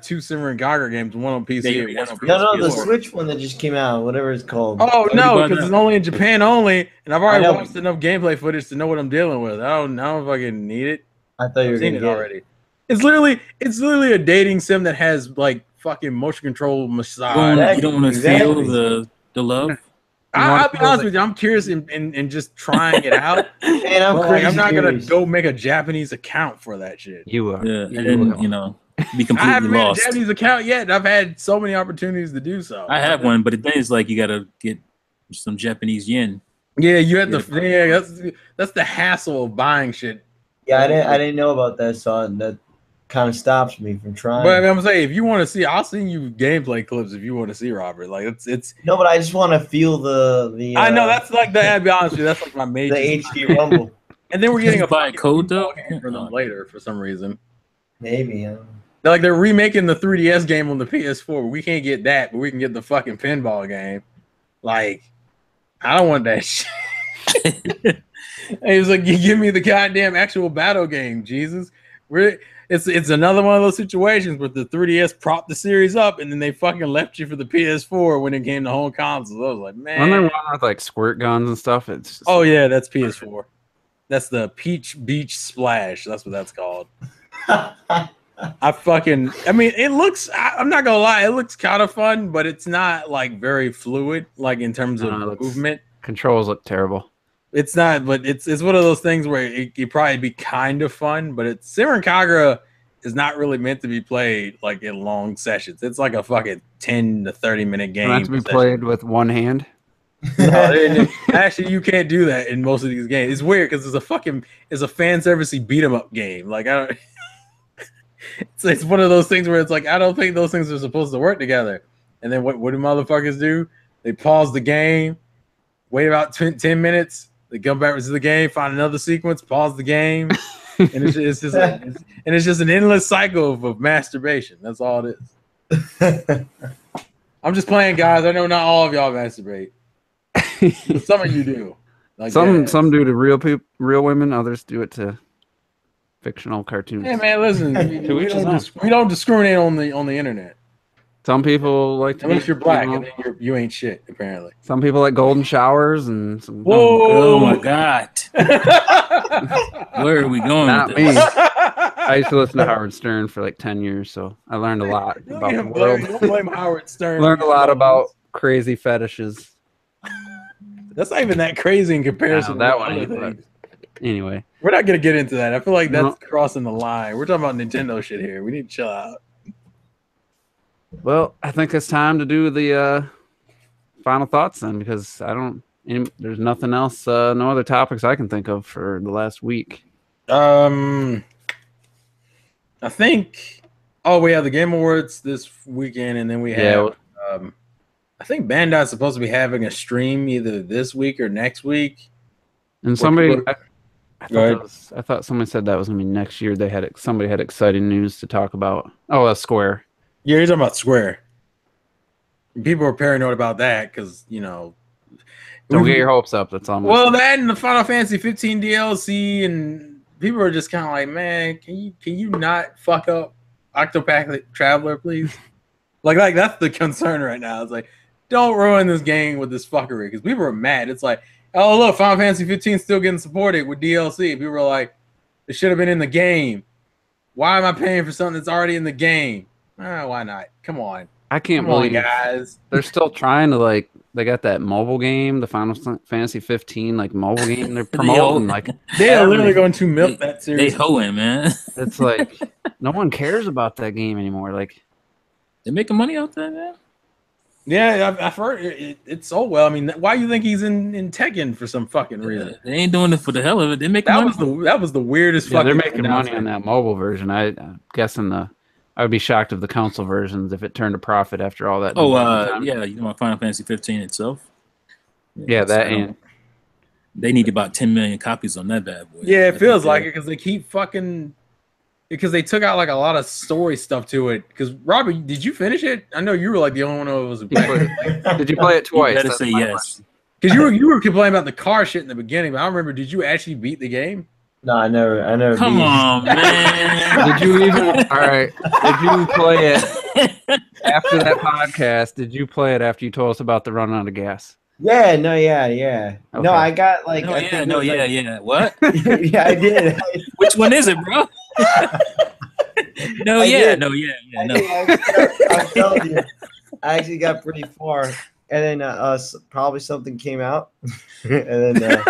two Simran Geiger games, one on PC and one on PS4. No, the Switch one that just came out, whatever it's called. Oh no, Everybody because knows. it's only in Japan only, and I've already I know. watched enough gameplay footage to know what I'm dealing with. I don't fucking need it. I thought you were I've seen gonna it get already. It's literally a dating sim that has like fucking motion control massage. You don't want to Exactly. feel the love. I'll be honest with you, I'm curious in just trying it out. Man, I'm But, crazy I'm not gonna curious. go make a Japanese account for that shit. You are. Yeah, You and then will. you know, be I haven't completely made lost. a Japanese account yet, and I've had so many opportunities to do so. I have one, but the thing is, like, you gotta get some Japanese yen. Yeah, you had that's the hassle of buying shit. Yeah, I didn't know about that, so that kind of stops me from trying. But I'm saying, if you want to see, I'll send you gameplay clips if you want to see, Robert. Like it's. No, but I just want to feel the. I know that's like that. I'll be honest with you, that's like my major. the HD rumble. And then we're getting a Buy a code though for them later for some reason. Maybe. They're remaking the 3DS game on the PS4. We can't get that, but we can get the fucking pinball game. Like, I don't want that shit. He was like, "You give me the goddamn actual battle game, Jesus." It's another one of those situations where the 3DS propped the series up, and then they fucking left you for the PS4 when it came to home consoles. I was like, man. When they're one with like squirt guns and stuff, it's just, Oh yeah, that's PS4. That's the Peach Beach Splash. That's what that's called. I mean, it looks. I'm not gonna lie, it looks kind of fun, but it's not like very fluid, like in terms of movement. Controls look terrible. It's not, but it's one of those things where it could probably be kind of fun, but it's Senran Kagura is not really meant to be played like in long sessions. It's like a fucking 10 to 30-minute game. It's meant to be played with one hand. No, actually, you can't do that in most of these games. It's weird because it's a fan servicey beat 'em up game. Like I don't. It's one of those things where it's like I don't think those things are supposed to work together. And then what do motherfuckers do? They pause the game, wait about 10 minutes. They come back to the game, find another sequence, pause the game, and it's just an endless cycle of masturbation. That's all it is. I'm just playing, guys. I know not all of y'all masturbate. Some of you do. Like some do to real women. Others do it to fictional cartoons. Hey man, listen. we don't discriminate on the internet. Some people like to, unless you're black, and then you ain't shit. Apparently, some people like golden showers and some. Whoa! Oh my god! Where are we going? Not me. I used to listen to Howard Stern for like 10 years, so I learned a lot about the world. Don't blame Howard Stern. Learned a lot about crazy fetishes. That's not even that crazy in comparison. That one. Anyway, we're not gonna get into that. I feel like that's crossing the line. We're talking about Nintendo shit here. We need to chill out. Well, I think it's time to do the final thoughts then, because there's nothing else, no other topics I can think of for the last week. I think. Oh, we have the Game Awards this weekend, and then we have. I think Bandai's supposed to be having a stream either this week or next week. And somebody, I thought somebody said that was going to be next year. Somebody had exciting news to talk about. Oh, that's Square. Yeah, you're talking about Square. People are paranoid about that because, don't get your hopes up. That's all. Well, that and the Final Fantasy 15 DLC, and people are just kind of like, man, can you not fuck up Octopath Traveler, please? like that's the concern right now. It's like, don't ruin this game with this fuckery, because people are mad. It's like, oh look, Final Fantasy 15 still getting supported with DLC. People are like, it should have been in the game. Why am I paying for something that's already in the game? Why not? Come on. I can't believe, guys. They're still trying to they got that mobile game, the Final Fantasy 15 mobile game. They're promoting they're literally going to milk that series. They hoeing, man. It's like no one cares about that game anymore. They're making money out there, man. Yeah, I've heard it's so well. I mean, why do you think he's in Tekken for some fucking reason? They ain't doing it for the hell of it. They're making money. That was the weirdest. Yeah, they're making money on that mobile version. I'm guessing I would be shocked if the console versions, if it turned a profit after all that. Yeah, you know, Final Fantasy 15 itself. Yeah, that and they need about 10 million copies on that bad boy. Yeah, it feels like it because they keep fucking. Because they took out a lot of story stuff to it. Because Robert, did you finish it? I know you were the only one who was. Did you play it twice? You better say yes. Because you were complaining about the car shit in the beginning, but I don't remember. Did you actually beat the game? No, I never. Come on, man. Did you even? All right. Did you play it after that podcast? Did you play it after you told us about the run out of gas? Yeah. Yeah. Okay. No, I got yeah. What? Yeah, I did. Which one is it, bro? No. I'm telling you, I actually got pretty far, and then probably something came out, and then.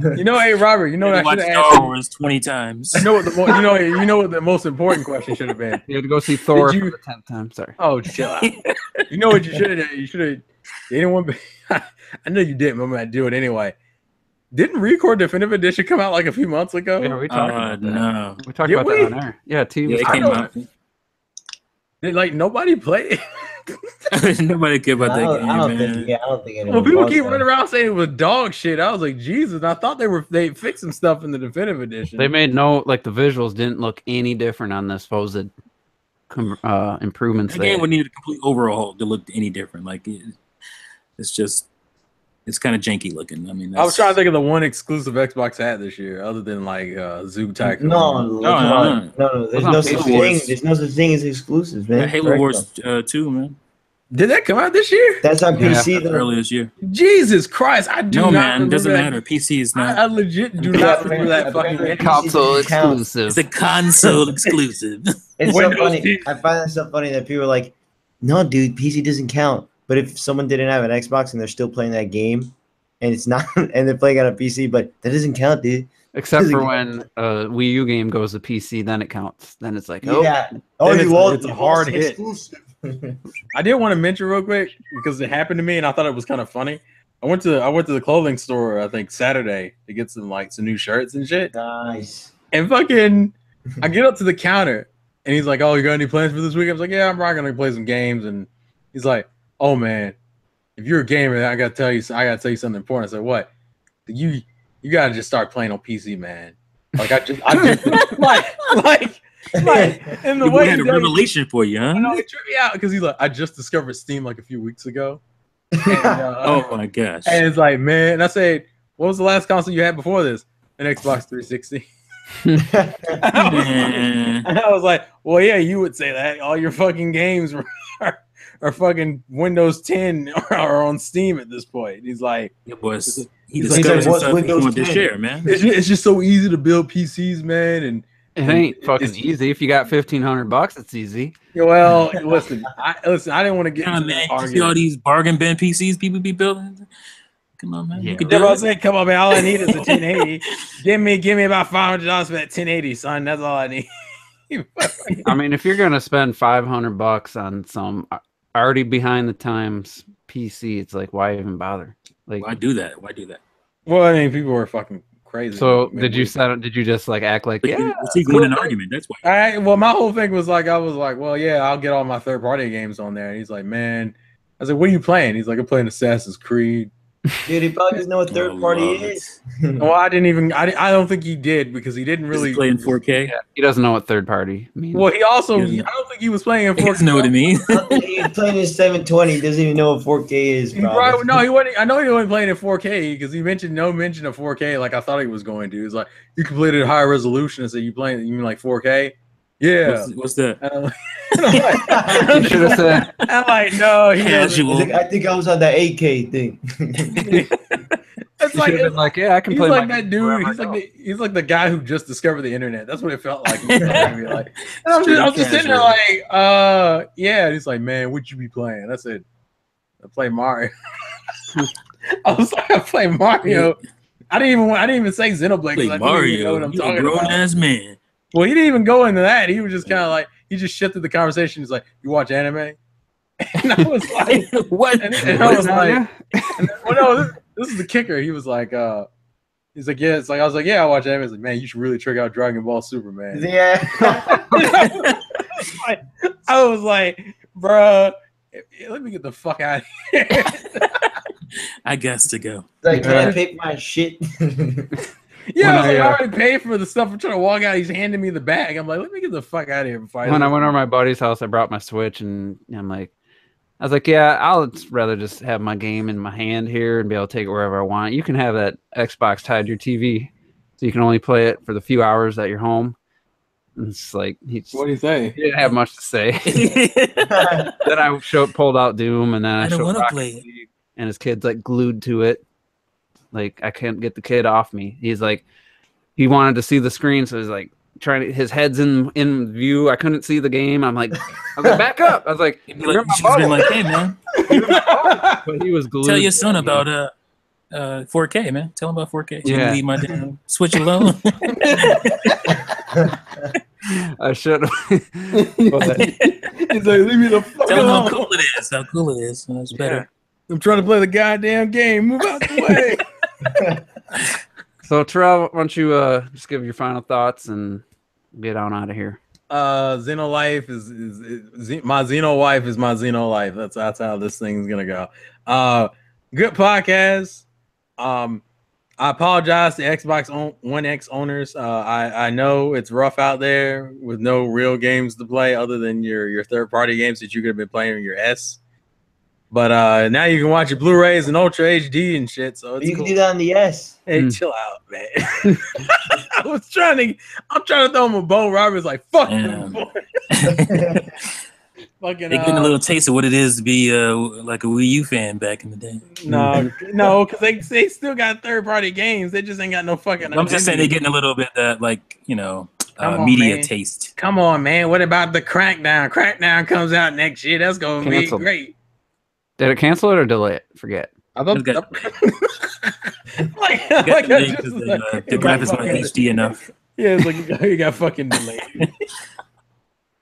Hey Robert, you know what I should have asked Star Wars 20 times. You know what the most important question should have been. You had to go see Thor for the 10th time. Sorry. Oh, chill out. You know what you should have done? You should have. Anyone? I know you didn't, but I'm gonna do it anyway. Didn't Record Definitive Edition come out a few months ago? Yeah, we talked about that. No. We talked about that on air. Yeah, TV. It came out. Did nobody play it? Nobody cared about that game, I don't think anyone. Well, people keep running around saying it was dog shit. I was like, Jesus! I thought they fixed some stuff in the Definitive Edition. They made the visuals didn't look any different on the supposed improvements. The game would need a complete overhaul to look any different. It's kind of janky looking. I mean, I was trying to think of the one exclusive Xbox had this year, other than Zoo Tycoon. No. There's no such thing. There's no such thing as exclusives, man. Halo Wars 2, man. Did that come out this year? That's on PC though. Earlier this year. Jesus Christ! I do No, not man, remember doesn't that. matter. PC is not. I legit do not remember that fucking game. Console PC counts. exclusive. It's a console exclusive. It's so Windows funny. 10. I find that so funny that people are like, "No, dude, PC doesn't count." But if someone didn't have an Xbox and they're still playing that game, and it's not, and they're playing on a PC, but that doesn't count, dude. Except for when a Wii U game goes to PC, then it counts. Then it's like, oh, Yeah. Then you won't. it's a hard hit. Exclusive. I did want to mention real quick because it happened to me and I thought it was kind of funny. I went to the clothing store I think Saturday to get some new shirts and shit. Nice. And fucking, I get up to the counter and he's like, "Oh, you got any plans for this week?" I was like, "Yeah, I'm probably gonna play some games." And he's like, "Oh man, if you're a gamer, I gotta tell you something important." I said, "What?" You gotta just start playing on PC, man. Like I just like. And the way had a revelation for you, huh? I know it tripped me out because he's like, I just discovered Steam like a few weeks ago. And, Oh my gosh! And it's like, man. And I said, what was the last console you had before this? An Xbox 360. And I was like, well, yeah, you would say that. All your fucking games are fucking Windows 10 are on Steam at this point. And he's like, it was. He He's discovered like, what's himself and he Windows wanted to 10? share, man. it's just so easy to build PCs, man. And it ain't fucking easy. If you got $1,500, it's easy. well, listen, I didn't want to get Yeah, into man. that You see all argument. these bargain bin PCs people be building? Come on, man. Yeah. You can Yeah, do but I it. said, come on, man. All I need is a 1080. Give me about $500 for that 1080, son. That's all I need. I mean, if you're gonna spend $500 on some already behind the times PC, it's like, why even bother? Like, Why do that? Why do that? Well, I mean, people were fucking crazy. so I mean, did you just like act like, yeah? What's he going an argument? That's why. Well, my whole thing was like, I was like, well, yeah, I'll get all my third-party games on there. And he's like, man, I was like, what are you playing? He's like, I'm playing Assassin's Creed. Dude, he probably doesn't know what third party love is. Well, I don't think he did because he didn't Really really playing 4K. Yeah, he doesn't know what third party means. Well, he also, Yeah. I don't think he was playing in He 4K. doesn't know what it means. He's playing his 720. He doesn't even know what 4K is. He wasn't. I know he wasn't playing in 4K because he mentioned no mention of 4K like I thought he was going to. He was like, you can play it at higher resolution. I said, you mean like 4K? Yeah. What's that? You should have said, I'm like, no, he doesn't. Casual. I think I was on that 8K thing. It's you like, should have been like, yeah, I can he's play. like my that game dude. wherever He's I like go. the guy who just discovered the internet. That's what it felt like. He was talking to me like, and I'm just sitting there like, yeah. And he's like, man, what you be playing? I said, I play Mario. I was like, I play Mario. I didn't even say Xenoblade. Play I didn't even know Mario. what I'm You a talking grown about. ass man. Well, he didn't even go into that. He was just kind of like, he just shifted the conversation. He's like, you watch anime? And I was like, What? and I was like, Yeah. well, no, this is the kicker. He was like, he's like, yeah. It's like I was like, yeah, I watch anime. He's like, man, you should really check out Dragon Ball Super, man. Yeah. I was like, bruh, let me get the fuck out of here. I guess to go. Like, can I pick my shit? Yeah, I was When like, I, I already paid for the stuff. I'm trying to walk out. He's handing me the bag. I'm like, let me get the fuck out of here before When I went over my buddy's house, I brought my Switch, and I'm like, I was like, yeah, I'll rather just have my game in my hand here and be able to take it wherever I want. You can have that Xbox tied to your TV, so you can only play it for the few hours that you're home. And it's like he What do you say? didn't have much to say. Then I pulled out Doom, and then I don't showed want to Rocket play it. League, and his kid's like glued to it. Like I can't get the kid off me. He's like, he wanted to see the screen, so he's like trying to. His head's in view. I couldn't see the game. I was like, back up. I was like, You'd be you're like, my you should have been bubble. like, hey man, But he was glued. tell your to son it. about 4K, man. Tell him about 4K. So you Yeah. can leave my damn Switch alone. I should have. He's like, leave me the fuck Tell him how alone. cool it is. How cool it is. That's better. I'm trying to play the goddamn game. Move out the way. So Terrell, why don't you just give your final thoughts and get on out of here? Xeno Life is my Xeno wife is my Xeno life. That's how this thing's gonna go. Good podcast. I apologize to Xbox One X owners. I know it's rough out there with no real games to play other than your third party games that you could have been playing on your S. But now you can watch your Blu-rays and Ultra HD and shit. So it's You cool. can do that on the S. Hey, chill out, man. I'm trying to throw him a bone. Robert's like, fuck Yeah. them boys. Fucking, They're getting a little taste of what it is to be like a Wii U fan back in the day. No, because they still got third-party games. They just ain't got no fucking. I'm just saying they're getting a little bit that, like, media taste. Come on, man. What about the Crackdown? Crackdown comes out next year. That's gonna be great. Did it cancel it or delay it? Forget. I thought the graphics weren't HD enough. Yeah, it's like you got fucking delayed.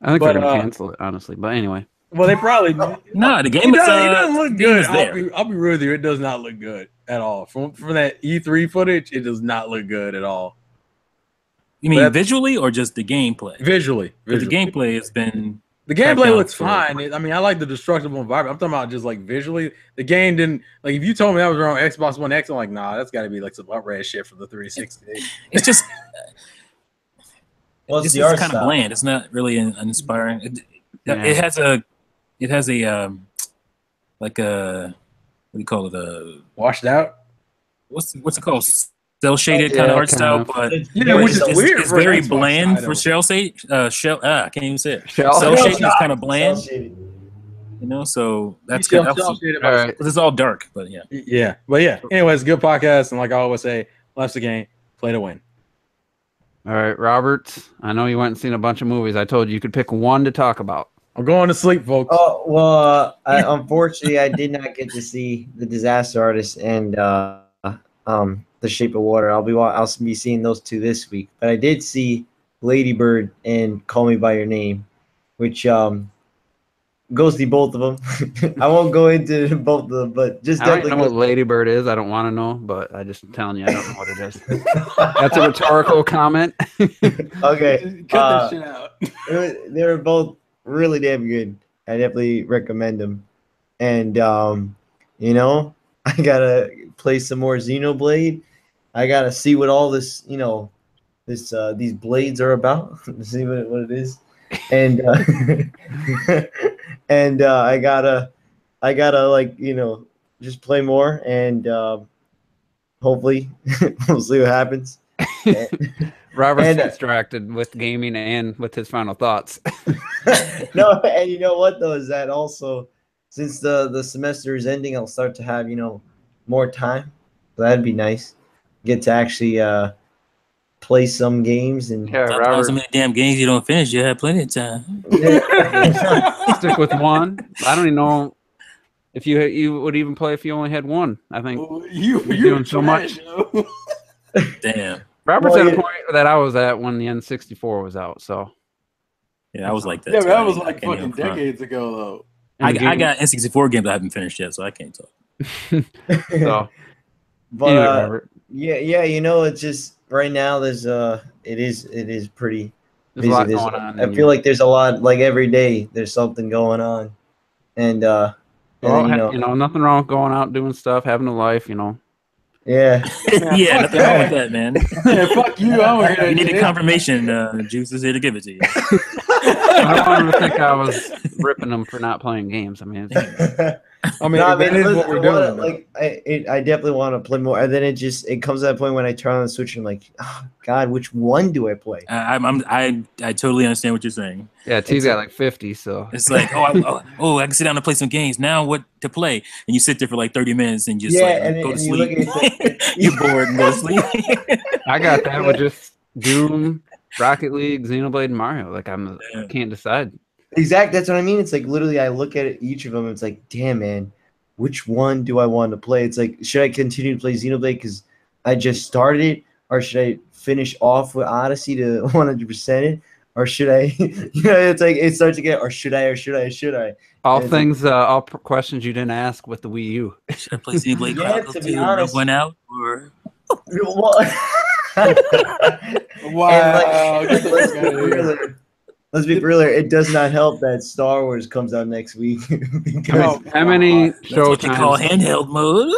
I think they're gonna cancel it, honestly. But anyway. Well, they probably no. The game doesn't look good. I'll be real with you. It does not look good at all. From that E3 footage, it does not look good at all. You mean visually or just the gameplay? Visually. The gameplay has been. The gameplay looks fine. I mean, I like the destructible environment. I'm talking about just like visually. The game didn't like. If you told me that was on Xbox One X, I'm like, nah, that's got to be like some upgrade shit for the 360. It's just. Well, it's kind of bland. It's not really uninspiring. It has a like a what do you call it? Washed out. What's it called? Cell shaded kind of art style, but which is weird. It's very bland for cell shade. I can't even say it. Cell shading is kind of bland. So that's good. Because it's all dark, but yeah. Anyways, good podcast, and like I always say, life's a game. Play to win. All right, Robert. I know you went and seen a bunch of movies. I told you could pick one to talk about. I'm going to sleep, folks. Oh well, unfortunately, I did not get to see The Disaster Artist and The Shape of Water. I'll be seeing those two this week. But I did see Lady Bird and Call Me by Your Name, which go see both of them. I won't go into both of them, but just I don't know what Lady Bird is. I don't want to know, but I just telling you, I don't know what it is. That's a rhetorical comment. Okay, cut this shit out. They were both really damn good. I definitely recommend them. And I gotta play some more Xenoblade. I gotta see what all this, these blades are about. See what it is. And and I gotta just play more, and hopefully we'll see what happens. Robert's distracted with gaming and with his final thoughts. No, and you know what though is that also since the semester is ending, I'll start to have more time. So that'd be nice. Get to actually play some games and Robert, so many damn games you don't finish. You have plenty of time. Yeah. Stick with one. I don't even know if you would even play if you only had one. I think you're doing so much. Damn. Robert's at a point that I was at when the N64 was out. So yeah, I was like that. Yeah, but that was like fucking decades ago, though. I got N64 games I haven't finished yet, so I can't talk. So, but anyway, it's just right now. There's it is pretty. There's a lot going on. I feel like there's a lot. Like every day, there's something going on, and nothing wrong with going out doing stuff, having a life, Yeah. Yeah, nothing wrong with that, man. Yeah, fuck you. You need a confirmation. Juice is here to give it to you. I don't want him to think I was ripping them for not playing games. I mean, that is what we're doing. I definitely want to play more, and then it comes to that point when I turn on the Switch and I'm like, oh, God, which one do I play? I totally understand what you're saying. Yeah, T's got like 50, so it's like, I can sit down and play some games. Now what to play? And you sit there for like 30 minutes and just go to sleep. You're bored and go to sleep. I got that with just Doom, Rocket League, Xenoblade, and Mario. Like I can't decide. Exactly, that's what I mean. It's like literally, I look at each of them. And it's like, damn, man, which one do I want to play? It's like, should I continue to play Xenoblade because I just started it, or should I finish off with Odyssey to 100% it, or should I? It's like it starts to get, or should I? All things, all questions you didn't ask with the Wii U. Should I play Xenoblade Chronicles 2 and went out, or? Wow. Let's be real. It does not help that Star Wars comes out next week. How many show times? Call handheld mode.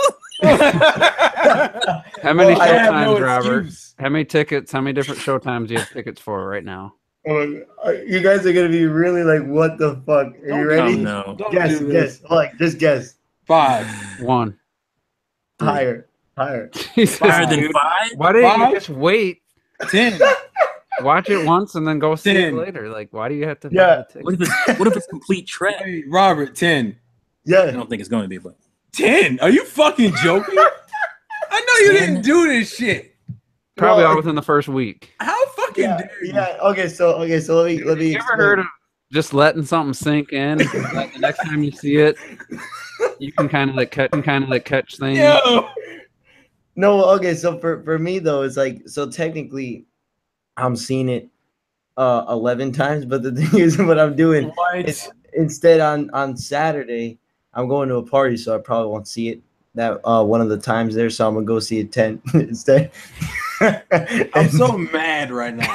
How many show times, Robert? How many tickets? How many different show times do you have tickets for right now? You guys are gonna be really like, what the fuck? Are you ready? No. Guess. Just guess. 5. 1. Higher. Jesus, higher than 5? Why didn't you just wait? 10. watch it once and then go see it 10. later. Like, why do you have to? Yeah. What if it's complete trash? Hey, Robert, 10. I Yeah. don't think it's going to be, but 10? Are you fucking joking? I know you 10? didn't do this shit. Probably Well, all within the first week. How fucking Yeah. dare you? Yeah. Okay. So let me You ever explain. heard of just letting something sink in? Like the next time you see it, you can kind of like catch things. Yo. No. Okay. So for me though, it's like so technically, I'm seeing it 11 times, but the thing is, what I'm doing is instead on Saturday, I'm going to a party, so I probably won't see it that one of the times there. So I'm gonna go see it 10 instead. I'm so mad right now.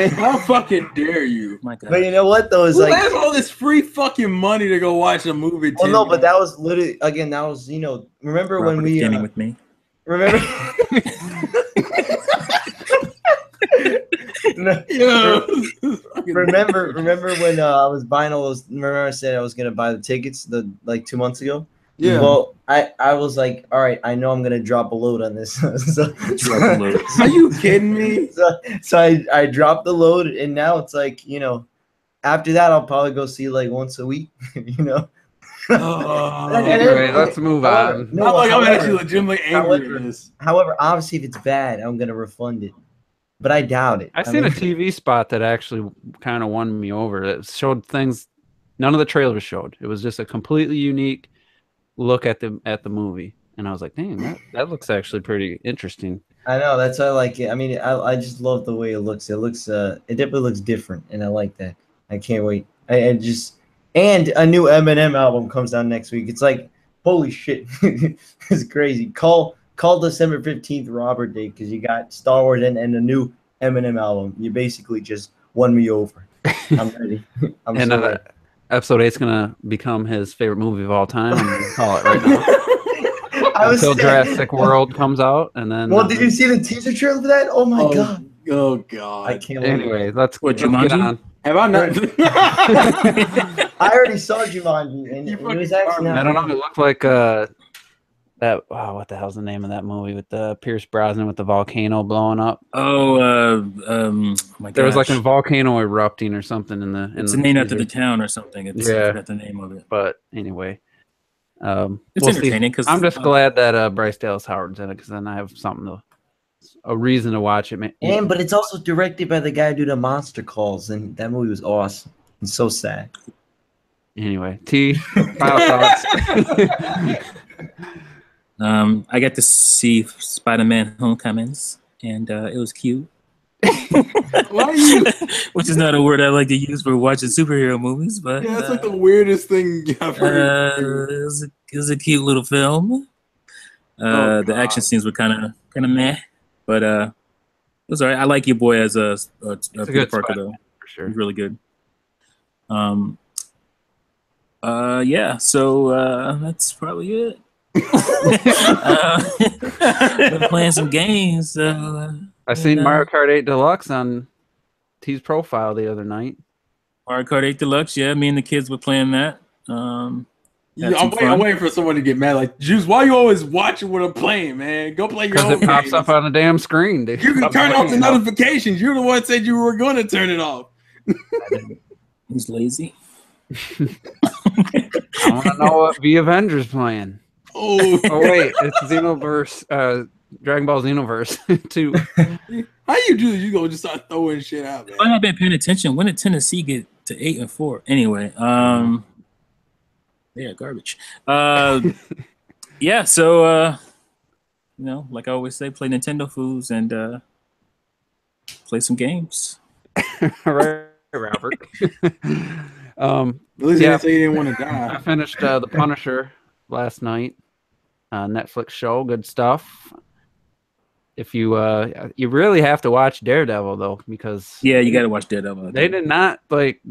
How fucking dare you? my God. But you know what though? It's Who like, has all this free fucking money to go watch a movie? well, no, but that was literally again. That was remember Robert when we gaming with me. remember. No, Yo. remember when I was buying all those. Remember I said I was gonna buy the tickets like 2 months ago. Yeah. Well, I was like, all right, I know I'm gonna drop a load on this. Are you kidding me? So I dropped the load, and now it's like after that I'll probably go see like once a week. Anyway, let's move on. No, Not like I'm however- actually legitimately angry at this. However, obviously, if it's bad, I'm gonna refund it. But I doubt it. I seen a TV spot that actually kind of won me over. It showed things none of the trailers showed. It was just a completely unique look at the movie, and I was like, "Dang, that looks actually pretty interesting." I know, that's why I like it. I mean, I just love the way it looks. It definitely looks different, and I like that. I can't wait. I just and a new Eminem album comes out next week. It's like, holy shit, it's crazy. Call December 15th Robert Day because you got Star Wars and a new Eminem album. You basically just won me over. I'm ready. I'm And so ready. episode 8's gonna become his favorite movie of all time. I'm gonna call it right now. Until Jurassic World comes out, and then. Well, did you see the teaser trailer for that? Oh my god! Oh god! I can't wait. Anyway, let's get Jumanji? on. Have I not? I already saw Jumanji, and it was actually not I don't know. bad. It looked like that. Oh, what the hell's the name of that movie with Pierce Brosnan with the volcano blowing up? Oh, my God. There was like a volcano erupting or something in the. It's named after the town or something. I forgot the name of it. But anyway, it's entertaining because I'm just glad that Bryce Dallas Howard's in it because then I have a reason to watch it. But it's also directed by the guy who did the Monster Calls, and that movie was awesome. It's so sad. Anyway, final thoughts. I got to see Spider-Man: Homecomings, and it was cute. Which is not a word I like to use for watching superhero movies, but Yeah, it's like the weirdest thing I've heard. it was a cute little film. The action scenes were kind of meh, but it was alright. I like your boy as a Peter Parker though. For sure. He's really good. Yeah. So that's probably it. Been playing some games. I seen Mario Kart 8 Deluxe on T's profile the other night. Mario Kart 8 Deluxe, yeah. Me and the kids were playing that. I'm waiting for someone to get mad. Like, Juice, why you always watching what I'm playing, man? Go play your own Because it pops games. up on the damn screen, dude. You can turn off the notifications. You're the one that said you were going to turn it off. He's lazy. I want to know what the Avengers playing. Oh, wait, it's Xenoverse, Dragon Ball Xenoverse 2. How you do this? You go just start throwing shit out, man. I have been paying attention. When did Tennessee get to 8 and 4? Anyway, yeah, garbage. Yeah, so like I always say, play Nintendo foods and play some games. All right, Robert. At least you didn't say you didn't want to die. I finished The Punisher last night. Netflix show, good stuff. If you really have to watch Daredevil though, because yeah, you got to watch Daredevil. They did not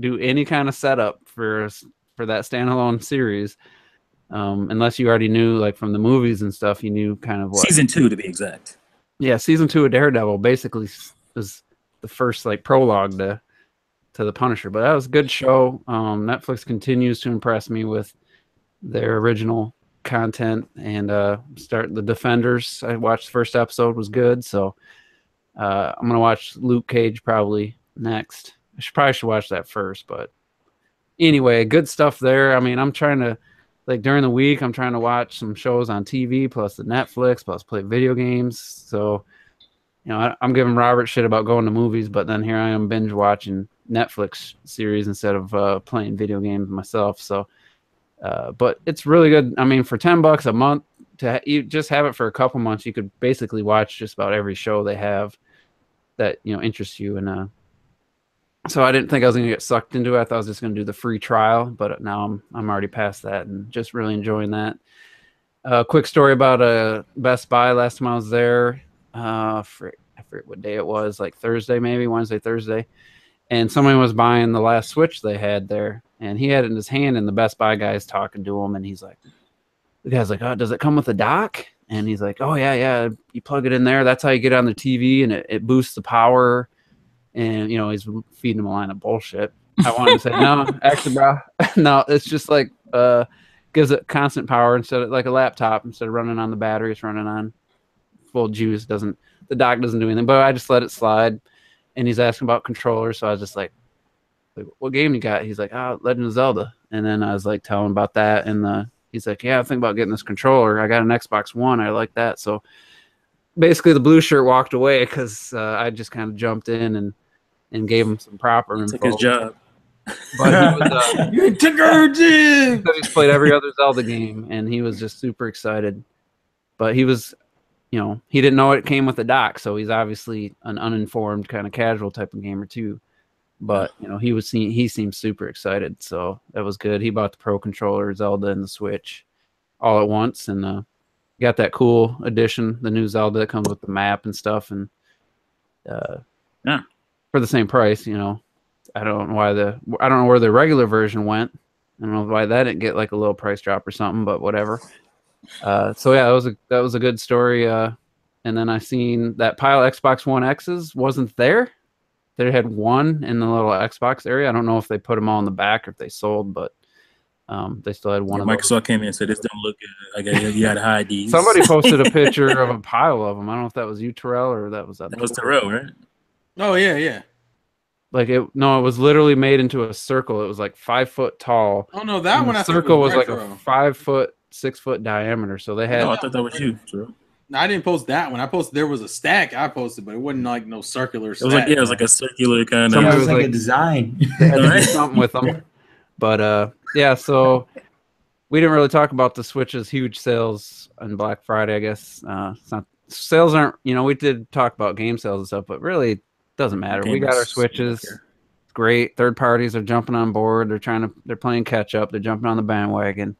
do any kind of setup for that standalone series, unless you already knew from the movies and stuff. You knew kind of what season 2 to be exact. Yeah, season 2 of Daredevil basically was the first prologue to the Punisher. But that was a good show. Netflix continues to impress me with their original content and start the Defenders. I watched the first episode, was good, so I'm gonna watch Luke Cage probably next. I should watch that first, but anyway, good stuff there. I mean, I'm trying to, like, during the week, I'm trying to watch some shows on TV plus the Netflix plus play video games. So, you know, I'm giving Robert shit about going to movies, but then here I am binge watching Netflix series instead of playing video games myself. So, but it's really good. I mean, for $10 a month you just have it for a couple months, you could basically watch just about every show they have that, you know, interests you. And so I didn't think I was going to get sucked into it. I thought I was just going to do the free trial, but now I'm already past that and just really enjoying that. Quick story about Best Buy. Last time I was there, I forget what day it was, like Thursday, maybe Wednesday, Thursday. And someone was buying the last Switch they had there, and he had it in his hand, and the Best Buy guy's talking to him, and he's like, the guy's like, oh, does it come with a dock? And he's like, oh, yeah, you plug it in there. That's how you get on the TV, and it boosts the power. And, you know, he's feeding him a line of bullshit. I wanted to say, no, actually, bro, no, it's just like gives it constant power instead of like a laptop. Instead of running on the battery, it's running on full juice. The dock doesn't do anything, but I just let it slide. And he's asking about controllers, so I was just like, what game you got? He's like, Legend of Zelda. And then I was like telling him about that, and he's like, yeah, I think about getting this controller. I got an Xbox One. I like that. So basically the blue shirt walked away because I just kind of jumped in and gave him some proper info. Took his job. But he was, you took her, Jim! he's played every other Zelda game, and he was just super excited. But he was, you know, he didn't know it came with a dock, so he's obviously an uninformed kind of casual type of gamer too. But, you know, he seemed super excited, so that was good. He bought the Pro Controller, Zelda, and the Switch all at once, and got that cool edition, the new Zelda that comes with the map and stuff, and yeah, for the same price, you know. I don't know where the regular version went. I don't know why that didn't get like a little price drop or something, but whatever. So yeah, that was a good story. And then I seen that pile of Xbox One X's wasn't there. They had one in the little Xbox area. I don't know if they put them all in the back or if they sold, but they still had one. Yeah, Microsoft came in and said, "This don't look good. I got you got to hide these." Somebody posted a picture of a pile of them. I don't know if that was you, Terrell, or that was Terrell, right? Oh yeah. Like it was literally made into a circle. It was like 5 foot tall. Oh no, that one. The circle was like a 5 foot, 6 foot diameter. So they had. No, I thought that was you, Terrell. No, I didn't post that one. I posted there was a stack. I posted, but it wasn't like no circular. It was like a circular kind of. It was like a design. Had to do something with them, but yeah. So we didn't really talk about the Switch's huge sales on Black Friday. I guess sales aren't. You know, we did talk about game sales and stuff, but really. Doesn't matter. We got our Switches. It's great. Third parties are jumping on board. They're playing catch up. They're jumping on the bandwagon.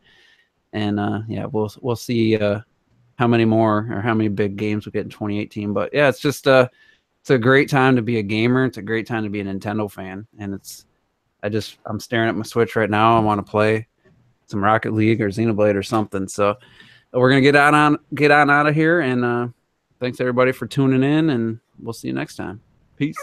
And yeah, we'll see how many more or how many big games we get in 2018. But yeah, it's just it's a great time to be a gamer. It's a great time to be a Nintendo fan. And I'm staring at my Switch right now. I want to play some Rocket League or Xenoblade or something. So we're gonna get on out of here. And thanks everybody for tuning in, and we'll see you next time. Peace.